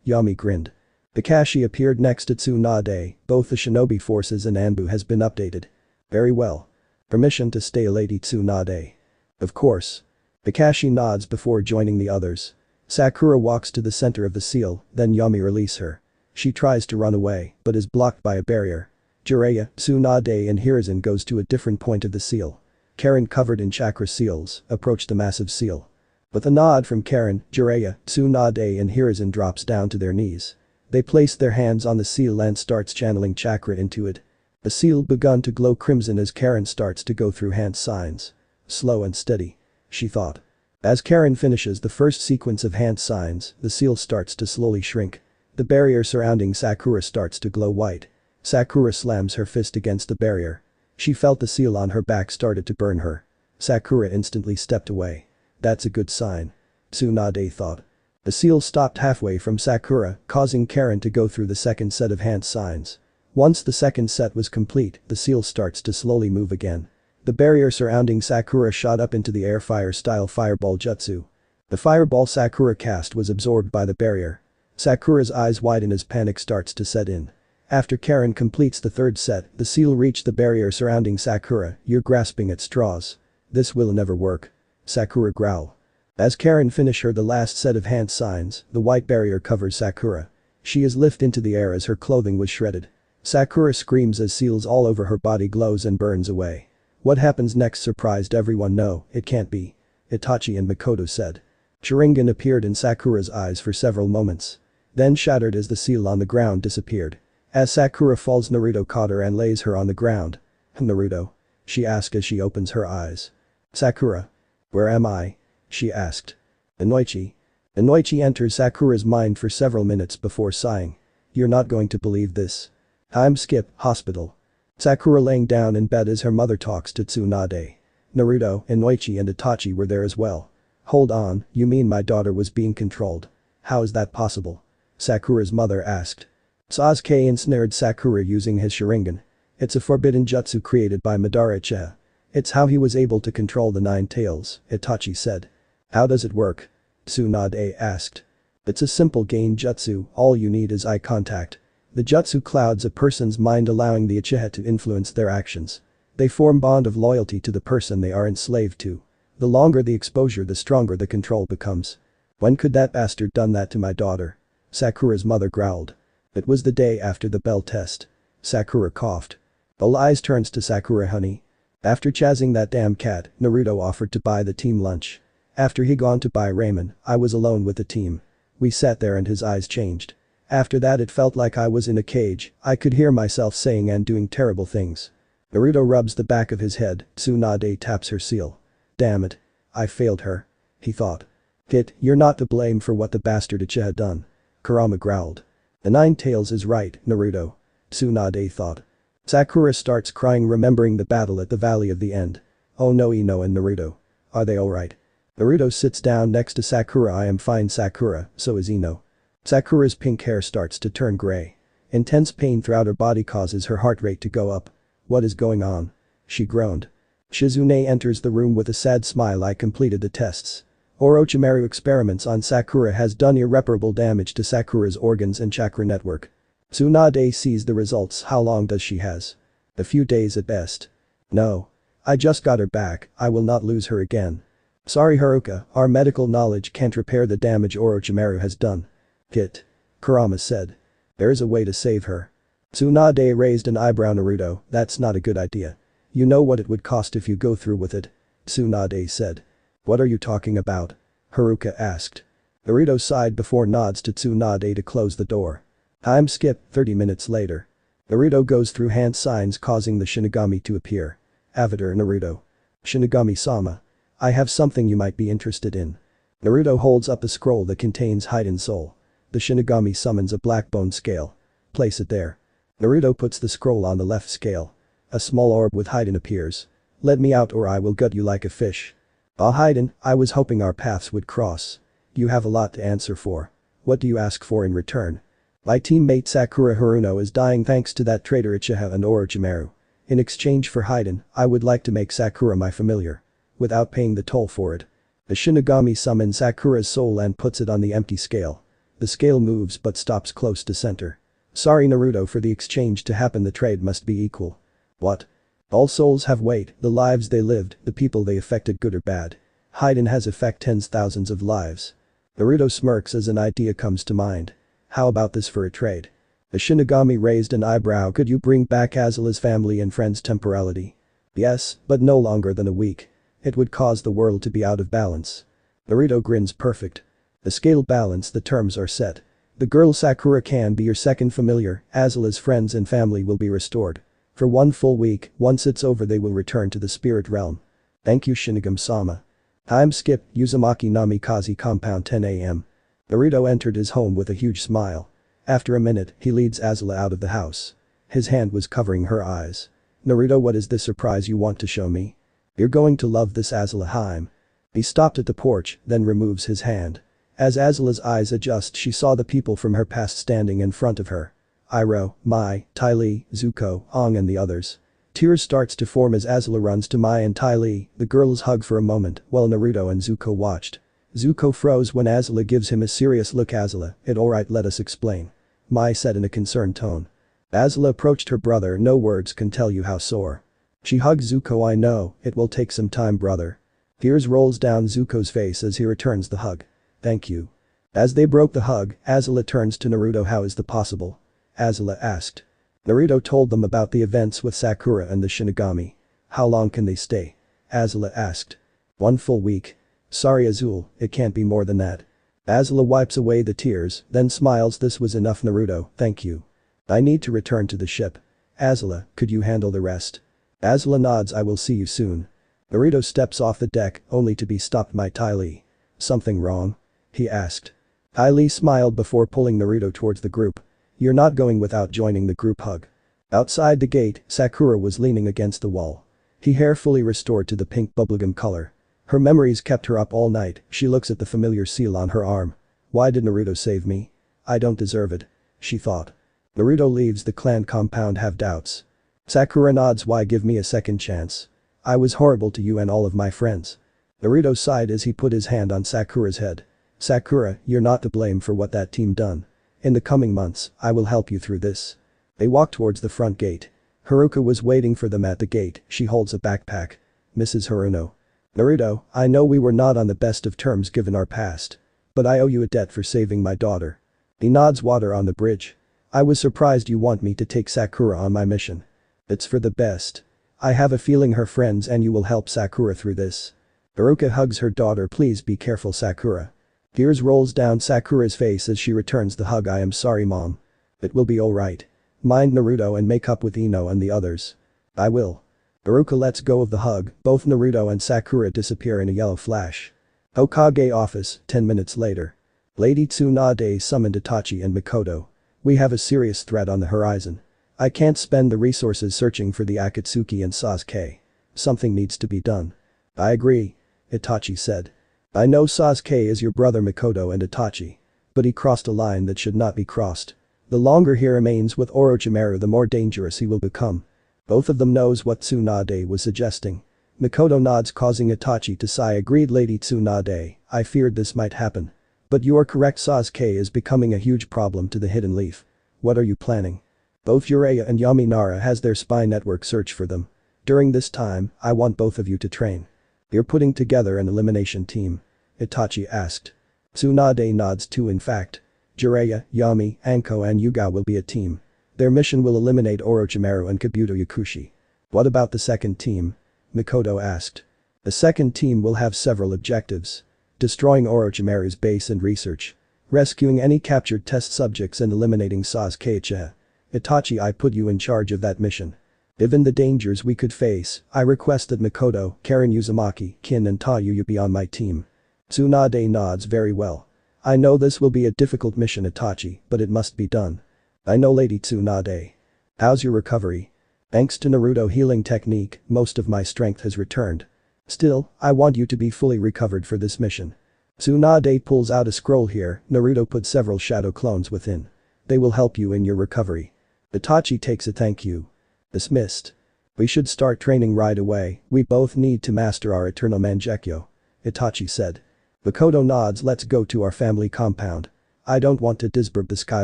Yami grinned. Kakashi appeared next to Tsunade. "Both the shinobi forces and Anbu has been updated." "Very well. Permission to stay, Lady Tsunade?" "Of course." Kakashi nods before joining the others. Sakura walks to the center of the seal, then Yami release her. She tries to run away, but is blocked by a barrier. Jiraiya, Tsunade and Hiruzen goes to a different point of the seal. Karen, covered in chakra seals, approach the massive seal. With a nod from Karen, Jiraiya, Tsunade and Hiruzen drops down to their knees. They place their hands on the seal and starts channeling chakra into it. The seal begun to glow crimson as Karen starts to go through hand signs. "Slow and steady," she thought. As Karen finishes the first sequence of hand signs, the seal starts to slowly shrink. The barrier surrounding Sakura starts to glow white. Sakura slams her fist against the barrier. She felt the seal on her back started to burn her. Sakura instantly stepped away. "That's a good sign," Tsunade thought. The seal stopped halfway from Sakura, causing Karen to go through the second set of hand signs. Once the second set was complete, the seal starts to slowly move again. The barrier surrounding Sakura shot up into the air. Fire-style fireball jutsu. The fireball Sakura cast was absorbed by the barrier. Sakura's eyes widen as panic starts to set in. After Karen completes the third set, the seal reached the barrier surrounding Sakura. "You're grasping at straws. This will never work," Sakura growled. As Karen finishes the last set of hand signs, the white barrier covers Sakura. She is lifted into the air as her clothing was shredded. Sakura screams as seals all over her body glows and burns away. What happens next surprised everyone. "No, it can't be," Itachi and Mikoto said. Sharingan appeared in Sakura's eyes for several moments. Then shattered as the seal on the ground disappeared. As Sakura falls, Naruto caught her and lays her on the ground. "Naruto?" she asked as she opens her eyes. "Sakura? Where am I?" she asked. "Inoichi." Inoichi enters Sakura's mind for several minutes before sighing. "You're not going to believe this. I'm Skip, hospital." Sakura laying down in bed as her mother talks to Tsunade. Naruto, Inoichi and Itachi were there as well. "Hold on, you mean my daughter was being controlled? How is that possible?" Sakura's mother asked. Sasuke ensnared Sakura using his Sharingan. "It's a forbidden jutsu created by Madara Uchiha. It's how he was able to control the nine tails," Itachi said. "How does it work?" Tsunade asked. "It's a simple gain jutsu, all you need is eye contact. The jutsu clouds a person's mind, allowing the Uchiha to influence their actions. They form bond of loyalty to the person they are enslaved to. The longer the exposure, the stronger the control becomes." "When could that bastard done that to my daughter?" Sakura's mother growled. It was the day after the bell test. Sakura coughed. All eyes turns to Sakura honey. After chasing that damn cat, Naruto offered to buy the team lunch. After he gone to buy ramen, I was alone with the team. We sat there and his eyes changed. After that it felt like I was in a cage, I could hear myself saying and doing terrible things. Naruto rubs the back of his head, Tsunade taps her seal. Damn it. I failed her. He thought. Kit, you're not to blame for what the bastard Ichigo had done. Kurama growled. The Nine Tails is right, Naruto. Tsunade thought. Sakura starts crying remembering the battle at the Valley of the End. Oh no, Ino and Naruto. Are they alright? Naruto sits down next to Sakura. I am fine Sakura, so is Ino. Sakura's pink hair starts to turn gray. Intense pain throughout her body causes her heart rate to go up. What is going on? She groaned. Shizune enters the room with a sad smile. I completed the tests. Orochimaru experiments on Sakura has done irreparable damage to Sakura's organs and chakra network. Tsunade sees the results. How long does she has? A few days at best. No. I just got her back, I will not lose her again. Sorry Haruka, our medical knowledge can't repair the damage Orochimaru has done. Kit. Kurama said. There is a way to save her. Tsunade raised an eyebrow. Naruto, that's not a good idea. You know what it would cost if you go through with it. Tsunade said. What are you talking about? Haruka asked. Naruto sighed before nods to Tsunade to close the door. Time skip, 30 minutes later. Naruto goes through hand signs causing the Shinigami to appear. Avatar Naruto. Shinigami-sama. I have something you might be interested in. Naruto holds up a scroll that contains hidden soul. The Shinigami summons a black bone scale. Place it there. Naruto puts the scroll on the left scale. A small orb with hidden appears. Let me out or I will gut you like a fish. Ah Hiden, I was hoping our paths would cross. You have a lot to answer for. What do you ask for in return? My teammate Sakura Haruno is dying thanks to that traitor Uchiha and Orochimaru. In exchange for Hiden, I would like to make Sakura my familiar. Without paying the toll for it. The Shinigami summons Sakura's soul and puts it on the empty scale. The scale moves but stops close to center. Sorry Naruto, for the exchange to happen the trade must be equal. What? All souls have weight, the lives they lived, the people they affected, good or bad. Hiden has affected tens thousands of lives. Naruto smirks as an idea comes to mind. How about this for a trade? The Shinigami raised an eyebrow. Could you bring back Azula's family and friends' temporality? Yes, but no longer than a week. It would cause the world to be out of balance. Naruto grins. Perfect. The scale balance, the terms are set. The girl Sakura can be your second familiar, Azula's friends and family will be restored. For 1 full week, once it's over they will return to the spirit realm. Thank you Shinigami-sama. Time skip, Uzumaki Namikaze compound 10 AM. Naruto entered his home with a huge smile. After a minute, he leads Azula out of the house. His hand was covering her eyes. Naruto, what is this surprise you want to show me? You're going to love this Azula Haim. He stopped at the porch, then removes his hand. As Azula's eyes adjust, she saw the people from her past standing in front of her. Iroh, Mai, Ty Lee, Zuko, Aang and the others. Tears starts to form as Azula runs to Mai and Ty Lee. The girls hug for a moment while Naruto and Zuko watched. Zuko froze when Azula gives him a serious look. Azula, it alright, let us explain. Mai said in a concerned tone. Azula approached her brother. No words can tell you how sore. She hugged Zuko. I know, it will take some time brother. Tears rolls down Zuko's face as he returns the hug. Thank you. As they broke the hug, Azula turns to Naruto. How is that possible? Azula asked. Naruto told them about the events with Sakura and the Shinigami. How long can they stay? Azula asked. 1 full week. Sorry Azul, it can't be more than that. Azula wipes away the tears, then smiles. This was enough Naruto, thank you. I need to return to the ship. Azula, could you handle the rest? Azula nods. I will see you soon. Naruto steps off the deck, only to be stopped by Ty Lee. Something wrong? He asked. Ty Lee smiled before pulling Naruto towards the group. You're not going without joining the group hug. Outside the gate, Sakura was leaning against the wall. Her hair fully restored to the pink bubblegum color. Her memories kept her up all night. She looks at the familiar seal on her arm. Why did Naruto save me? I don't deserve it. She thought. Naruto leaves the clan compound. Have doubts. Sakura nods. Why give me a second chance? I was horrible to you and all of my friends. Naruto sighed as he put his hand on Sakura's head. Sakura, you're not to blame for what that team done. In the coming months, I will help you through this. They walked towards the front gate. Haruka was waiting for them at the gate. She holds a backpack. Mrs. Haruno. Naruto, I know we were not on the best of terms given our past. But I owe you a debt for saving my daughter. He nods. Water on the bridge. I was surprised you want me to take Sakura on my mission. It's for the best. I have a feeling her friends and you will help Sakura through this. Iruka hugs her daughter. Please be careful, Sakura. Tears rolls down Sakura's face as she returns the hug. I am sorry, Mom. It will be alright. Mind Naruto and make up with Ino and the others. I will. Iruka lets go of the hug. Both Naruto and Sakura disappear in a yellow flash. Hokage office, 10 minutes later. Lady Tsunade summoned Itachi and Mikoto. We have a serious threat on the horizon. I can't spend the resources searching for the Akatsuki and Sasuke. Something needs to be done. I agree. Itachi said. I know Sasuke is your brother Mikoto and Itachi. But he crossed a line that should not be crossed. The longer he remains with Orochimaru, the more dangerous he will become. Both of them knows what Tsunade was suggesting. Mikoto nods, causing Itachi to sigh. Agreed, Lady Tsunade, I feared this might happen. But you are correct, Sasuke is becoming a huge problem to the Hidden Leaf. What are you planning? Both Jiraiya and Yaminara has their spy network search for them. During this time, I want both of you to train. You're putting together an elimination team? Itachi asked. Tsunade nods too. In fact, Jiraiya, Yami, Anko and Yuga will be a team. Their mission will eliminate Orochimaru and Kabuto Yakushi. What about the second team? Mikoto asked. The second team will have several objectives. Destroying Orochimaru's base and research. Rescuing any captured test subjects and eliminating Sasuke. Itachi, I put you in charge of that mission. Given the dangers we could face, I request that Mikoto, Karen Uzumaki, Kin and Tayu be on my team. Tsunade nods. Very well. I know this will be a difficult mission, Itachi, but it must be done. I know, Lady Tsunade. How's your recovery? Thanks to Naruto healing technique, most of my strength has returned. Still, I want you to be fully recovered for this mission. Tsunade pulls out a scroll. Here, Naruto put several shadow clones within. They will help you in your recovery. Itachi takes it. Thank you. Dismissed. We should start training right away. We both need to master our Eternal Mangekyo. Itachi said. Mikoto nods. Let's go to our family compound. I don't want to disturb the Sky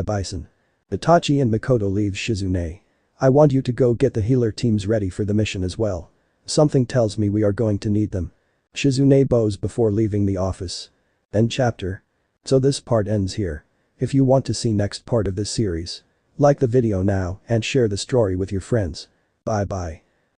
Bison. Itachi and Mikoto leave Shizune. I want you to go get the healer teams ready for the mission as well. Something tells me we are going to need them. Shizune bows before leaving the office. End chapter. So this part ends here. If you want to see next part of this series, like the video now and share the story with your friends. Bye bye.